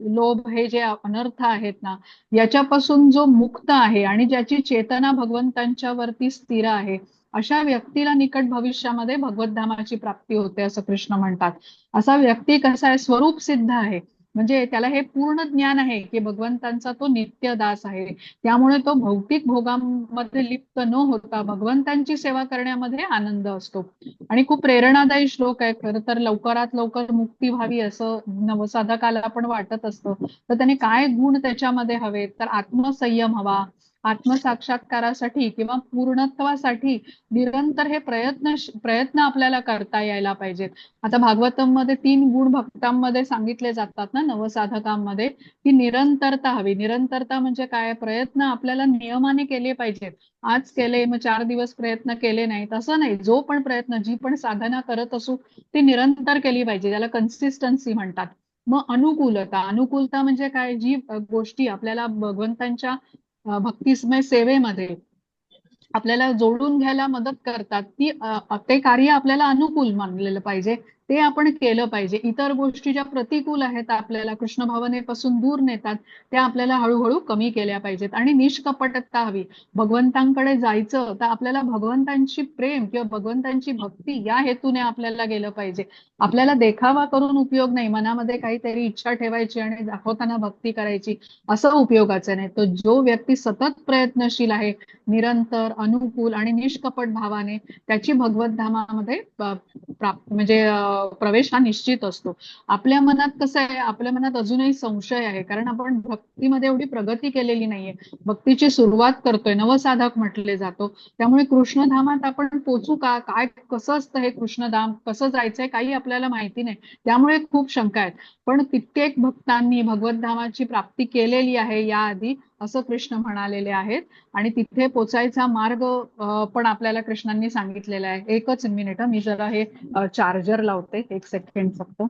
लोभ हे जे अनर्थ आहेत ना, याच्यापासून जो मुक्त आहे आणि ज्याची चेतना भगवंतांच्या वरती स्थिर आहे, अशा व्यक्तीला निकट भविष्यामध्ये भगवत धामाची प्राप्ती होते असं कृष्ण म्हणतात. असा व्यक्ती कसा आहे, स्वरूप सिद्ध आहे, म्हणजे त्याला हे पूर्ण ज्ञान आहे की भगवंतांचा तो नित्य दास आहे. त्यामुळे तो भौतिक भोगांमध्ये लिप्त न होता भगवंतांची सेवा करण्यामध्ये आनंद असतो. आणि खूप प्रेरणादायी श्लोक आहे. खरं तर लवकरात लवकर मुक्ती व्हावी असं नवसाधकाला पण वाटत असतं, तर त्याने काय गुण त्याच्यामध्ये हवे, तर आत्मसंयम हवा. आत्मसाक्षात्कारासाठी किंवा पूर्णत्वासाठी निरंतर हे प्रयत्न आपल्याला करता यायला पाहिजेत. आता भागवतम मध्ये 3 गुण भक्तांमध्ये सांगितले जातात ना, नवसाधकांमध्ये, की निरंतरता हवी. निरंतरता म्हणजे काय, प्रयत्न आपल्याला नियमाने केले पाहिजेत. आज केले मग 4 दिवस प्रयत्न केले नाहीत असं नाही. जो पण प्रयत्न, जी पण साधना करत असू ती निरंतर केली पाहिजे, त्याला कन्सिस्टन्सी म्हणतात. मग अनुकूलता म्हणजे काय, जी गोष्टी आपल्याला भगवंतांच्या भक्तिमय सेवेमध्ये आपल्याला जोडून घ्यायला मदत करतात, ती ते कार्य आपल्याला अनुकूल मानलेलं पाहिजे, ते आपण केलं पाहिजे. इतर गोष्टी ज्या प्रतिकूल आहेत, आपल्याला कृष्ण भावनेपासून दूर नेतात, त्या आपल्याला हळूहळू कमी केल्या पाहिजेत. आणि निष्कपटता हवी. भगवंतांकडे जायचं तर आपल्याला भगवंतांची प्रेम किंवा भगवंतांची भक्ती या हेतूने आपल्याला गेलं पाहिजे. आपल्याला देखावा करून उपयोग नाही, मनामध्ये काहीतरी इच्छा ठेवायची आणि दाखवताना भक्ती करायची, असं उपयोगाचं नाही. तो जो व्यक्ती सतत प्रयत्नशील आहे, निरंतर अनुकूल आणि निष्कपट भावाने, त्याची भगवत धामामध्ये म्हणजे प्रवेश हा निश्चित असतो. आपल्या मनात कसं आहे, आपल्या मनात अजूनही संशय आहे, कारण आपण भक्तीमध्ये एवढी प्रगती केलेली नाहीये. भक्तीची सुरुवात करतोय, नवसाधक म्हटले जातो. त्यामुळे कृष्णधामात आपण पोचू का, काय कसं असतं हे कृष्णधाम, कसं जायचंय काही आपल्याला माहिती नाही. त्यामुळे खूप शंका आहेत. पण कित्येक भक्तांनी भगवत धामाची प्राप्ती केलेली आहे याआधी, असं कृष्ण म्हणालेले आहेत. आणि तिथे पोचायचा मार्ग पण आपल्याला कृष्णांनी सांगितलेला आहे. एकच मिनिट मी जरा हे चार्जर लावते, एक सेकंड फक्त.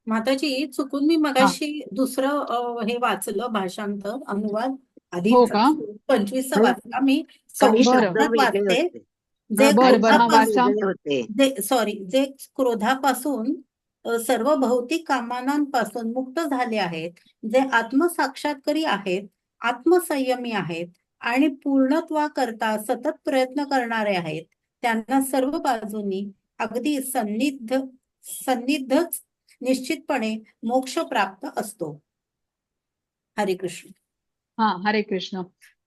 माताजी चुकून मी हा, मगाशी दुसरं हे वाचलं, भाषांतर अनुवाद हो आधीच का? 25 काही वाचला मी. काही शब्द बरं, संस्कृतात वेगळे वाचते. होते, जे बर बर, काही हा शब्द वाचा. वेगळे होते. जे क्रोधापासून सर्व भौतिक कामनांपासून मुक्त झाले आहेत, जे आत्मसाक्षात्कारी आहेत, आत्मसंयमी आहेत आणि पूर्णत्वाकरता सतत प्रयत्न करणारे आहेत, त्यांना सर्व बाजूंनी अगदी सन्निधच निश्चितपणे मोक्ष प्राप्त असतो. हरे कृष्ण. हा, हरे कृष्ण.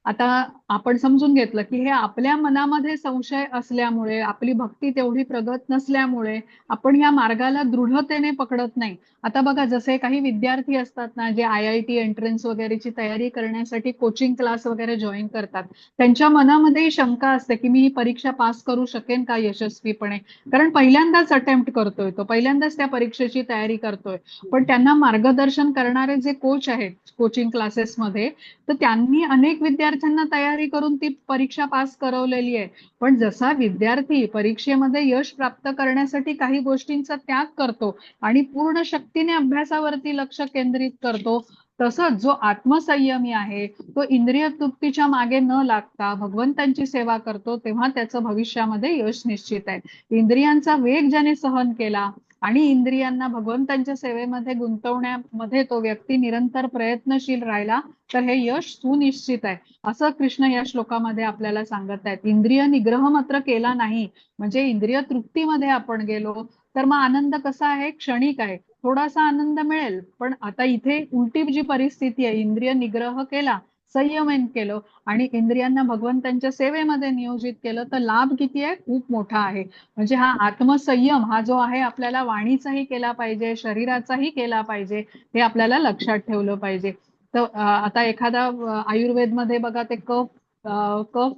आता आपण समजून घेतलं की हे आपल्या मनामध्ये संशय असल्यामुळे, आपली भक्ती तेवढी प्रगत नसल्यामुळे आपण या मार्गाला दृढतेने पकडत नाही. आता बघा, जसे काही विद्यार्थी असतात ना, जे IIT एंट्रन्स वगैरेची तयारी करण्यासाठी कोचिंग क्लास वगैरे जॉईन करतात, त्यांच्या मनामध्ये शंका असते की मी ही परीक्षा पास करू शकेन का यशस्वीपणे, कारण पहिल्यांदाच अटेम्प्ट करतोय तो, पहिल्यांदाच त्या परीक्षेची तयारी करतोय. पण त्यांना मार्गदर्शन करणारे जे कोच आहेत कोचिंग क्लासेसमध्ये, तर त्यांनी अनेक विद्यार्थ्यांना तयारी करून ती परीक्षा पास करवलेली आहे. पण जसा विद्यार्थी परीक्षेमध्ये यश प्राप्त करण्यासाठी काही गोष्टींचा त्याग करतो आणि पूर्ण शक्तीने अभ्यासावरती लक्ष केंद्रित करतो, तसंच जो आत्मसंयमी आहे, तो इंद्रिय तृप्तीच्या मागे न लागता भगवंतांची सेवा करतो, तेव्हा त्याचं भविष्यामध्ये यश निश्चित आहे. इंद्रियांचा वेग ज्याने सहन केला आणि इंद्रियांना भगवंतांच्या सेवेमध्ये गुंतवण्यामध्ये तो व्यक्ती निरंतर प्रयत्नशील राहिला, तर हे यश सुनिश्चित आहे, असं कृष्ण या श्लोकामध्ये आपल्याला सांगत आहेत. इंद्रिय निग्रह मात्र केला नाही म्हणजे इंद्रिय तृप्तीमध्ये आपण गेलो तर मग आनंद कसा आहे, क्षणिक आहे, थोडासा आनंद मिळेल. पण आता इथे उलटी जी परिस्थिती आहे, इंद्रिय निग्रह केला, संयमन केलं आणि इंद्रियांना भगवंतांच्या सेवेमध्ये नियोजित केलं, तर लाभ किती आहे, खूप मोठा आहे. म्हणजे हा आत्मसंयम हा जो आहे, आपल्याला वाणीचाही केला पाहिजे, शरीराचाही केला पाहिजे, हे आपल्याला लक्षात ठेवलं पाहिजे. तर आता एखादा आयुर्वेदमध्ये बघा, ते कफ,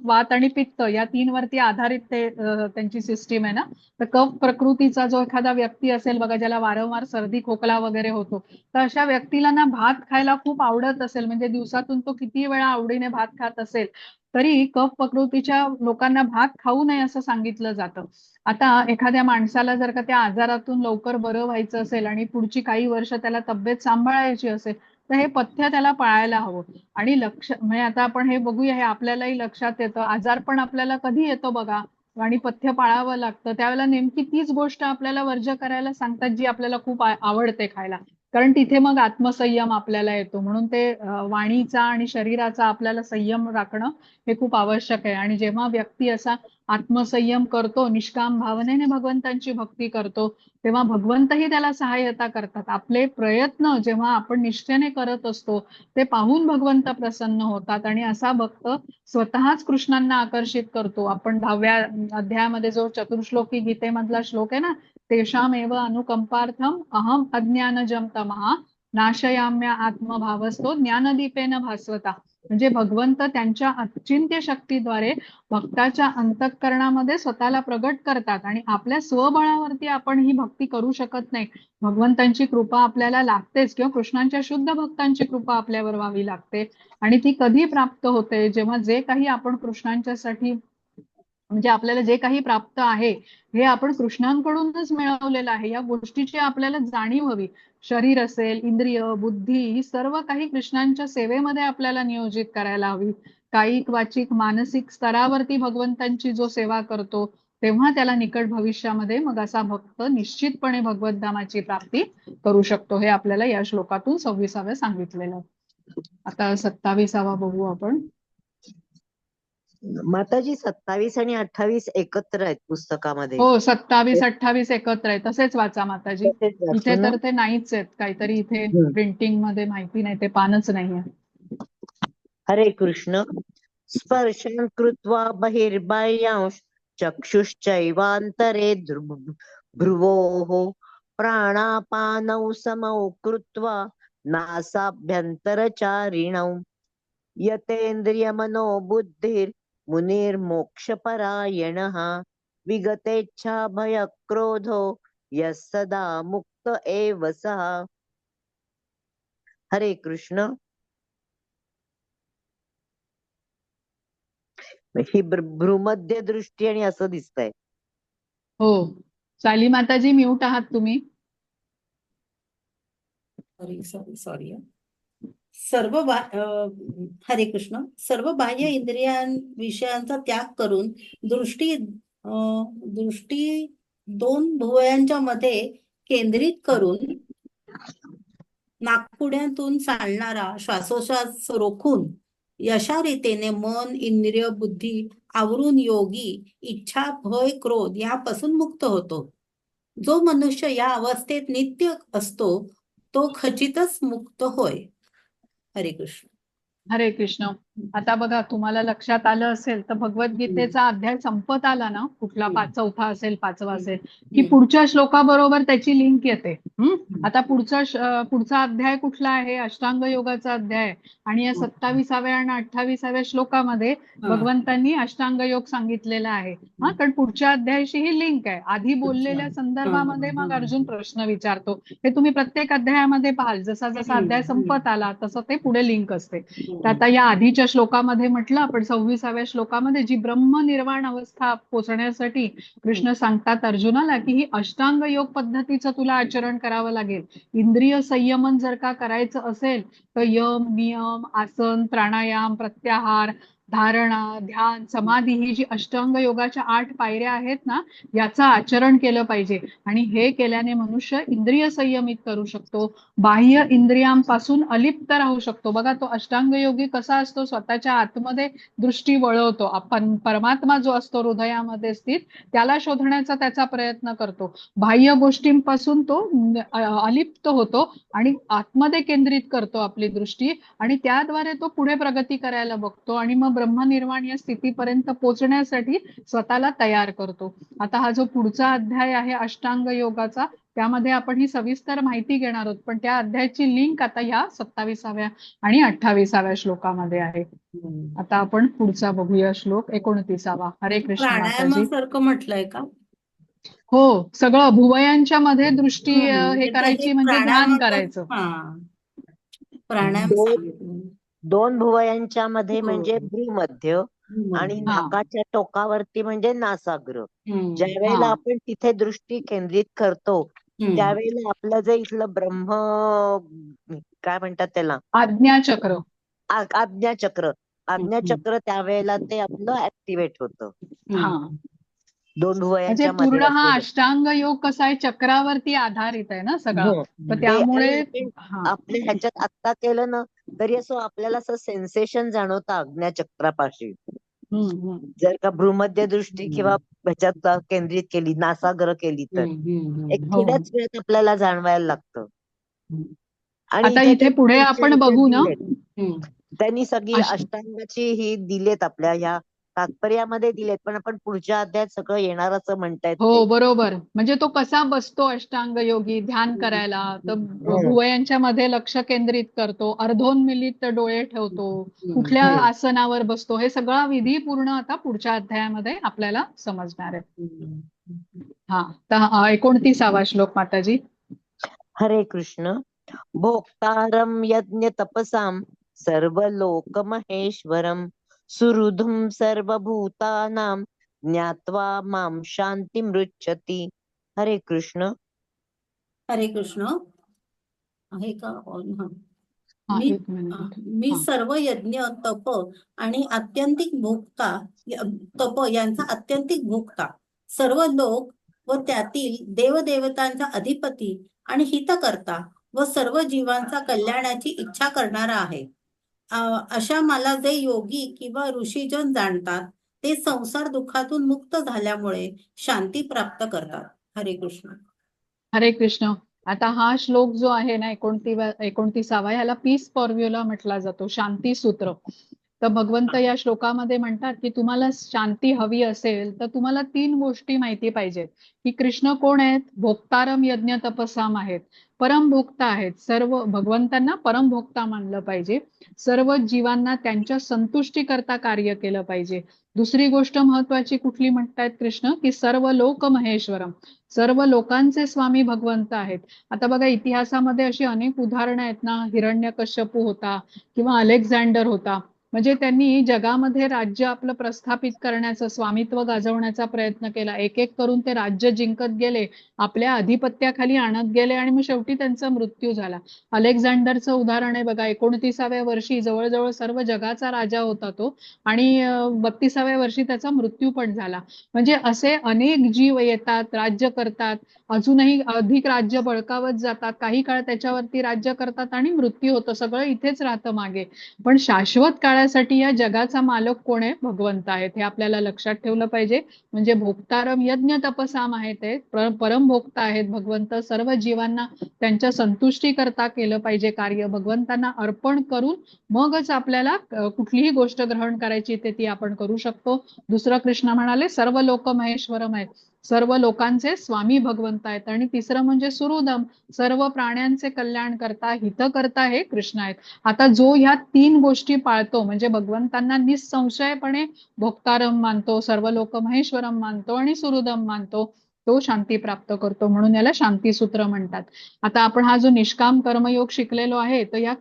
वात आणि पित्त या 3 वरती आधारित ते त्यांची सिस्टीम आहे ना. तर कफ प्रकृतीचा जो एखादा व्यक्ती असेल बघा, ज्याला वारंवार सर्दी खोकला वगैरे होतो, तर अशा व्यक्तीला ना भात खायला खूप आवडत असेल, म्हणजे दिवसातून तो किती वेळा आवडीने भात खात असेल, तरी कफ प्रकृतीच्या लोकांना भात खाऊ नये असं सांगितलं जातं. आता एखाद्या माणसाला जर का त्या आजारातून लवकर बरं व्हायचं असेल आणि पुढची काही वर्ष त्याला तब्येत सांभाळायची असेल, तर हे पथ्य त्याला पाळायला हवं. आणि म्हणजे आता आपण हे बघूया, हे आपल्यालाही लक्षात येतं, आजारपण आपल्याला कधी येतो बघा आणि पथ्य पाळावं लागतं, त्यावेळेला नेमकी तीच गोष्ट आपल्याला वर्ज्य करायला सांगतात जी आपल्याला खूप आवडते खायला, कारण तिथे मग आत्मसंयम आपल्याला येतो. म्हणून ते वाणीचा आणि शरीराचा आपल्याला संयम राखणं हे खूप आवश्यक आहे. आणि जेव्हा व्यक्ती असा आत्मसंयम करतो, निष्काम भावनेने भगवंतांची भक्ती करतो, तेव्हा भगवंतही त्याला सहाय्यता करतात. आपले प्रयत्न जेव्हा आपण निष्ठेने करत असतो, ते पाहून भगवंत प्रसन्न होतात आणि असा भक्त स्वतःच कृष्णांना आकर्षित करतो. आपण 10व्या अध्यायामध्ये जो चतुर्श्लोकी गीतेमधला श्लोक आहे ना, तेषामेव अनुकंपार्थम अहम अज्ञानजम तमः नाशयाम्य आत्मभावस्तो ज्ञानदीपेन भास्वता. म्हणजे भगवंत त्यांच्या अचिंत्य शक्तीद्वारे भक्ताच्या अंतःकरणामध्ये स्वतःला प्रगट करतात आणि आपल्या स्वबळावरती आपण ही भक्ती करू शकत नाही. भगवंतांची कृपा आपल्याला लागतेच, किंवा कृष्णांच्या शुद्ध भक्तांची कृपा आपल्यावर व्हावी लागते. आणि ती कधी प्राप्त होते, जेव्हा जे काही आपण कृष्णांच्यासाठी, म्हणजे आपल्याला जे काही प्राप्त आहे हे आपण कृष्णांकडूनच मिळवलेलं आहे, या गोष्टीची आपल्याला जाणीव हवी. शरीर असेल, इंद्रिय, बुद्धी, ही सर्व काही कृष्णांच्या सेवेमध्ये आपल्याला नियोजित करायला हवी. कायिक वाचिक मानसिक स्तरावरती भगवंतांची जो सेवा करतो, तेव्हा त्याला निकट भविष्यामध्ये मग असा भक्त निश्चितपणे भगवत धामाची प्राप्ती करू शकतो. हे आपल्याला या श्लोकातून 26व्या सांगितलेलं. आता 27वा बघू आपण. माताजी 27 आणि 28 एकत्र आहेत पुस्तकामध्ये. हो, 27, 28 एकत्र आहे. तसेच वाचा माताजी. तसेच वाचू इथे ना? तर ते नाहीच आहेत, काहीतरी इथे प्रिंटिंग मध्ये माहिती नाही, ते पानच नाहीये. हरे कृष्ण. स्पर्शन कृत्वा बहिर्बाह्यांश चक्षुश्चैवान्तरे भ्रुवोः प्राणापानौ समौ कृत्वा नासाभ्यन्तरचारिणौ यतेन्द्रियमनो बुद्धिर्मुनिर्मोक्षपरायणः विगतेच्छा भयक्रोधो यः सदा मुक्त एव सः. हरे कृष्ण. ही भ्रूमध्य दृष्टी आणि असं दिसतंय. हो, साली माताजी म्यूट आहात तुम्ही. सॉरी. हरे कृष्ण. सर्व बाह्य विषयांचा त्याग करून दृष्टी दोन भुवयांच्या मध्ये केंद्रित करून नाकपुड्यातून चालणारा श्वासोश्वास रोखून अशा रीतीने मन, इंद्रिय, बुद्धी आवरून योगी इच्छा, भय, क्रोध यापासून मुक्त होतो. जो मनुष्य या अवस्थेत नित्य असतो तो खचितच मुक्त होय. हरे कृष्ण. हरे कृष्ण. आता बघा, तुम्हाला लक्षात आलं असेल तर भगवद्गीतेचा अध्याय संपत आला ना, कुठला चौथा असेल, पाचवा असेल, की पुढच्या श्लोकाबरोबर त्याची लिंक येते. आता पुढचा अध्याय कुठला आहे? अष्टांग योगाचा अध्याय. आणि या 27व्या आणि 28व्या श्लोकामध्ये भगवंतांनी अष्टांग योग सांगितलेला आहे. कारण पुढच्या अध्यायाशी ही लिंक आहे. आधी बोललेल्या संदर्भामध्ये मग अर्जुन प्रश्न विचारतो. हे तुम्ही प्रत्येक अध्यायामध्ये पाहाल. जसा जसा अध्याय संपत आला तसं ते पुढे लिंक असते. तर आता या आधीच्या श्लोकामध्ये म्हटलं आपण 26व्या श्लोकामध्ये जी ब्रह्मनिर्वाण अवस्था पोचण्यासाठी कृष्ण सांगतात अर्जुनाला की ही अष्टांग योग पद्धतीचं तुला आचरण करावं लागेल. इंद्रिय संयमन जर का करायचं असेल तर यम, नियम, आसन, प्राणायाम, प्रत्याहार, धारणा, ध्यान, समाधी ही जी अष्टांग योगाच्या 8 पायऱ्या आहेत ना, याचं आचरण केलं पाहिजे. आणि हे केल्याने मनुष्य इंद्रिय संयमित करू शकतो, बाह्य इंद्रियांपासून अलिप्त राहू शकतो. बघा, तो अष्टांग योगी कसा असतो? स्वतःच्या आतमध्ये दृष्टी वळवतो. आपण परमात्मा जो असतो हृदयामध्ये स्थित त्याला शोधण्याचा त्याचा प्रयत्न करतो. बाह्य गोष्टींपासून तो अलिप्त होतो आणि आतमध्ये केंद्रित करतो आपली दृष्टी, आणि त्याद्वारे तो पुढे प्रगती करायला बघतो आणि मग ब्रह्मनिर्वाण या स्थितीपर्यंत पोहोचण्यासाठी स्वतःला तयार करतो. आता हा जो पुढचा अध्याय आहे अष्टांग योगाचा, त्यामध्ये आपण ही सविस्तर माहिती घेणार आहोत. पण त्या अध्यायाची लिंक आता ह्या 27व्या आणि 28व्या श्लोकामध्ये आहे. आता आपण पुढचा बघूया, श्लोक 29. हरे कृष्ण माताजी. प्राणायामासारखं म्हटलंय का? हो, सगळं भुवयांच्या मध्ये दृष्टी हे करायची म्हणजे ध्यान करायचं. प्राणायाम दोन भुवयांच्या मध्ये म्हणजे भ्रूमध्य आणि नाकाच्या टोकावरती म्हणजे नासाग्र. ज्या वेळेला आपण तिथे दृष्टी केंद्रित करतो त्यावेळेला आपलं जे इथलं ब्रह्म काय म्हणतात त्याला, आज्ञाचक्र आज्ञाचक्र त्यावेळेला ते आपलं ऍक्टिव्हेट होतं. दोन म्हणजे भुवयांच्या पूर्ण मध्ये हा अष्टांग योग कसा आहे, चक्रावरती आधारित आहे ना सगळा. तर त्यामुळे आपल्या ह्याच्यात आत्ता केलं ना तरी असं आपल्याला असं सेन्सेशन जाणवतं आज्ञाचक्रापाशी. जर का भ्रूमध्य दृष्टी किंवा ह्याच्यात केंद्रित केली, नासाग्र केली तर एक थोड्याच वेळात आपल्याला जाणवायला लागतं. आणि आता इथे पुढे आपण बघू ना, त्यांनी सगळी अष्टांगाची ही दिलेत आपल्या ह्या तात्पर्यामध्ये दिलेत, पण आपण पुढच्या अध्यायात सगळं येणार असं म्हणतायत. हो बरोबर. म्हणजे तो कसा बसतो अष्टांग योगी ध्यान करायला, तर भुवयांच्या मध्ये लक्ष केंद्रित करतो, अर्धोन्मिलित डोळे ठेवतो, कुठल्या आसनावर बसतो, हे सगळा विधी पूर्ण आता पुढच्या अध्यायामध्ये आपल्याला समजणार आहे. तर 29वा श्लोक माताजी. हरे कृष्ण. भोक्तारं यज्ञ तपसां सर्वलोक महेश्वरं सुहृदं सर्वभूतानां ज्ञात्वा मां शान्तिमृच्छति. हरे कृष्ण. हरे कृष्ण. आहे का? मी सर्व यज्ञ, तप आणि आत्यंतिक भोक्ता, तप यांचा आत्यंतिक भोक्ता, सर्व लोक व त्यातील देवदेवतांचा अधिपती आणि हितकर्ता व सर्व जीवांचा कल्याणाची इच्छा करणारा आहे. अशा मला जे योगी किंवा ऋषीजन जाणतात ते संसार दुःखातून मुक्त झाल्यामुळे शांती प्राप्त करतात. हरे कृष्ण. हरे कृष्ण. आता हा श्लोक जो आहे ना 29वा ह्याला पीस फॉर्म्युला म्हटला जातो, शांती सूत्र. तर भगवंत या श्लोकामध्ये म्हणतात की तुम्हाला शांती हवी असेल तर तुम्हाला 3 गोष्टी माहिती पाहिजेत की कृष्ण कोण आहेत, भोक्तारम यज्ञ तपसाम आहेत, परमभोक्ता आहेत. सर्व भगवंतांना परमभोक्ता मानलं पाहिजे. सर्व जीवांना त्यांच्या संतुष्टीकरता कार्य केलं पाहिजे. दुसरी गोष्ट महत्वाची कुठली म्हणतायत कृष्ण, की सर्व लोक महेश्वरम, सर्व लोकांचे स्वामी भगवंत आहेत. आता बघा इतिहासामध्ये अशी अनेक उदाहरणं आहेत ना, हिरण्यकश्यपू होता किंवा अलेक्झांडर होता. म्हणजे त्यांनी जगामध्ये राज्य आपलं प्रस्थापित करण्याचं, स्वामित्व गाजवण्याचा प्रयत्न केला. एक एक करून ते राज्य जिंकत गेले, आपल्या अधिपत्याखाली आणत गेले आणि मग शेवटी त्यांचा मृत्यू झाला. अलेक्झांडरचं उदाहरण आहे बघा, 29व्या वर्षी जवळजवळ सर्व जगाचा राजा होता तो आणि 32व्या वर्षी त्याचा मृत्यू पण झाला. म्हणजे असे अनेक जीव येतात, राज्य करतात, अजूनही अधिक राज्य बळकावत जातात, काही काळ त्याच्यावरती राज्य करतात आणि मृत्यू होतो. सगळं इथेच राहतं मागे. पण शाश्वत काळासाठी या जगाचा मालक कोण आहे, भगवंत आहेत. हे आपल्याला लक्षात ठेवलं पाहिजे. म्हणजे भोक्तारम यज्ञ तपसाम आहेत, ते परमभोक्ता आहेत भगवंत. सर्व जीवांना त्यांच्या संतुष्टी करता केलं पाहिजे कार्य, भगवंतांना अर्पण करून मगच आपल्याला कुठलीही गोष्ट ग्रहण करायची ते ती आपण करू शकतो. दुसरं कृष्ण म्हणाले सर्व लोक महेश्वरम आहेत, सर्व लोकांचे स्वामी भगवंत आहेत. आणि तिसरं म्हणजे सुहृदम, सर्व प्राण्यांचे कल्याण करता, हित करता हे कृष्ण आहेत. आता जो ह्या 3 गोष्टी पाळतो म्हणजे भगवंतांना निसंशयपणे भोक्तारम मानतो, सर्व लोक महेश्वरम मानतो आणि सुहृदम मानतो, तो शांती प्राप्त करतो. म्हणून याला शांतीसूत्र म्हणतात. आता आपण हा जो निष्काम कर्मयोग शिकलेलो आहे, तर या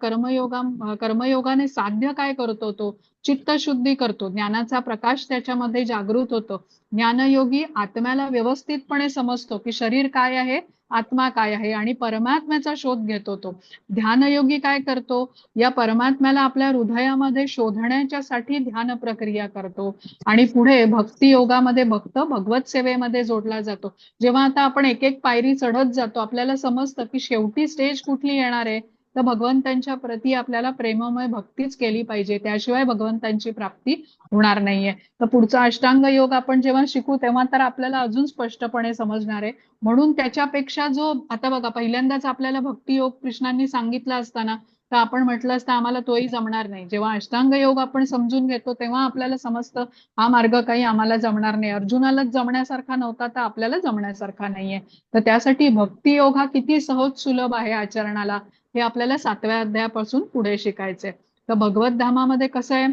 कर्मयोगाने साध्य काय करतो, तो चित्तशुद्धी करतो, ज्ञानाचा प्रकाश त्याच्यामध्ये जागृत होतो. ज्ञानयोगी आत्म्याला व्यवस्थितपणे समजतो की शरीर काय आहे, आत्मा काय आहे आणि परमात्म्याचा शोध घेतो तो. ध्यानयोगी काय करतो, या परमात्म्याला आपल्या हृदयामध्ये शोधण्याच्यासाठी ध्यान प्रक्रिया करतो आणि पुढे भक्ती योगामध्ये भक्त भगवत सेवेमध्ये जोडला जातो. जेव्हा आता आपण एक एक पायरी चढत जातो, आपल्याला समजतं की शेवटी स्टेज कुठली येणार आहे, तर भगवंतांच्या प्रती आपल्याला प्रेममय भक्तीच केली पाहिजे, त्याशिवाय भगवंतांची प्राप्ती होणार नाहीये. तर पुढचा अष्टांग योग आपण जेव्हा शिकू तेव्हा तर आपल्याला अजून स्पष्टपणे समजणार आहे. म्हणून त्याच्यापेक्षा जो आता बघा, पहिल्यांदाच आपल्याला भक्ती योग कृष्णांनी सांगितला असताना तर आपण म्हटलं असतं आम्हाला तोही जमणार नाही. जेव्हा अष्टांग योग आपण समजून घेतो तेव्हा आपल्याला समजतं हा मार्ग काही आम्हाला जमणार नाही. अर्जुनालाच जमण्यासारखा नव्हता तर आपल्याला जमण्यासारखा नाहीये. तर त्यासाठी भक्ती योग हा किती सहज सुलभ आहे आचरणाला, हे आपल्याला 7व्या अध्यायापासून पुढे शिकायचंय. तर भगवत धामामध्ये कसं आहे,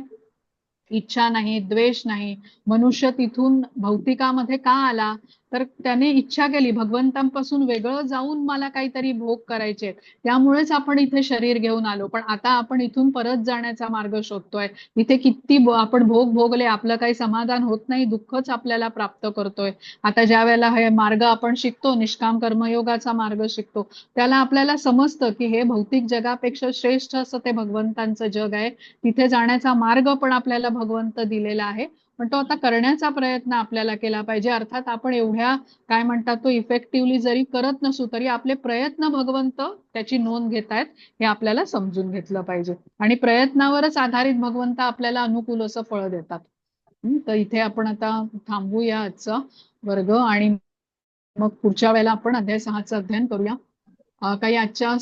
इच्छा नाही, द्वेष नाही. मनुष्य तिथून भौतिकामध्ये का आला, तर त्याने इच्छा केली भगवंतांपासून वेगळं जाऊन मला काहीतरी भोग करायचे, त्यामुळेच आपण इथे शरीर घेऊन आलो. पण आता आपण इथून परत जाण्याचा मार्ग शोधतोय. इथे किती आपण भोग भोगले, आपलं काही समाधान होत नाही, दुःखच आपल्याला प्राप्त करतोय. आता ज्या वेळेला हे मार्ग आपण शिकतो, निष्काम कर्मयोगाचा मार्ग शिकतो, त्याला आपल्याला समजतं की हे भौतिक जगापेक्षा श्रेष्ठ असं ते भगवंतांचं जग आहे. तिथे जाण्याचा मार्ग पण आपल्याला भगवंत दिलेला आहे, पण तो आता करण्याचा प्रयत्न आपल्याला केला पाहिजे. अर्थात आपण एवढ्या काय म्हणतात तो इफेक्टिव्हली जरी करत नसू तरी आपले प्रयत्न भगवंत त्याची नोंद घेतायत हे आपल्याला समजून घेतलं पाहिजे. आणि प्रयत्नावरच आधारित भगवंत आपल्याला अनुकूल असं फळ देतात. तर इथे आपण आता थांबूया आजचा वर्ग आणि मग पुढच्या वेळेला आपण अध्याय 6चं अध्ययन करूया. काही आजच्या